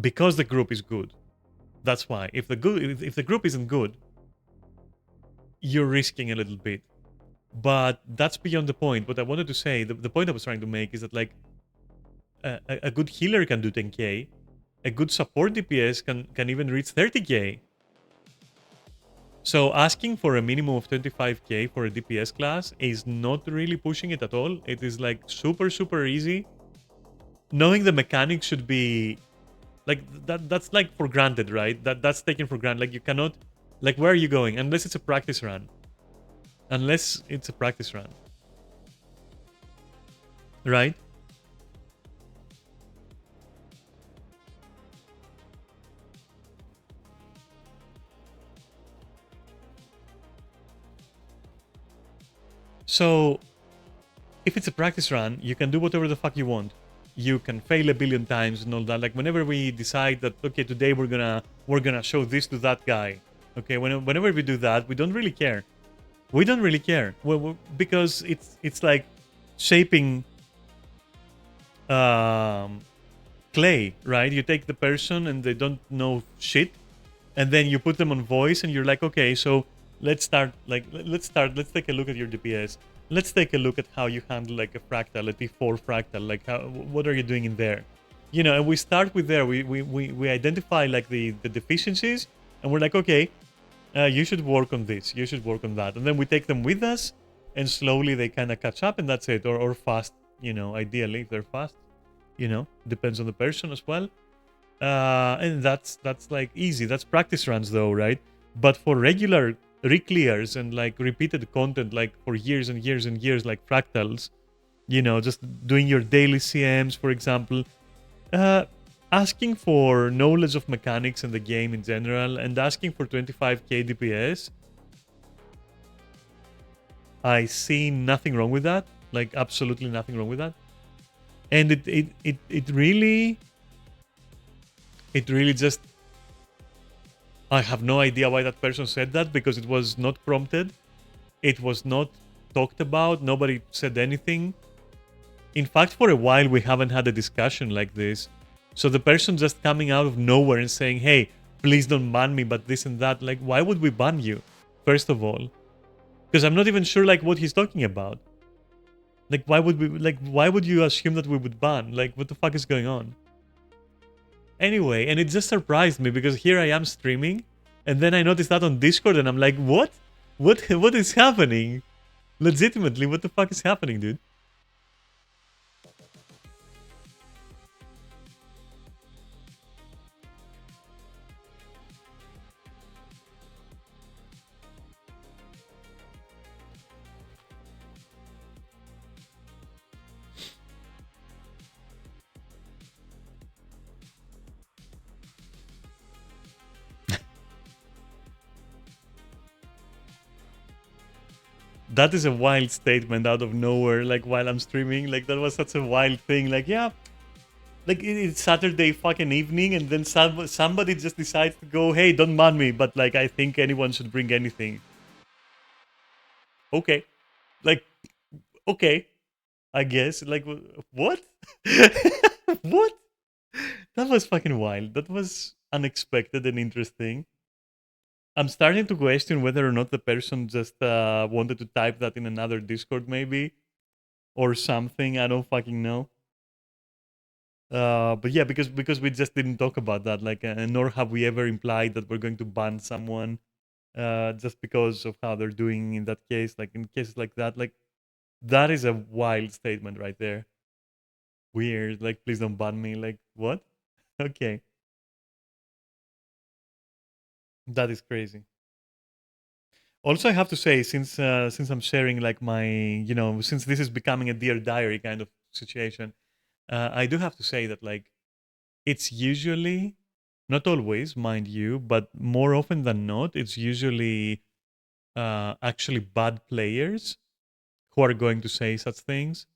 Because the group is good. That's why. If the group isn't good, you're risking a little bit. But that's beyond the point. What I wanted to say, the point I was trying to make is that, like, a good healer can do 10k. A good support DPS can even reach 30k. So asking for a minimum of 25k for a DPS class is not really pushing it at all. It is like super, super easy knowing the mechanics should be like that's like for granted, right? That's taken for granted. Like you cannot, like, where are you going? Unless it's a practice run. Unless it's a practice run. Right? So if it's a practice run, you can do whatever the fuck you want. You can fail a billion times and all that. Like whenever we decide that, okay, today we're gonna show this to that guy. Okay, whenever we do that, we don't really care. We don't really care. Because it's like shaping clay, right? You take the person and they don't know shit, and then you put them on voice, and you're like, okay, so let's start. Let's take a look at your DPS. Let's take a look at how you handle like a fractal, a T4 fractal. Like, what are you doing in there? You know, and we start with there. We identify like the deficiencies, and we're like, okay, you should work on this. You should work on that, and then we take them with us, and slowly they kind of catch up, and that's it. Or fast, you know, ideally if they're fast. You know, depends on the person as well. And that's like easy. That's practice runs though, right? But for regular reclears and like repeated content, like for years and years and years, like fractals, you know, just doing your daily CMs, for example, asking for knowledge of mechanics in the game in general, and asking for 25k DPS, I see nothing wrong with that. Like absolutely nothing wrong with that. And it really just, I have no idea why that person said that, because it was not prompted. It was not talked about. Nobody said anything. In fact, for a while, we haven't had a discussion like this. So the person just coming out of nowhere and saying, hey, please don't ban me, but this and that. Like, why would we ban you, first of all? Because I'm not even sure, like, what he's talking about. Like, why would you assume that we would ban? Like, what the fuck is going on? Anyway, and it just surprised me, because here I am streaming, and then I noticed that on Discord, and I'm like, what is happening? Legitimately, what the fuck is happening, dude? That is a wild statement out of nowhere, like while I'm streaming. Like, that was such a wild thing. Like, yeah, like it's Saturday fucking evening, and then somebody just decides to go, hey, don't ban me, but like I think anyone should bring anything. Okay. Like, okay, I guess. Like, what? What? That was fucking wild. That was unexpected and interesting. I'm starting to question whether or not the person just wanted to type that in another Discord, maybe, or something. I don't fucking know. But yeah, because we just didn't talk about that, like, nor have we ever implied that we're going to ban someone just because of how they're doing in that case. Like in cases like that is a wild statement right there. Weird. Like, please don't ban me. Like, what? Okay, that is crazy. Also, I have to say, since I'm sharing like my, you know, since this is becoming a Dear Diary kind of situation, I do have to say that like it's usually, not always, mind you, but more often than not, it's usually actually bad players who are going to say such things.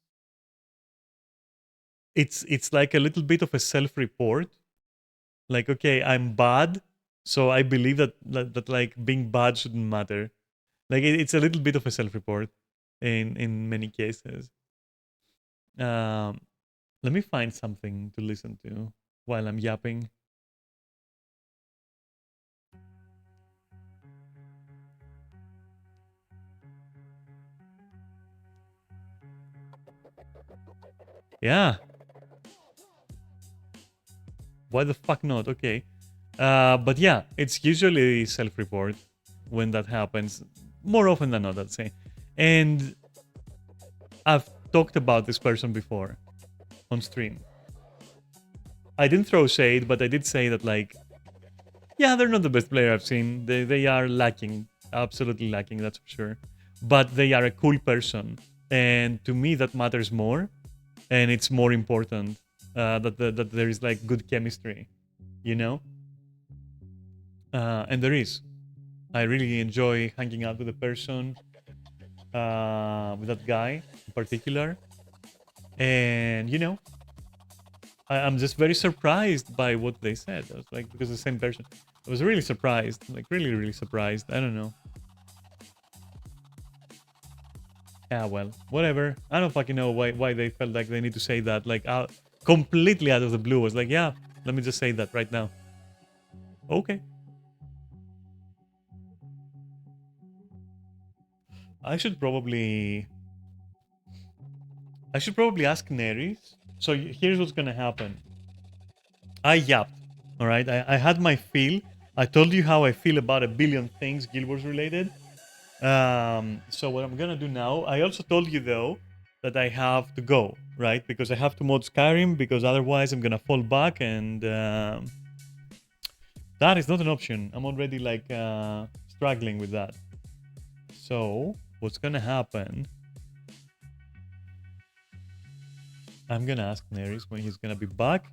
It's like a little bit of a self-report. Like, okay, I'm bad, so I believe that like being bad shouldn't matter. Like it's a little bit of a self-report in many cases. Um, Let me find something to listen to while I'm yapping. Yeah, why the fuck not? Okay. But yeah, it's usually self-report when that happens. More often than not, I'd say. And I've talked about this person before on stream. I didn't throw shade, but I did say that, like, yeah, they're not the best player I've seen. They are lacking, absolutely lacking, that's for sure. But they are a cool person, and to me that matters more, and it's more important that there is like good chemistry, you know. And there is. I really enjoy hanging out with a person, with that guy in particular, and you know, I'm just very surprised by what they said. I was like, because the same person. I was really surprised, like really, really surprised. I don't know. Yeah, well, whatever. I don't fucking know why they felt like they need to say that, like, out completely out of the blue. I was like, yeah, let me just say that right now. Okay. I should probably ask Neris. So here's what's gonna happen. I yapped. All right. I had my feel. I told you how I feel about a billion things Guild Wars related. So what I'm gonna do now, I also told you though that I have to go, right? Because I have to mod Skyrim, because otherwise I'm gonna fall back, and that is not an option. I'm already like struggling with that. So what's gonna happen? I'm gonna ask Neris when he's gonna be back.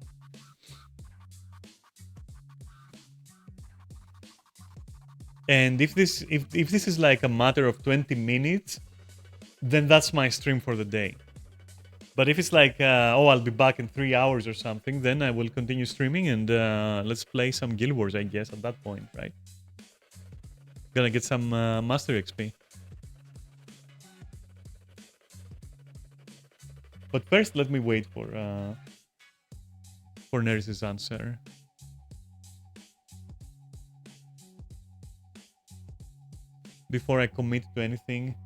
And if this is like a matter of 20 minutes, then that's my stream for the day. But if it's like, oh, I'll be back in 3 hours or something, then I will continue streaming, and let's play some Guild Wars, I guess, at that point, right? Gonna get some Master XP. But first, let me wait for Neris' answer. Before I commit to anything.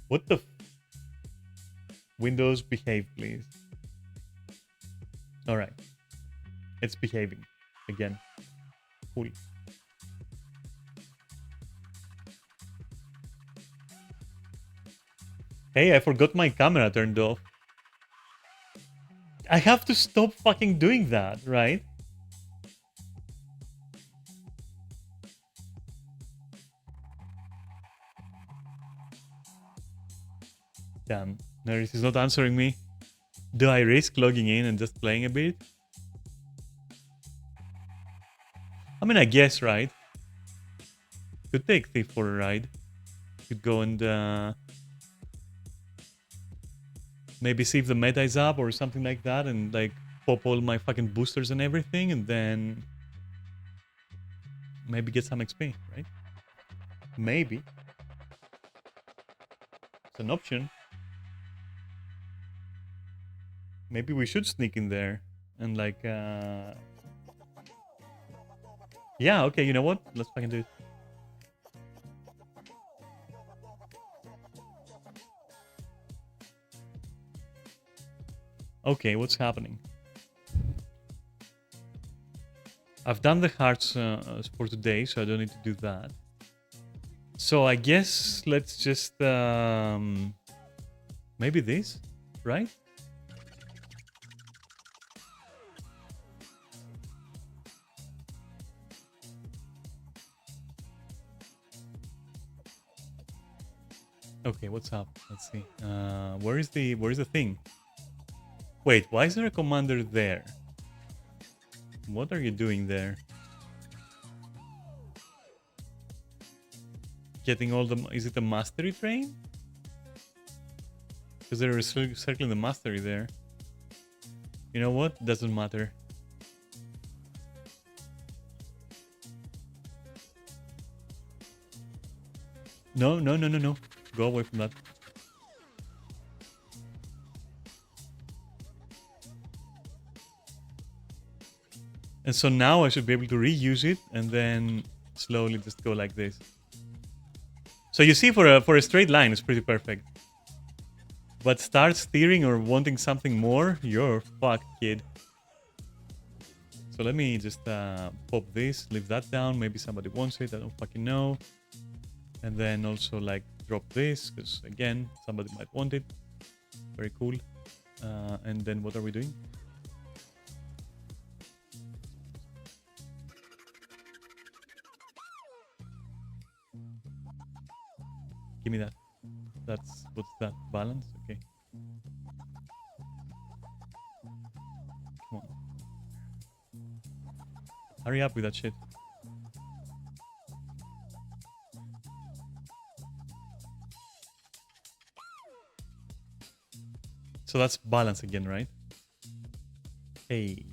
What the Windows, behave, please. Alright. It's behaving. Again. Cool. Hey, I forgot my camera turned off. I have to stop fucking doing that, right? Damn, Neris is not answering me. Do I risk logging in and just playing a bit? I mean, I guess, right? Could take Thief for a ride. Could go and maybe see if the meta is up or something like that, and like pop all my fucking boosters and everything, and then maybe get some XP, right? Maybe. It's an option. Maybe we should sneak in there and like yeah, okay, you know what? Let's fucking do it. Okay, what's happening? I've done the hearts for today, so I don't need to do that. So I guess let's just maybe this, right? Okay, what's up? Let's see. Where is the thing? Wait, why is there a commander there? What are you doing there? Getting all the... Is it a mastery train? Because they're circling the mastery there. You know what? Doesn't matter. No, no, no, no, no. Go away from that. And so now I should be able to reuse it and then slowly just go like this. So you see, for a straight line, it's pretty perfect. But start steering or wanting something more, you're fucked, kid. So let me just pop this, leave that down. Maybe somebody wants it, I don't fucking know. And then also like drop this, because again, somebody might want it. Very cool. And then what are we doing? Give me that. That's what's that? Balance? Okay. Come on. Hurry up with that shit. So that's balance again, right? Hey.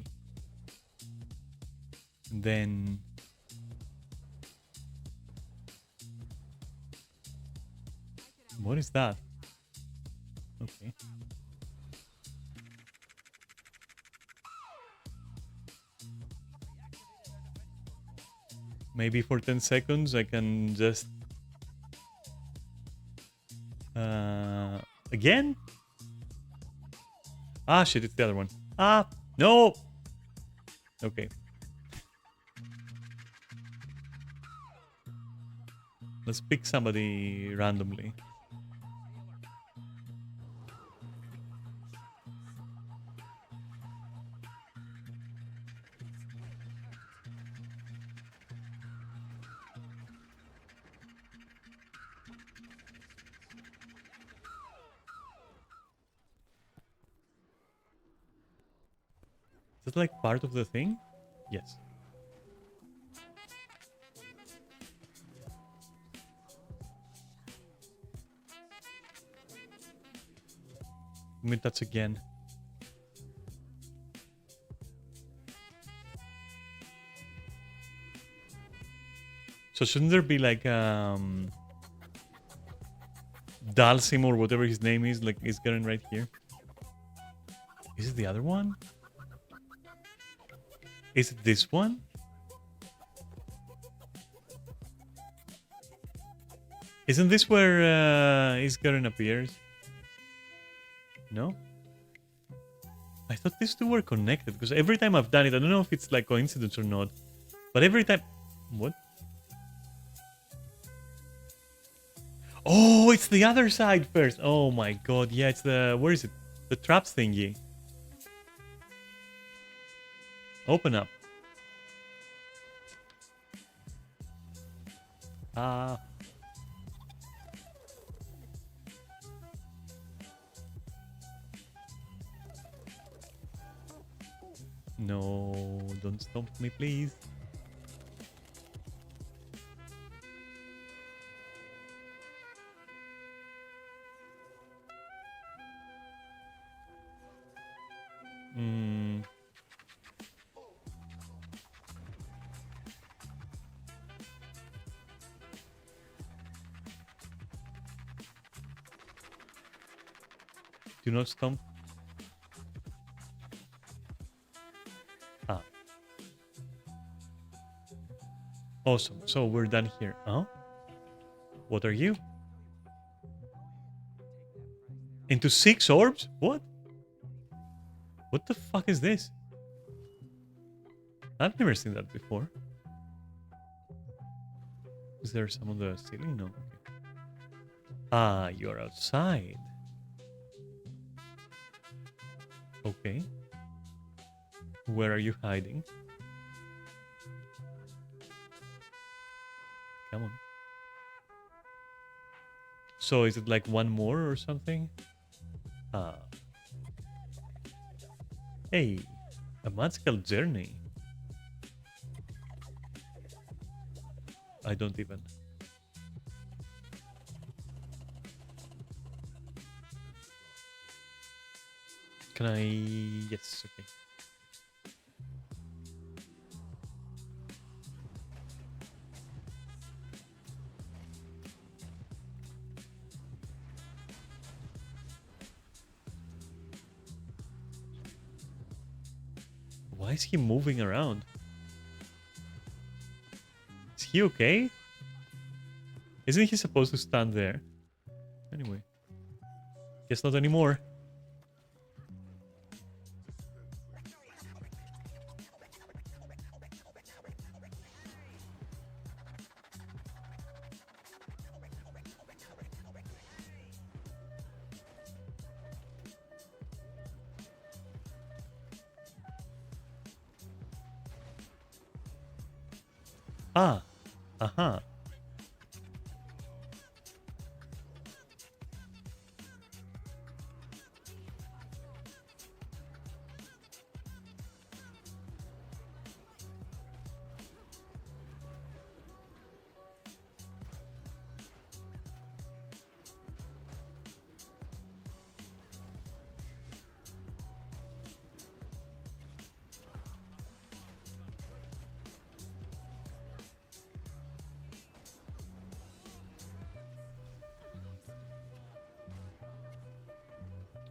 And then what is that? Okay. Maybe for 10 seconds I can just again? Ah shit, it's the other one. Ah, no. Okay. Let's pick somebody randomly. Is that like part of the thing? Yes. Let me touch again. So shouldn't there be like Dalsim or whatever his name is, like is getting right here? Is it the other one? Is it this one? Isn't this where Isgaren appears? No? I thought these two were connected, because every time I've done it, I don't know if it's like coincidence or not, but every time... What? Oh, it's the other side first! Oh my god, yeah, it's the... Where is it? The traps thingy. Open up. Ah... No, don't stomp me, please. Hmm. Do not stomp. Ah. Awesome. So we're done here. Huh? What are you? Into 6 orbs? What? What the fuck is this? I've never seen that before. Is there some on the ceiling? No. Okay. Ah, you're outside. Okay. Where are you hiding? Come on. So is it like one more or something? Ah. Hey, a magical journey. I don't even. Can I... Yes, okay. Why is he moving around? Is he okay? Isn't he supposed to stand there? Anyway. Guess not anymore. Ah, aha.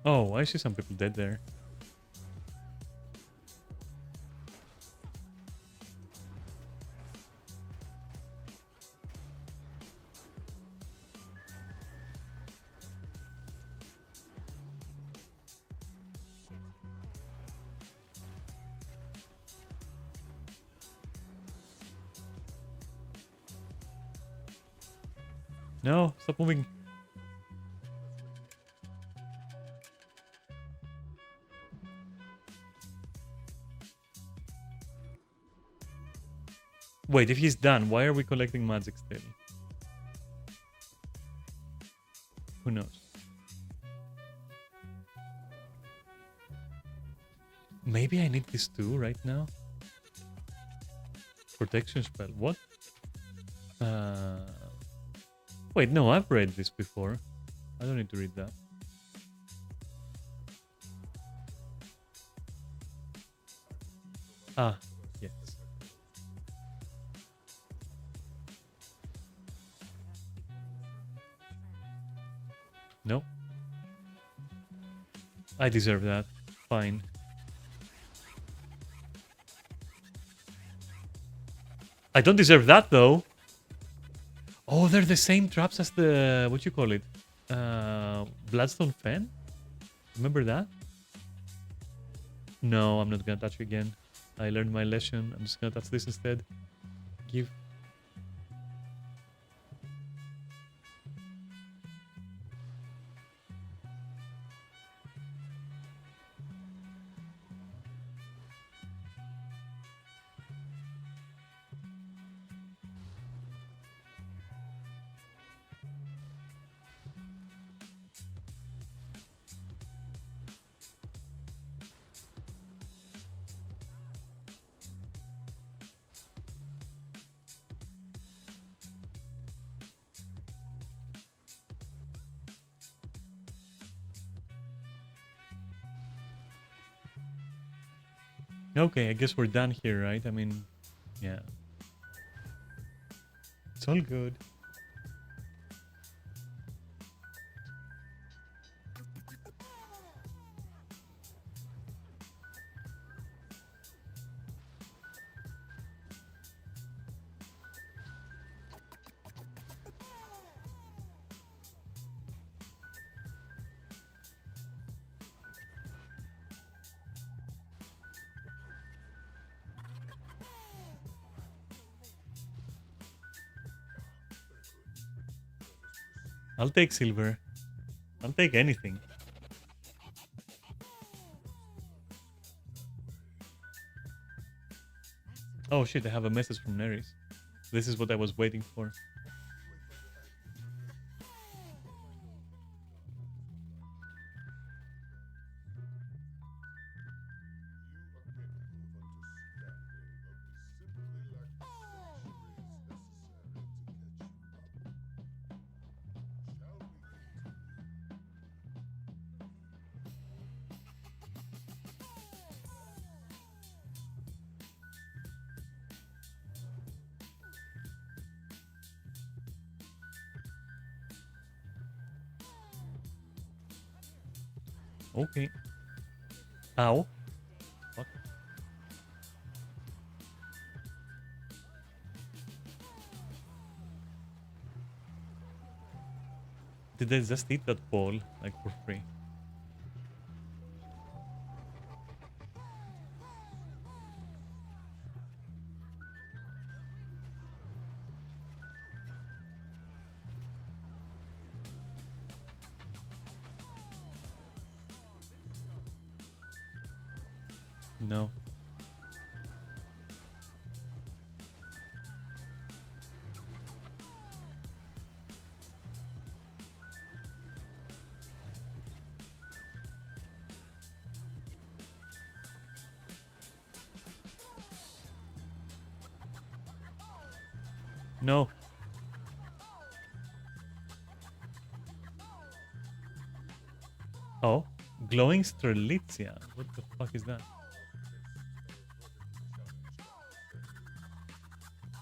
Oh, I see some people dead there. No, stop moving. Wait, if he's done, why are we collecting magic still? Who knows? Maybe I need this too right now. Protection spell. What? Uh, Wait, no, I've read this before. I don't need to read that. Ah, yes. No. I deserve that. Fine. I don't deserve that though. Oh, they're the same traps as the what you call it? Bloodstone Fen? Remember that? No, I'm not gonna touch you again. I learned my lesson. I'm just gonna touch this instead. Give. Okay, I guess we're done here, right? I mean, yeah. It's all good. I'll take silver. I'll take anything. Oh shit, I have a message from Neris. This is what I was waiting for. Okay. Ow. Fuck. Did I just eat that ball, like, for free? No. No. Oh, glowing Strelitzia. What the fuck is that?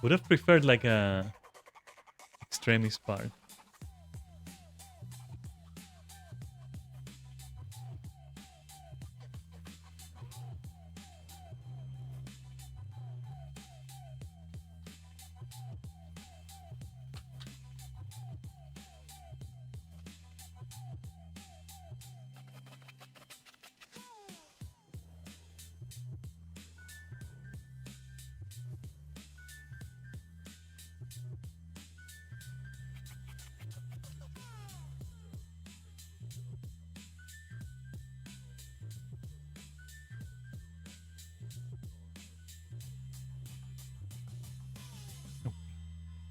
Would have preferred like a extremis part.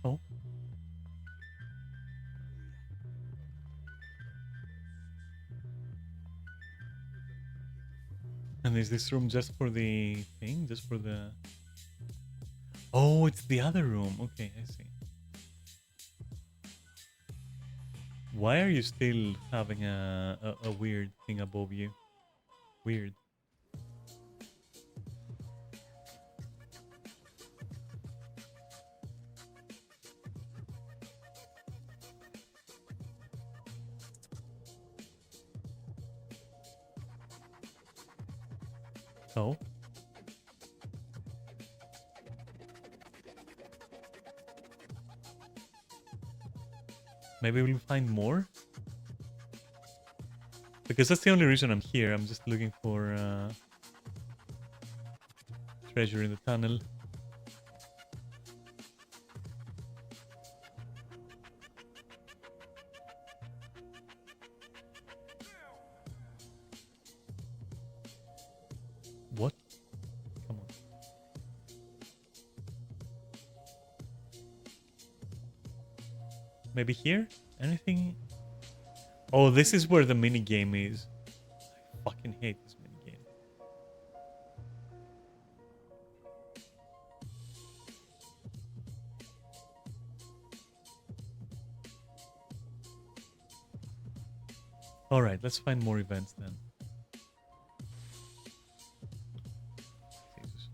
Oh. And is this room just for the thing? Just for the... Oh, it's the other room. Okay, I see. Why are you still having a weird thing above you? Weird. Oh. Maybe we'll find more? Because that's the only reason I'm here. I'm just looking for treasure in the tunnel. What? Come on. Maybe here? Anything? Oh, this is where the mini game is. I fucking hate this mini game. Alright, let's find more events then. Jesus.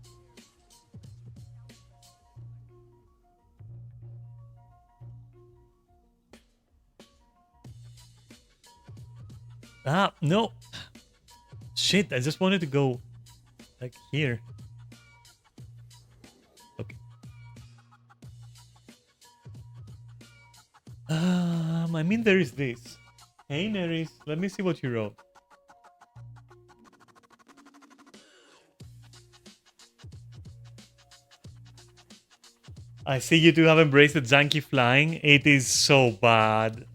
Ah, no! Shit, I just wanted to go like here. Okay. I mean there is this. Hey Neris, let me see what you wrote. I see you two have embraced the janky flying. It is so bad.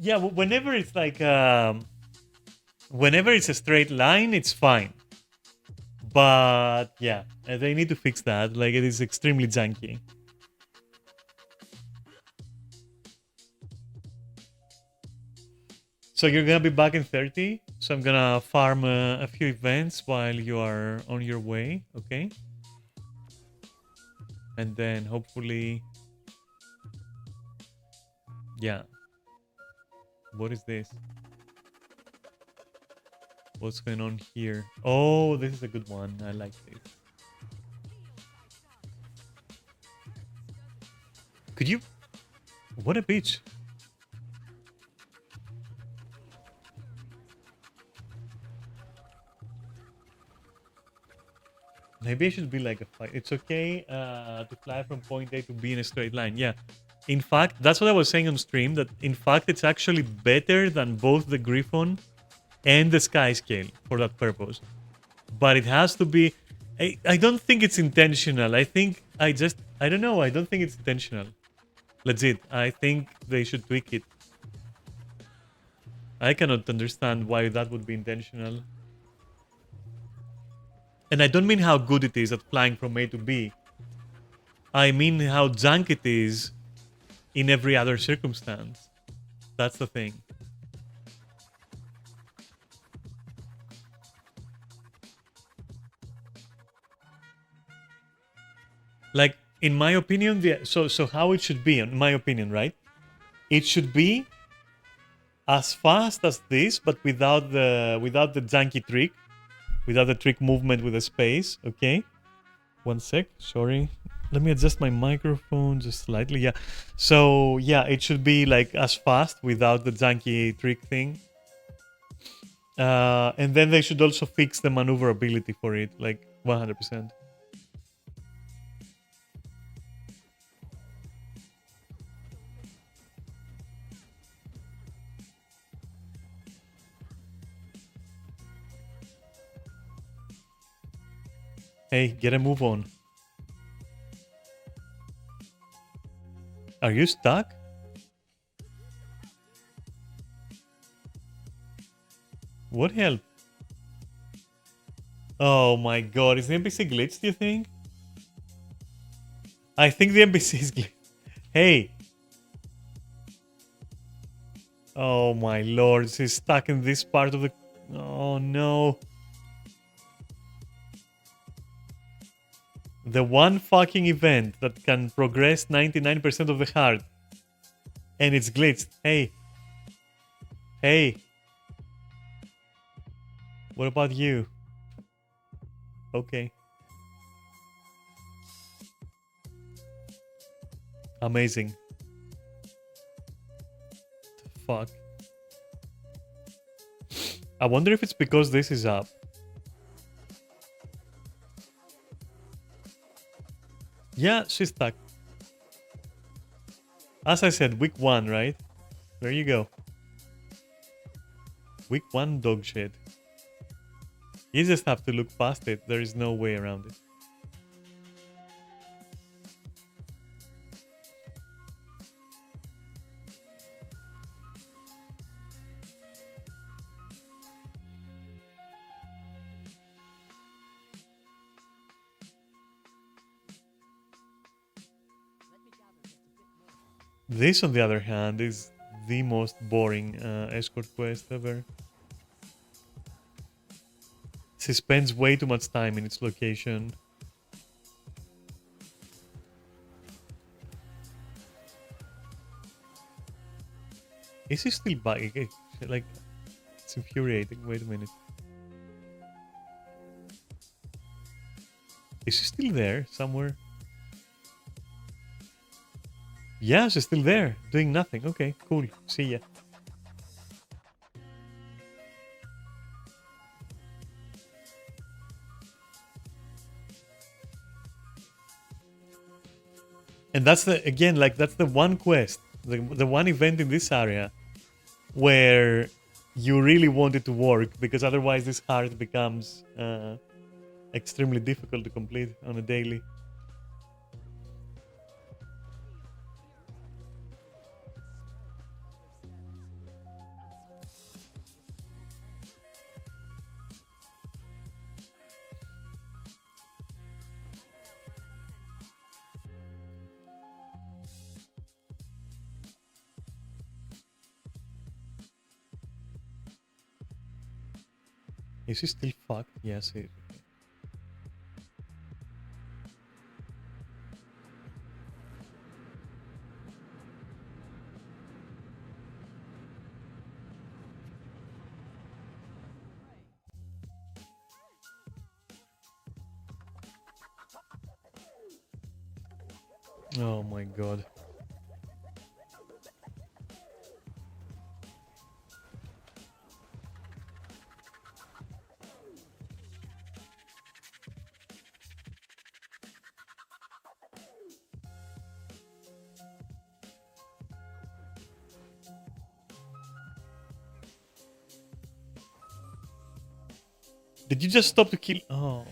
Yeah, whenever it's like whenever it's a straight line, it's fine. But yeah, they need to fix that. Like it is extremely janky. So you're gonna be back in 30. So I'm gonna farm a few events while you are on your way. Okay. And then hopefully, yeah. What is this? What's going on here? Oh, this is a good one. I like this. Could you... What a bitch. Maybe I should be like a fight. It's okay to fly from point A to B in a straight line. Yeah. In fact, that's what I was saying on stream. That in fact, it's actually better than both the Griffon and the Sky Scale for that purpose. But it has to be... I don't think it's intentional. I don't know. I don't think it's intentional. Legit. I think they should tweak it. I cannot understand why that would be intentional. And I don't mean how good it is at flying from A to B. I mean how junk it is in every other circumstance. That's the thing. Like, in my opinion, so how it should be, in my opinion, right? It should be as fast as this, but without the janky trick, without the trick movement with the space. Okay, one sec. Sorry, let me adjust my microphone just slightly. Yeah, so yeah, it should be like as fast without the janky trick thing. And then they should also fix the maneuverability for it, like 100%. Hey, get a move on. Are you stuck? What help? Oh my god, is the NPC glitched, do you think? I think the NPC is glitched. Hey! Oh my lord, she's stuck in this part of the... Oh no. The one fucking event that can progress 99% of the heart. And it's glitched. Hey. Hey. What about you? Okay. Amazing. Fuck. I wonder if it's because this is up. Yeah, she's stuck. As I said, week 1, right? There you go. Week 1 dog shit. You just have to look past it. There is no way around it. This, on the other hand, is the most boring escort quest ever. She spends way too much time in its location. Is he still bugging? Like, it's infuriating. Wait a minute. Is she still there somewhere? Yeah, she's still there, doing nothing. Okay, cool. See ya. And that's that's the one quest, the one event in this area where you really want it to work, because otherwise this heart becomes extremely difficult to complete on a daily. Is he still fucked? Yes, he is. Oh my god. Did you just stop to kill? Oh,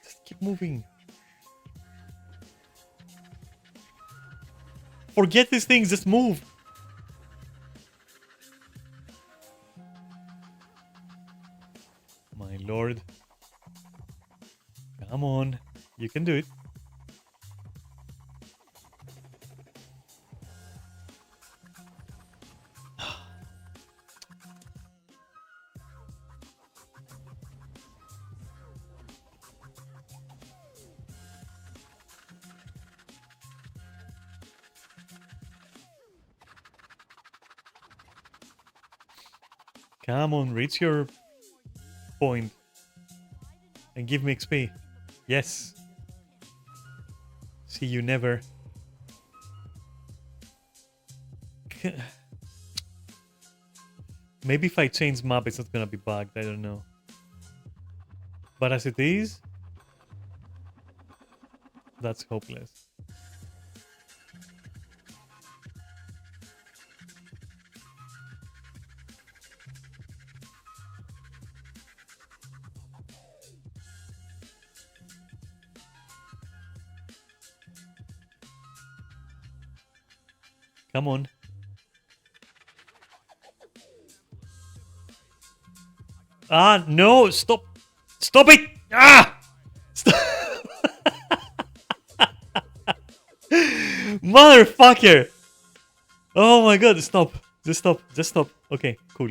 just keep moving. Forget these things, just move. My lord. Come on, you can do it. Come on, reach your point and give me XP. Yes. See you never. Maybe if I change map, it's not gonna be bugged. I don't know. But as it is, that's hopeless. Come on. Ah, no, stop. Stop it. Ah! Stop. Motherfucker. Oh my god, stop. Just stop. Just stop. Okay, cool.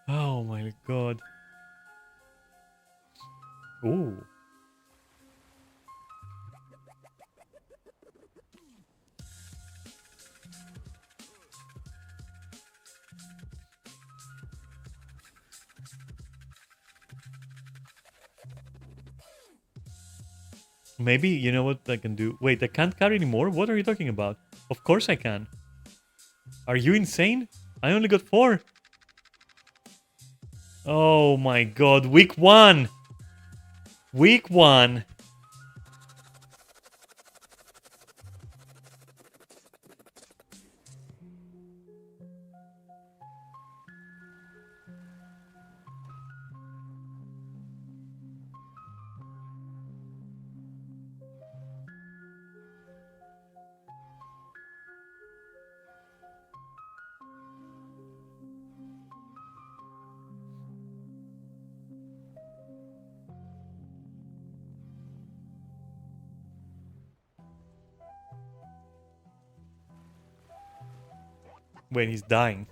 Oh my god. Ooh. Maybe, you know what I can do? Wait, I can't carry anymore? What are you talking about? Of course I can. Are you insane? I only got 4. Oh my god, week 1! Week 1! Wait, he's dying.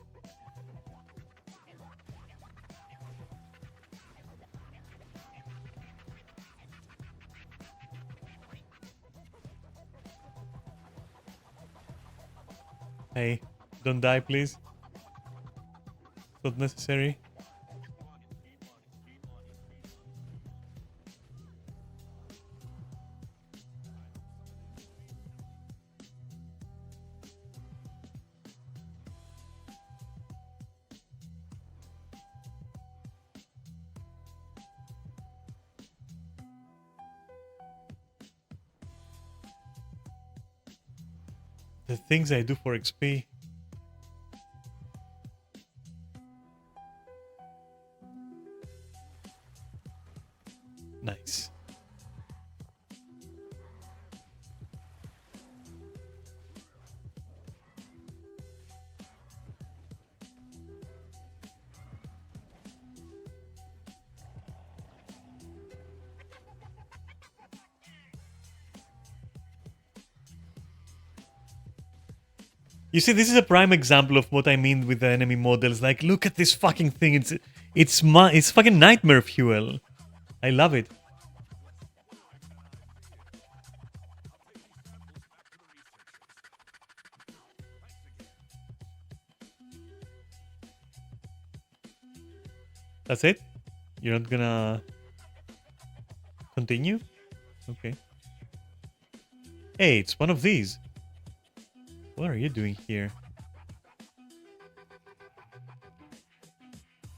Hey, don't die, please. Not necessary. The things I do for XP. Nice. You see, this is a prime example of what I mean with the enemy models. Like, look at this fucking thing. It's fucking nightmare fuel. I love it. That's it? You're not gonna continue? Okay. Hey, it's one of these. What are you doing here?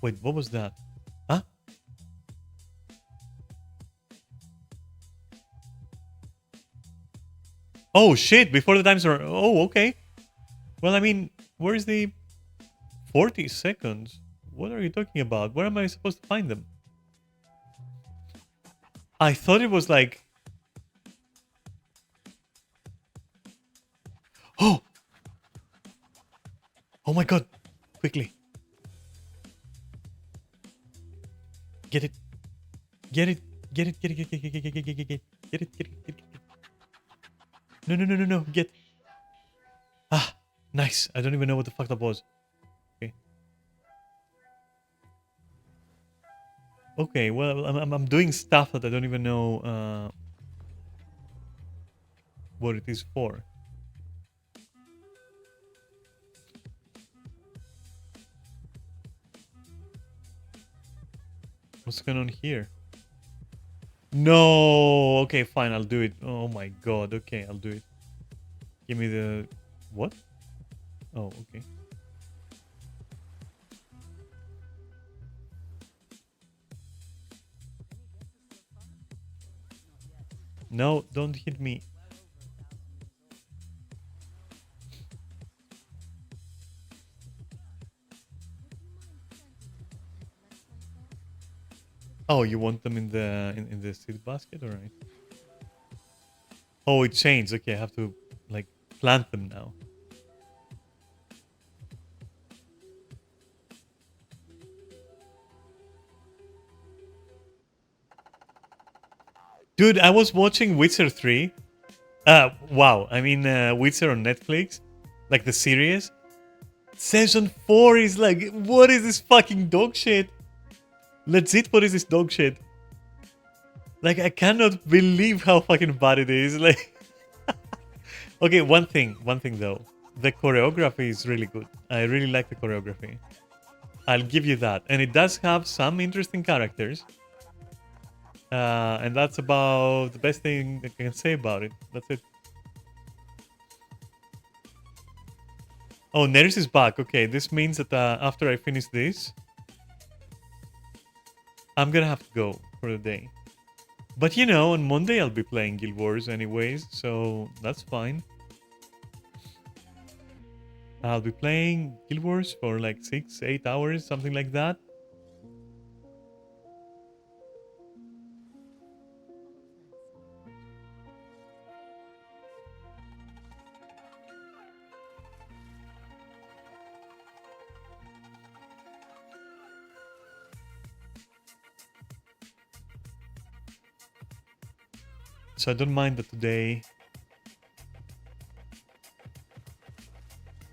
Wait, what was that? Huh? Oh shit, before the times are... Oh, okay. Well, I mean, where's the 40 seconds? What are you talking about? Where am I supposed to find them? I thought it was like... Oh! Oh my god! Quickly. Get it. Get it. Get it. Get it. Get it. Get it. Get it. Get it. Get it. Get it. Get it. No, no, no, no, no. Get. Ah, nice. I don't even know what the fuck that was. Okay. Okay, well, I'm doing stuff that I don't even know. what it is for. What's going on here? No. Okay, fine. I'll do it. Oh my god. Okay, I'll do it. Give me the... What? Oh, okay. No, don't hit me. Oh, you want them in the in the seed basket? Alright. Oh, it changed. Okay, I have to like plant them now. Dude, I was watching Witcher 3. Wow. I mean, Witcher on Netflix, like the series. Season 4 is like, what is this fucking dog shit? Legit, what is this dog shit? Like, I cannot believe how fucking bad it is. Like, okay, one thing though. The choreography is really good. I really like the choreography. I'll give you that. And it does have some interesting characters. And that's about the best thing I can say about it. That's it. Oh, Neris is back. Okay, this means that after I finish this, I'm gonna have to go for the day. But you know, on Monday I'll be playing Guild Wars anyways, so that's fine. I'll be playing Guild Wars for like 6-8 hours, something like that. So I don't mind that today,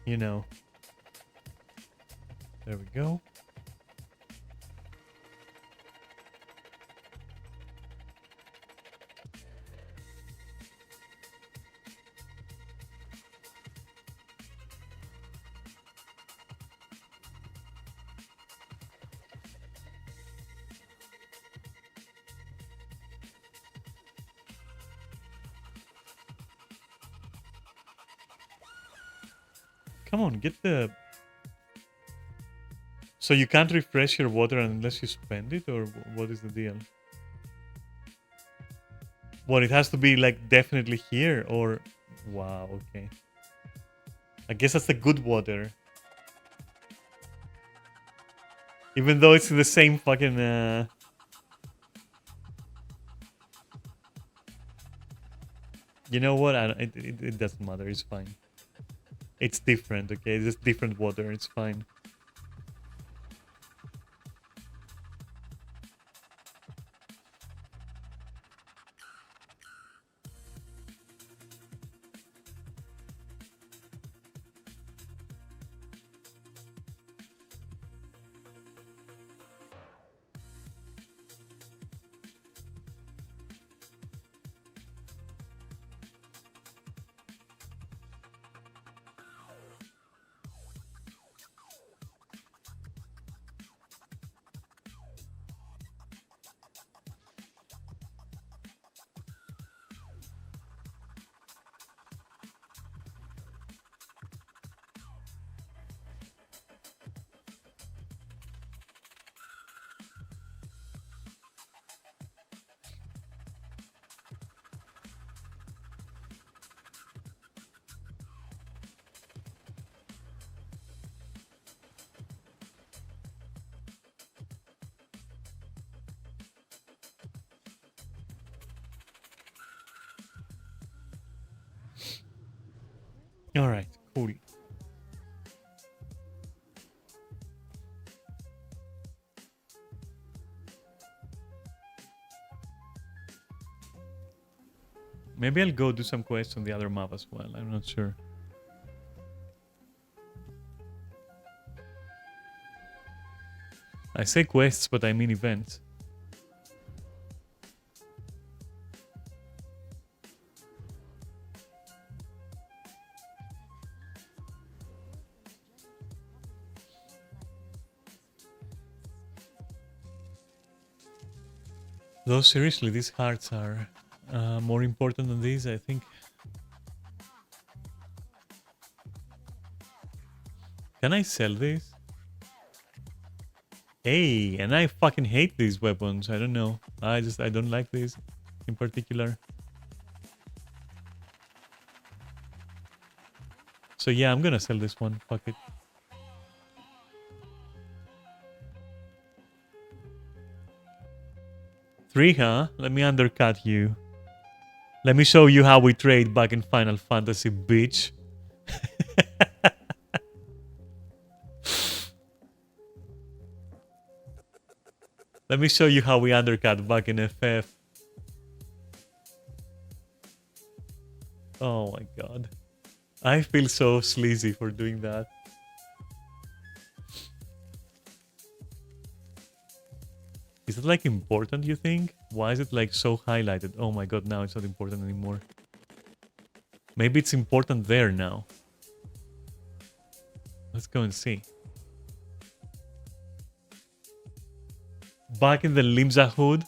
you know. There we go. Come on, get the... So you can't refresh your water unless you spend it, or what is the deal? What, it has to be like definitely here, or... Wow, okay. I guess that's the good water. Even though it's the same fucking... You know what? It doesn't matter. It's fine. It's different, okay? It's just different water. It's fine. All right, cool. Maybe I'll go do some quests on the other map as well. I'm not sure. I say quests, but I mean events. Though seriously, these hearts are more important than these, I think. Can I sell this? Hey, and I fucking hate these weapons. I don't know. I don't like these in particular. So yeah, I'm gonna sell this one. Fuck it. Three, huh? Let me undercut you. Let me show you how we trade back in Final Fantasy, bitch. Let me show you how we undercut back in FF. Oh my god. I feel so sleazy for doing that. Is it like important, you think? Why is it like so highlighted? Oh my god, now it's not important anymore. Maybe it's important there now. Let's go and see. Back in the Limsa hood.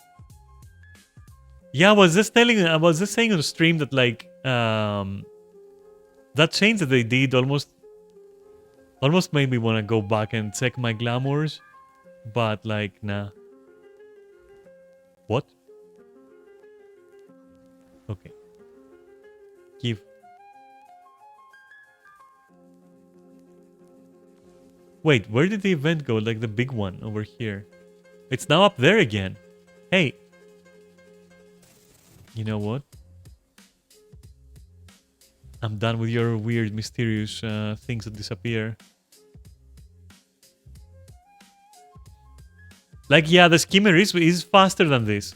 Yeah, I was just saying on stream that like that change that they did almost made me want to go back and check my glamours, but like nah. What? Okay. Give. Wait, where did the event go? Like the big one over here. It's now up there again. Hey. You know what? I'm done with your weird, mysterious things that disappear. Like, yeah, the skimmer is faster than this.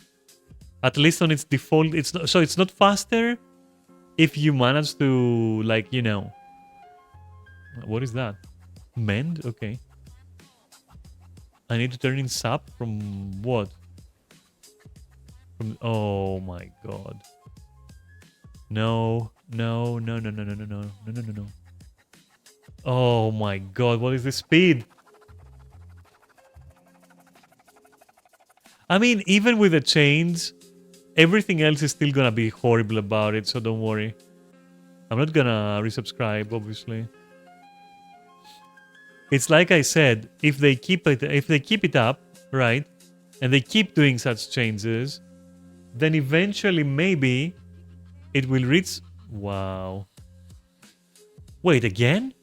At least on its default, it's not, so it's not faster if you manage to, like, you know. What is that? Mend? Okay. I need to turn in sap from what? From, oh my god. No, no, no, no, no, no, no, no, no, no, no, no. Oh my god, what is the speed? I mean, even with the chains, everything else is still gonna be horrible about it, so don't worry. I'm not gonna resubscribe, obviously. It's like I said, if they keep it up, right, and they keep doing such changes, then eventually maybe it will reach. Wow. Wait, again?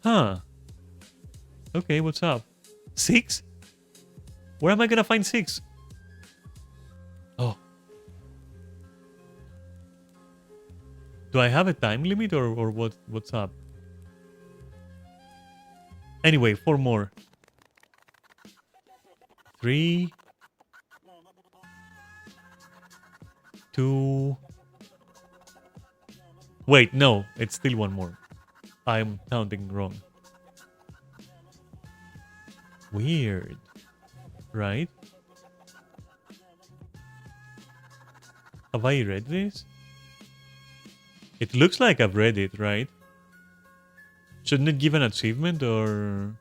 Huh. Okay, what's up? 6? Where am I gonna find 6? Oh. Do I have a time limit or what's up? Anyway, 4 more. 3, 2. Wait, no, it's still 1 more. I'm counting wrong. Weird. Right? Have I read this? It looks like I've read it, right? Shouldn't it give an achievement or...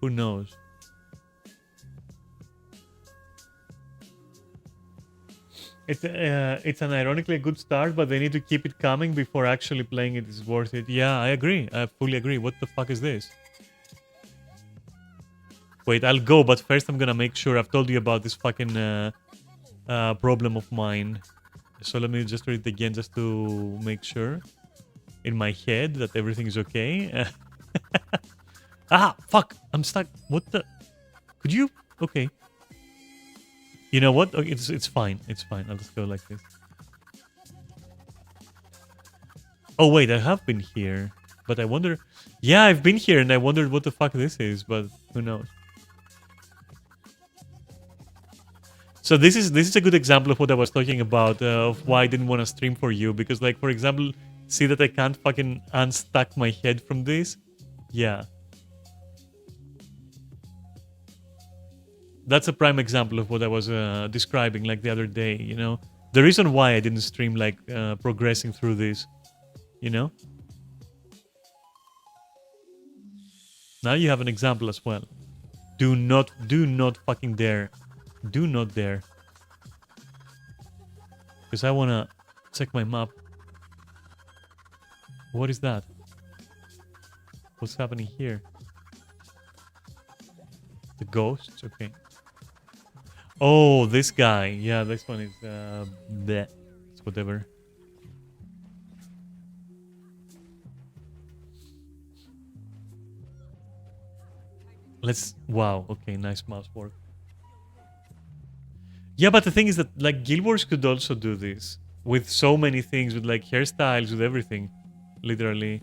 Who knows? It's an ironically a good start, but they need to keep it coming before actually playing it is worth it. Yeah, I agree. I fully agree. What the fuck is this? Wait, I'll go, but first I'm gonna make sure I've told you about this fucking problem of mine. So let me just read it again just to make sure in my head that everything is okay. Ah, fuck! I'm stuck. What the? Could you? Okay. You know what? Okay, it's fine. It's fine. I'll just go like this. Oh wait, I have been here, but I wonder. Yeah, I've been here, and I wondered what the fuck this is, but who knows? So this is a good example of what I was talking about, of why I didn't want to stream for you, because like, for example, see that I can't fucking unstuck my head from this? Yeah. That's a prime example of what I was describing like the other day, you know? The reason why I didn't stream like progressing through this, you know? Now you have an example as well. Do not fucking dare Do not dare. Because I wanna check my map. What is that? What's happening here? The ghosts? Okay. Oh, this guy. Yeah, this one is bleh. It's whatever. Let's wow, okay, nice mouse work. Yeah, but the thing is that like Guild Wars could also do this with so many things, with like hairstyles, with everything. Literally.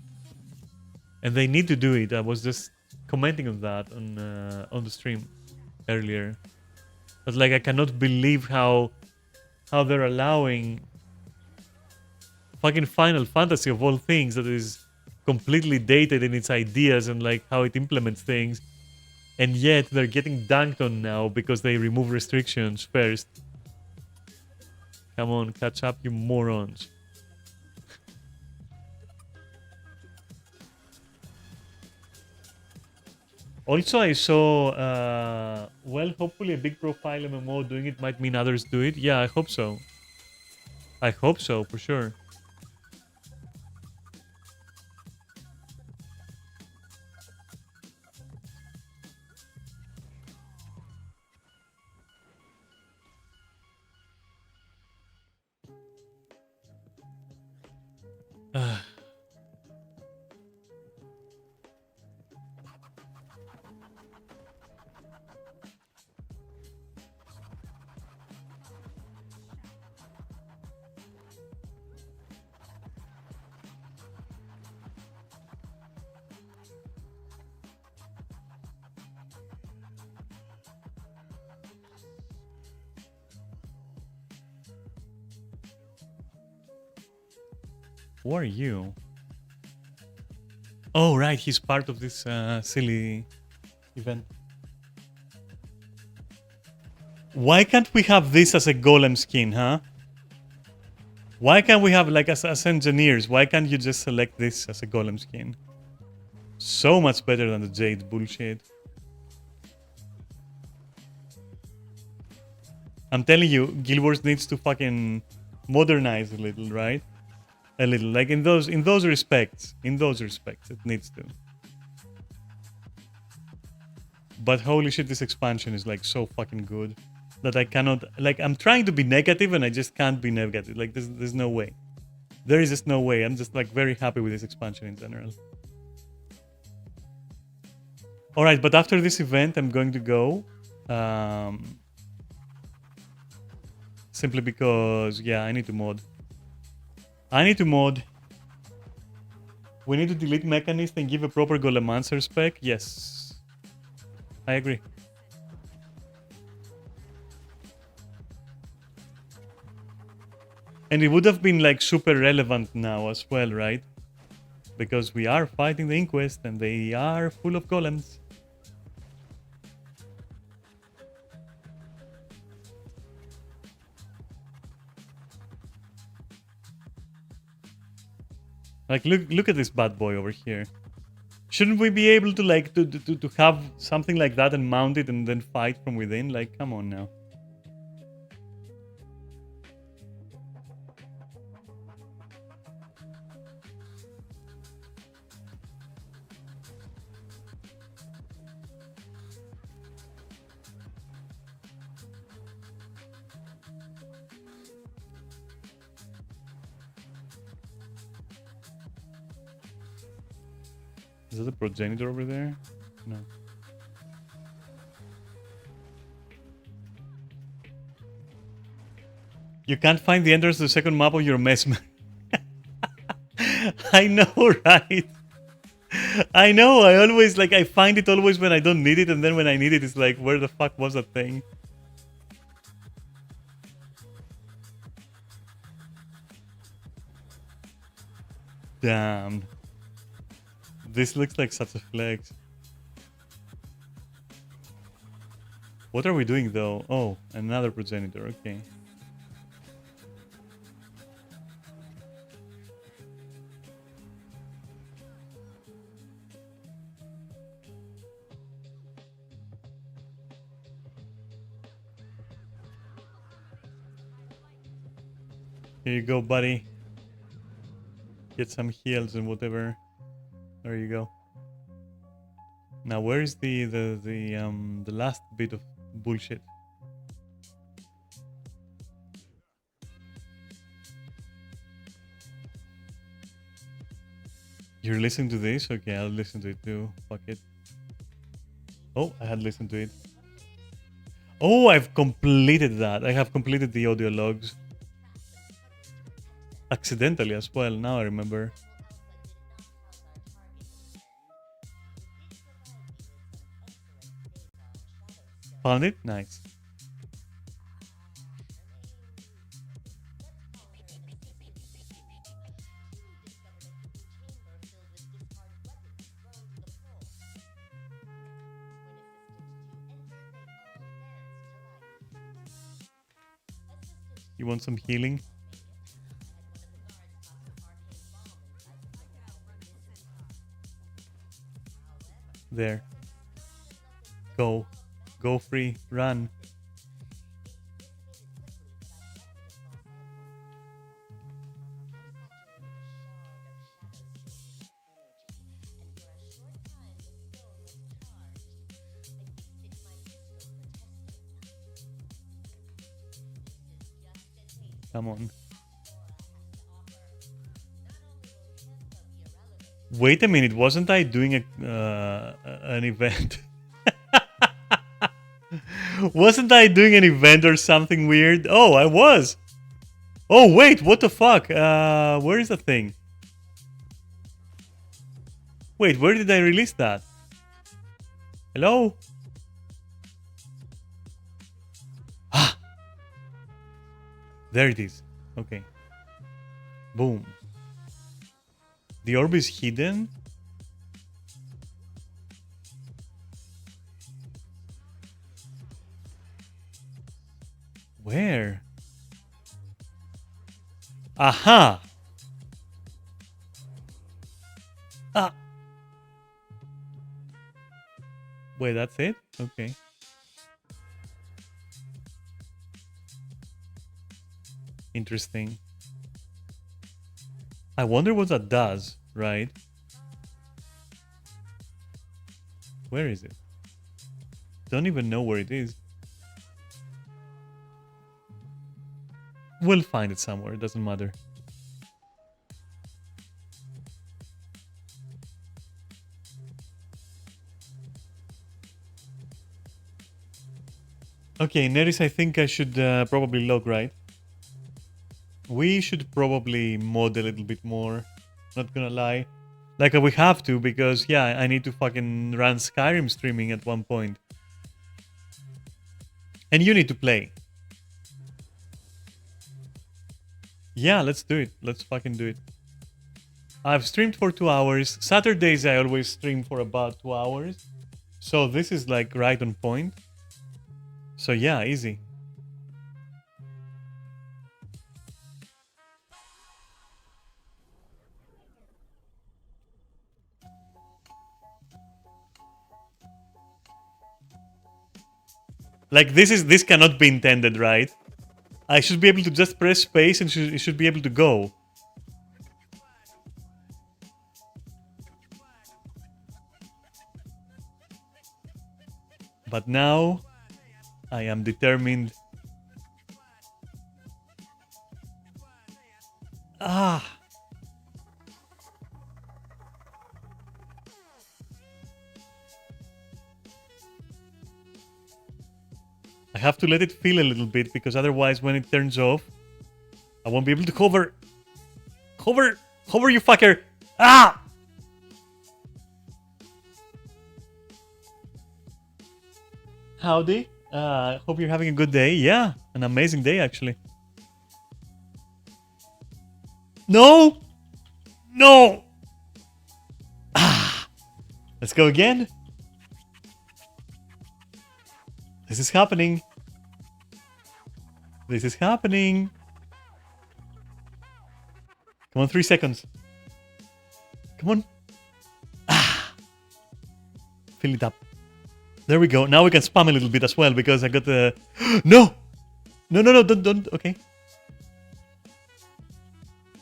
And they need to do it. I was just commenting on that on the stream earlier. But like I cannot believe how they're allowing fucking Final Fantasy of all things that is completely dated in its ideas and like how it implements things, and yet they're getting dunked on now because they remove restrictions first. Come on, catch up, you morons. Also, I saw, well, hopefully a big profile MMO doing it might mean others do it. Yeah, I hope so. I hope so, for sure. Who are you? Oh, right, he's part of this silly event. Why can't we have this as a golem skin, huh? Why can't we have, like, as engineers, why can't you just select this as a golem skin? So much better than the Jade bullshit. I'm telling you, Guild Wars needs to fucking modernize a little, right? A little, like in those respects. In those respects, it needs to. But holy shit, this expansion is like so fucking good that I cannot, like, I'm trying to be negative and I just can't be negative. Like, there's no way. There is just no way. I'm just like very happy with this expansion in general. All right, but after this event, I'm going to go. Simply because, yeah, I need to mod. I need to mod. We need to delete Mechanist and give a proper Golemancer spec. Yes. I agree. And it would have been like super relevant now as well, right? Because we are fighting the Inquest and they are full of golems. Like, look at this bad boy over here. Shouldn't we be able to like to have something like that and mount it and then fight from within? Like, come on now. Is that a progenitor over there? No. You can't find the entrance to the second map of your mesmer. I know, right? I know, I always, like, I find it always when I don't need it, and then when I need it, it's like, where the fuck was that thing? Damn. This looks like such a flex. What are we doing, though? Oh, another progenitor, okay. Here you go, buddy. Get some heals and whatever. There you go. Now, where is the last bit of bullshit? You're listening to this? Okay, I'll listen to it too. Fuck it. Oh, I had listened to it. Oh, I've completed that. I have completed the audio logs. Accidentally as well, now I remember. Found it? Nice. You want some healing? There. Go. Go free. Run. Come on. Wait a minute, wasn't I doing an event? Wasn't I doing an event or something weird? Oh, I was. Oh, wait, what the fuck? Where is the thing? Wait, where did I release that? Hello? Ah! There it is. Okay. Boom. The orb is hidden? Where? Aha! Ah! Wait, that's it? Okay. Interesting. I wonder what that does, right? Where is it? Don't even know where it is. We'll find it somewhere, it doesn't matter. Okay, Neris, I think I should probably log, right? We should probably mod a little bit more. Not gonna lie. Like, we have to, because, yeah, I need to fucking run Skyrim streaming at one point. And you need to play. Yeah, let's do it. Let's fucking do it. I've streamed for 2 hours. Saturdays I always stream for about 2 hours. So this is like right on point. So yeah, easy. Like this cannot be intended, right? I should be able to just press space and it should be able to go. But now I am determined. Ah. I have to let it feel a little bit, because otherwise when it turns off, I won't be able to hover. Hover! Hover, you fucker! Ah! Howdy. Hope you're having a good day. Yeah, an amazing day, actually. No! No! Ah! Let's go again. This is happening. This is happening. Come on, 3 seconds. Come on. Ah! Fill it up. There we go. Now we can spam a little bit as well, because I got the... No! No, don't. Okay.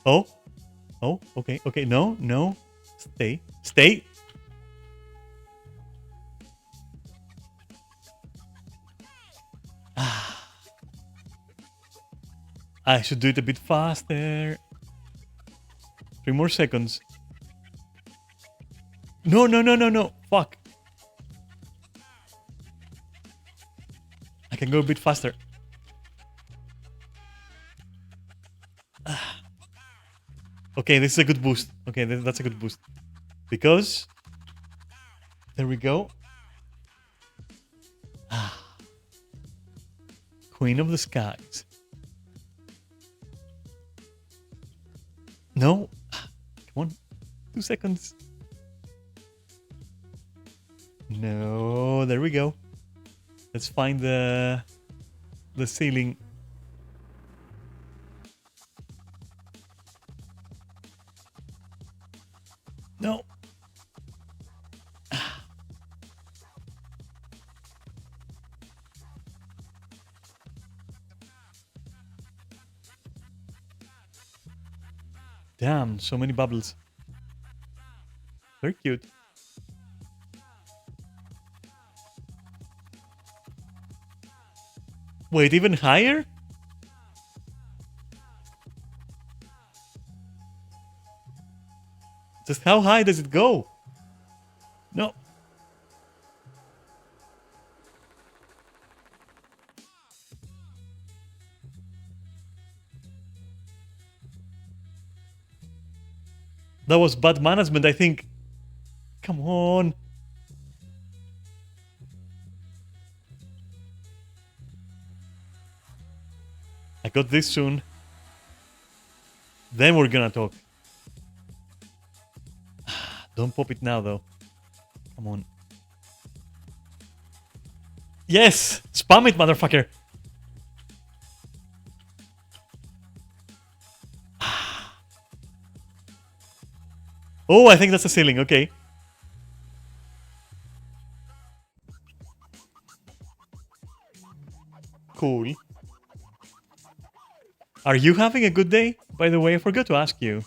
Oh, oh, okay, okay. No, no. Stay, stay. I should do it a bit faster. 3 more seconds. No, no, no, no, no. Fuck. I can go a bit faster. Okay, this is a good boost. Okay, that's a good boost. Because... There we go. Queen of the Skies. No. Come on. 2 seconds. No. There we go. Let's find the ceiling. No. Damn, so many bubbles. Very cute. Wait, even higher? Just how high does it go? No. That was bad management, I think. Come on. I got this soon. Then we're gonna talk. Don't pop it now, though. Come on. Yes! Spam it, motherfucker! Oh, I think that's a ceiling. Okay. Cool. Are you having a good day? By the way, I forgot to ask you.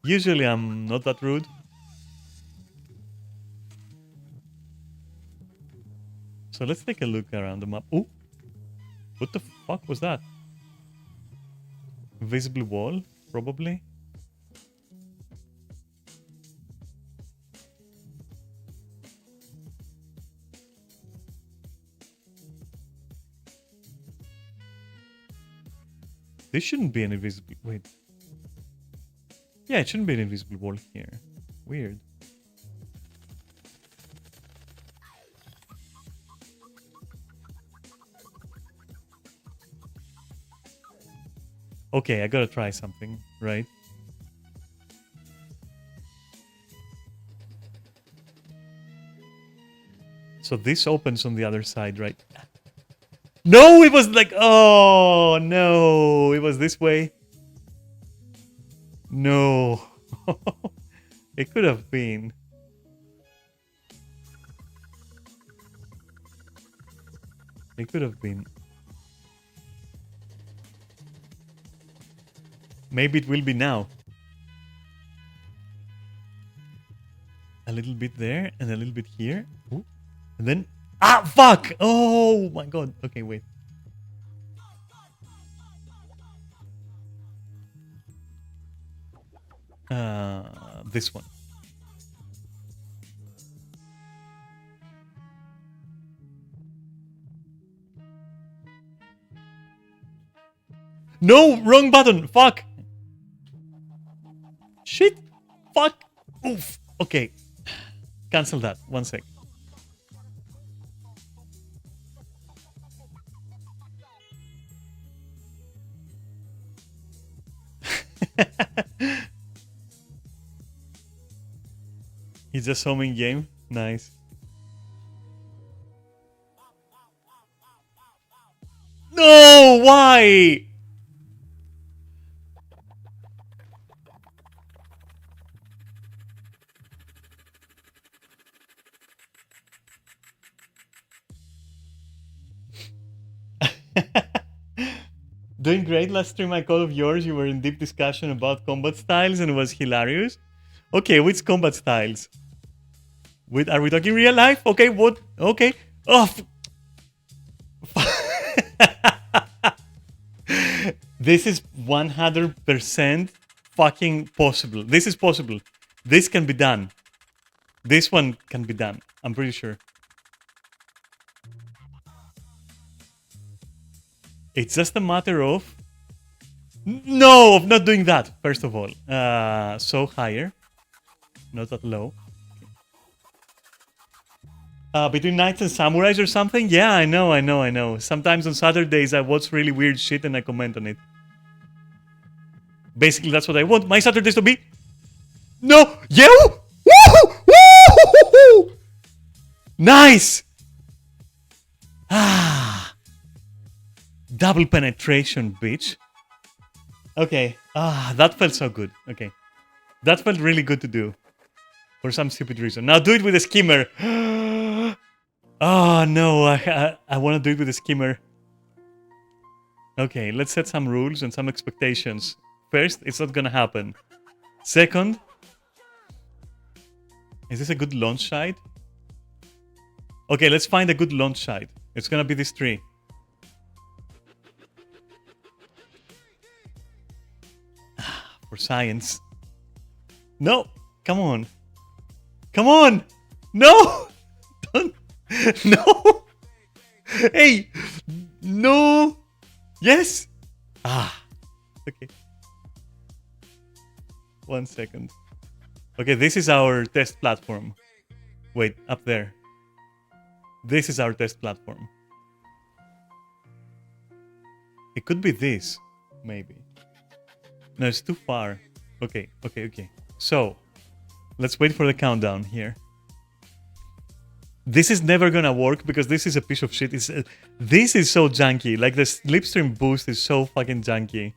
Usually I'm not that rude. So let's take a look around the map. Oh! What the fuck was that? Invisible wall? Probably. This shouldn't be an invisible... Wait. Yeah, it shouldn't be an invisible wall here. Weird. Okay, I gotta try something, right? So this opens on the other side, right? No, it was like... Oh, no. It was this way. No. It could have been. It could have been. Maybe it will be now. A little bit there and a little bit here. Ooh. And then... Ah, fuck! Oh, my God. Okay, wait. This one. No, wrong button. Fuck. Shit. Fuck. Oof. Okay. Cancel that. 1 sec. He's just homing game. Nice. No, why? Doing great. Last stream I call of yours, you were in deep discussion about combat styles and it was hilarious. Okay, which combat styles? Are we talking real life? Okay, what? Okay. Oh, this is 100% fucking possible. This is possible. This can be done. This one can be done. I'm pretty sure. It's just a matter of... No, of not doing that, first of all. So higher. Not that low. Between knights and samurais or something? Yeah, I know. Sometimes on Saturdays I watch really weird shit and I comment on it. Basically, that's what I want my Saturdays to be. No! Yeah! Woo! Woo! Nice! Ah! Double penetration, bitch. Okay. That felt so good. Okay. That felt really good to do. For some stupid reason. Now do it with a skimmer. Oh no, I want to do it with a skimmer. Okay, let's set some rules and some expectations. First, it's not gonna happen. Second, is this a good launch site? Okay, let's find a good launch site. It's gonna be this tree. For science. No, come on. Come on! No! Don't. No! Hey! No! Yes! Okay. 1 second. Okay, this is our test platform. Wait, up there. This is our test platform. It could be this, maybe. No, it's too far. Okay. So, let's wait for the countdown here. This is never gonna work because this is a piece of shit. This is so janky. Like the slipstream boost is so fucking janky.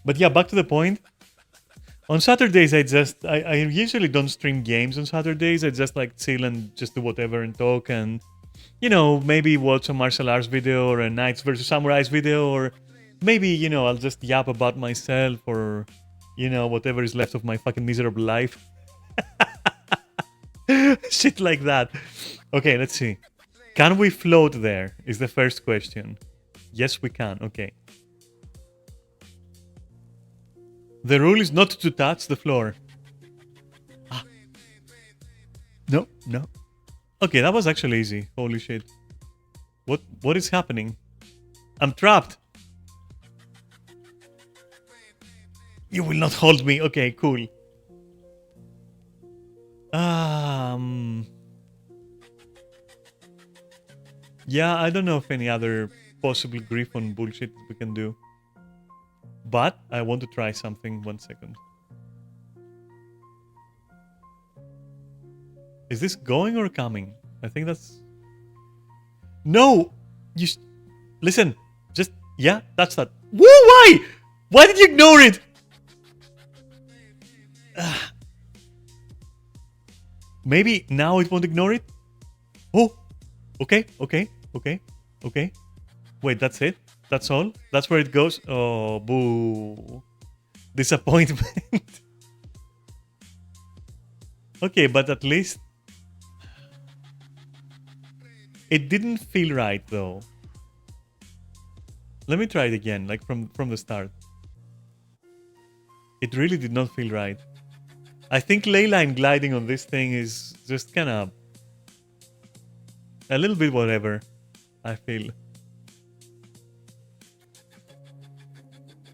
But yeah, back to the point. On Saturdays, I usually don't stream games on Saturdays. I just like chill and just do whatever and talk and, you know, maybe watch a martial arts video or a Knights vs. Samurais video, or maybe, you know, I'll just yap about myself or, you know, whatever is left of my fucking miserable life. Shit like that. Okay, let's see. Can we float there? Is the first question. Yes, we can. Okay. The rule is not to touch the floor. No. Okay, that was actually easy. Holy shit. What is happening? I'm trapped. You will not hold me. Okay, cool. Yeah, I don't know of any other possible Griffon bullshit we can do. But I want to try something. 1 second. Is this going or coming? I think that's... No! Listen. Just... Yeah, that's that. Woo, why? Why did you ignore it? Maybe now it won't ignore it? Oh! Okay. Wait, that's it? That's all? That's where it goes? Oh, boo. Disappointment. Okay, but at least... It didn't feel right, though. Let me try it again, like from the start. It really did not feel right. I think ley line gliding on this thing is just kind of... a little bit whatever, I feel.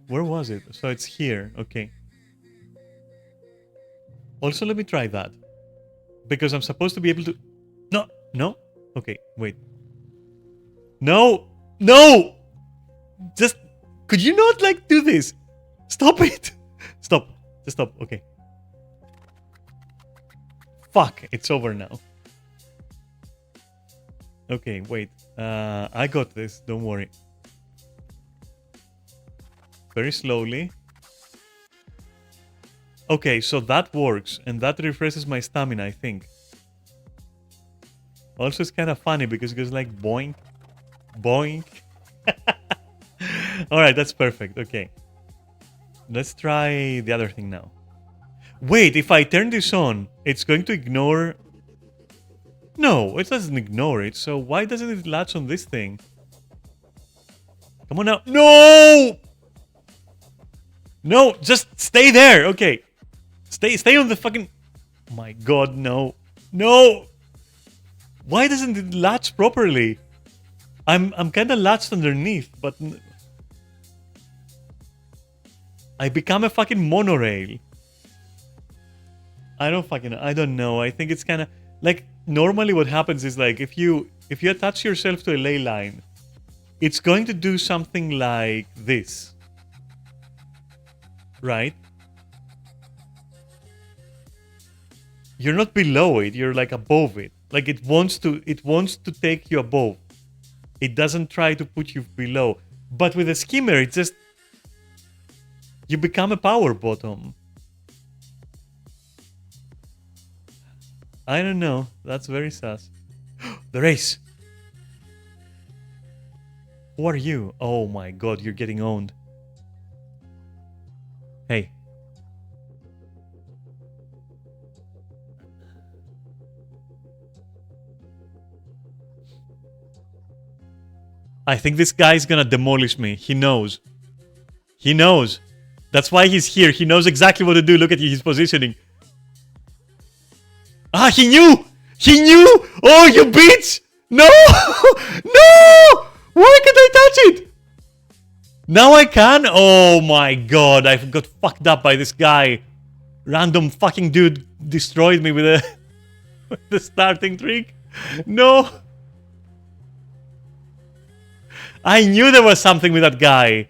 Where was it? So it's here. Okay. Also, let me try that. Because I'm supposed to be able to... No. Okay, wait. No! Just... Could you not, like, do this? Stop it! Stop. Just stop. Okay. Fuck. It's over now. Okay, wait. I got this. Don't worry. Very slowly. Okay, so that works. And that refreshes my stamina, I think. Also, it's kind of funny because it goes like boink, boink. Alright, that's perfect. Okay. Let's try the other thing now. Wait, if I turn this on, it's going to ignore... No, it doesn't ignore it, so why doesn't it latch on this thing? Come on now. No! No, just stay there. Okay. Stay on the fucking... My god, no. No! Why doesn't it latch properly? I'm kind of latched underneath, but... I become a fucking monorail. I don't know. I think it's kind of... Like, normally what happens is like, if you attach yourself to a ley line, it's going to do something like this. Right? You're not below it, you're like above it. Like it wants to take you above. It doesn't try to put you below. But with a skimmer, it just... You become a power bottom. I don't know. That's very sus. The race! Who are you? Oh my god, you're getting owned. Hey. I think this guy's gonna demolish me. He knows. He knows. That's why he's here. He knows exactly what to do. Look at his positioning. Ah, he knew! He knew! Oh, you bitch! No! No! Why can't I touch it? Now I can? Oh my god, I got fucked up by this guy. Random fucking dude destroyed me with a with the starting trick. No! I knew there was something with that guy.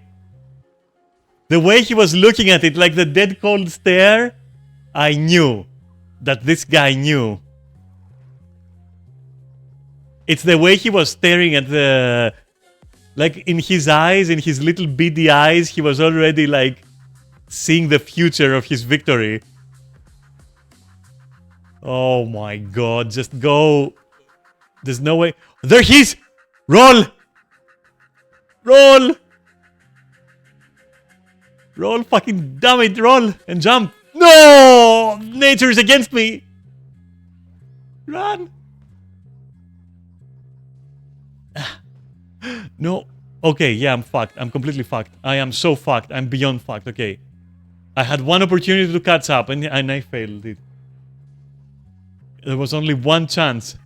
The way he was looking at it, like the dead cold stare, I knew that this guy knew. It's the way he was staring at the... Like, in his eyes, in his little beady eyes, he was already, like, seeing the future of his victory. Oh my god, just go. There's no way. There he is! Roll! Roll! Roll, fucking damn it, roll and jump. No! Nature is against me. Run. No. Okay, yeah, I'm fucked. I'm completely fucked. I am so fucked. I'm beyond fucked. Okay. I had one opportunity to catch up and I failed it. There was only one chance.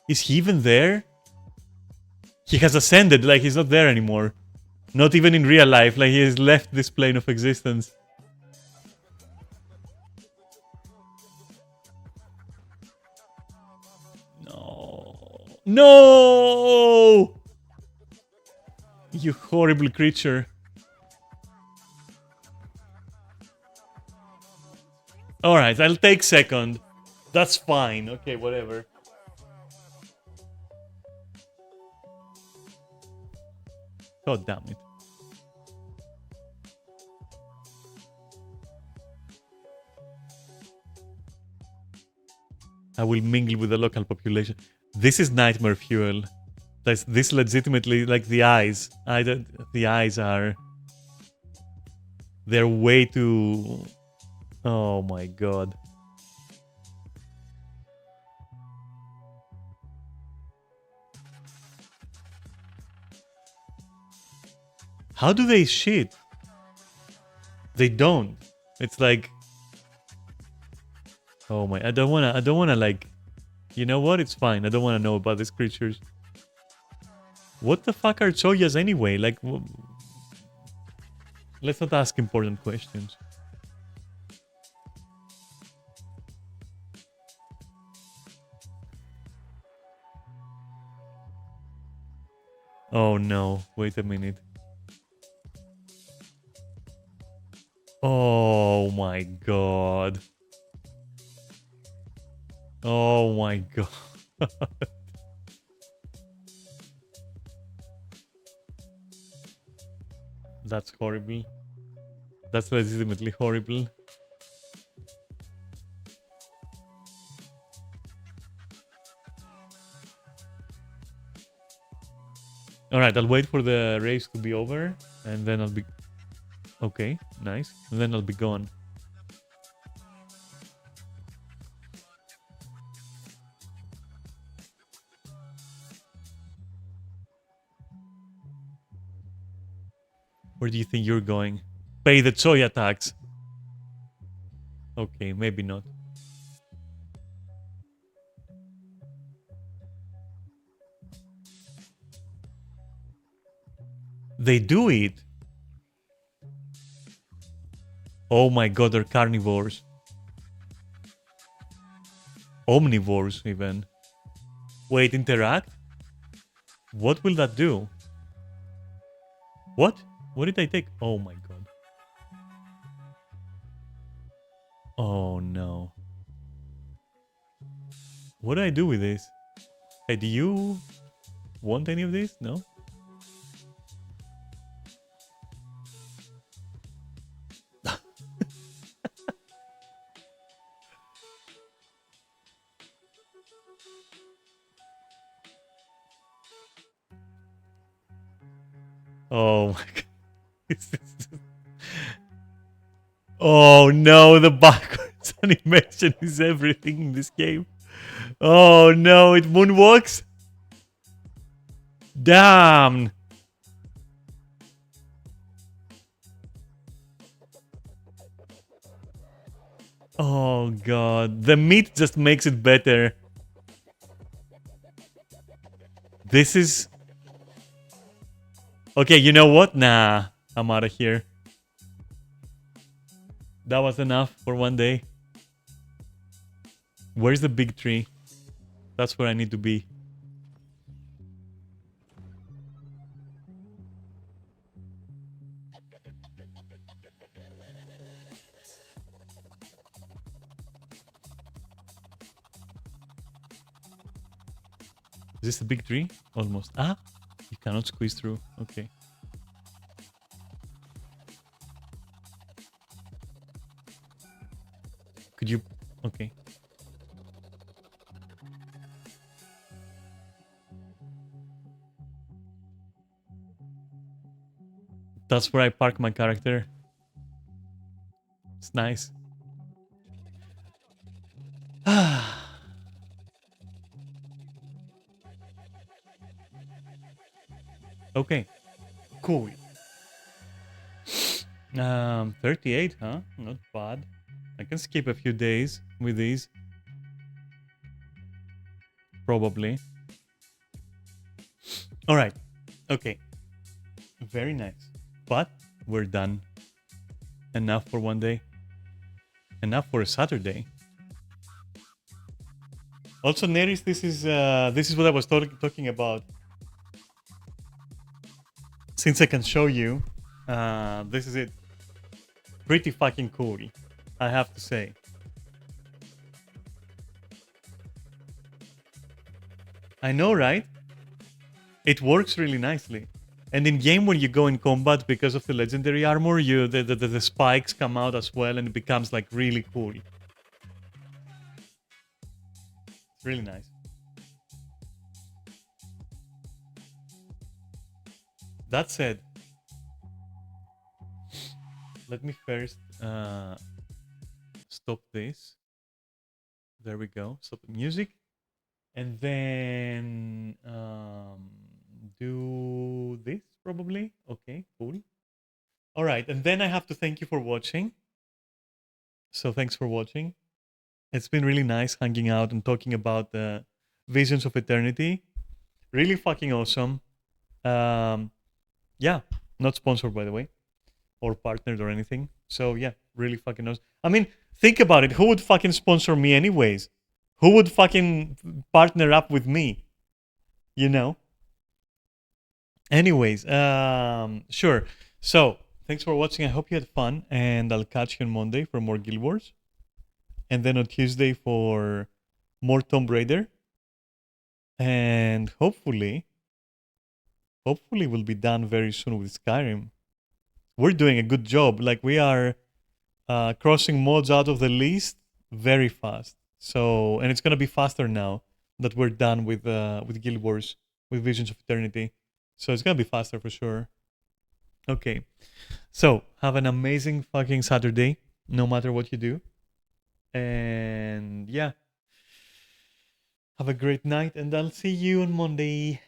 Is he even there? He has ascended, like he's not there anymore. Not even in real life, like he has left this plane of existence. No. No! You horrible creature. Alright, I'll take second. That's fine. Okay, whatever. God damn it. I will mingle with the local population. This is nightmare fuel. This legitimately, like the eyes. The eyes are... They're way too... Oh my god. How do they shit? They don't. It's like... Oh my... I don't wanna like... You know what? It's fine. I don't wanna know about these creatures. What the fuck are Choyas anyway? Like... Let's not ask important questions. Oh no. Wait a minute. Oh my god. Oh my god. That's horrible. That's legitimately horrible. All right, I'll wait for the race to be over, and then I'll be... Okay, nice. And then I'll be gone. Where do you think you're going? Pay the Choya tax. Okay, maybe not. They do eat. Oh my god, they're carnivores. Omnivores, even. Wait, interact? What will that do? What? What did I take? Oh my god. Oh no. What do I do with this? Hey, do you want any of this? No? Oh my god. Oh no, the backwards animation is everything in this game. Oh no, it moonwalks? Damn. Oh god, the meat just makes it better. This is... Okay, you know what? Nah, I'm out of here. That was enough for one day. Where's the big tree? That's where I need to be. Is this the big tree? Almost. Ah, you cannot squeeze through. Okay. Could you... Okay. That's where I park my character. It's nice. Okay. Cool. 38, huh? Not bad. I can skip a few days with these. Probably. Alright. Okay. Very nice. But we're done. Enough for one day. Enough for a Saturday. Also, Neris, this is what I was talking about. Since I can show you, this is it. Pretty fucking cool, I have to say. I know, right? It works really nicely. And in game, when you go in combat, because of the legendary armor, the spikes come out as well, and it becomes like really cool. It's really nice. That said, let me first stop this. There we go. Stop the music. And then do this probably. Okay, cool. All right, and then I have to thank you for watching. So thanks for watching. It's been really nice hanging out and talking about the Visions of Eternity. Really fucking awesome. Yeah, not sponsored by the way, or partnered or anything. So yeah, really fucking awesome. I mean, think about it. Who would fucking sponsor me anyways? Who would fucking partner up with me? You know? Anyways, sure. So, thanks for watching. I hope you had fun, and I'll catch you on Monday for more Guild Wars. And then on Tuesday for more Tomb Raider. And hopefully we'll be done very soon with Skyrim. We're doing a good job. Like, we are crossing mods out of the list very fast. So, and it's gonna be faster now that we're done with Guild Wars, with Visions of Eternity. So it's gonna be faster for sure. Okay. So have an amazing fucking Saturday, no matter what you do. And yeah, have a great night, and I'll see you on Monday.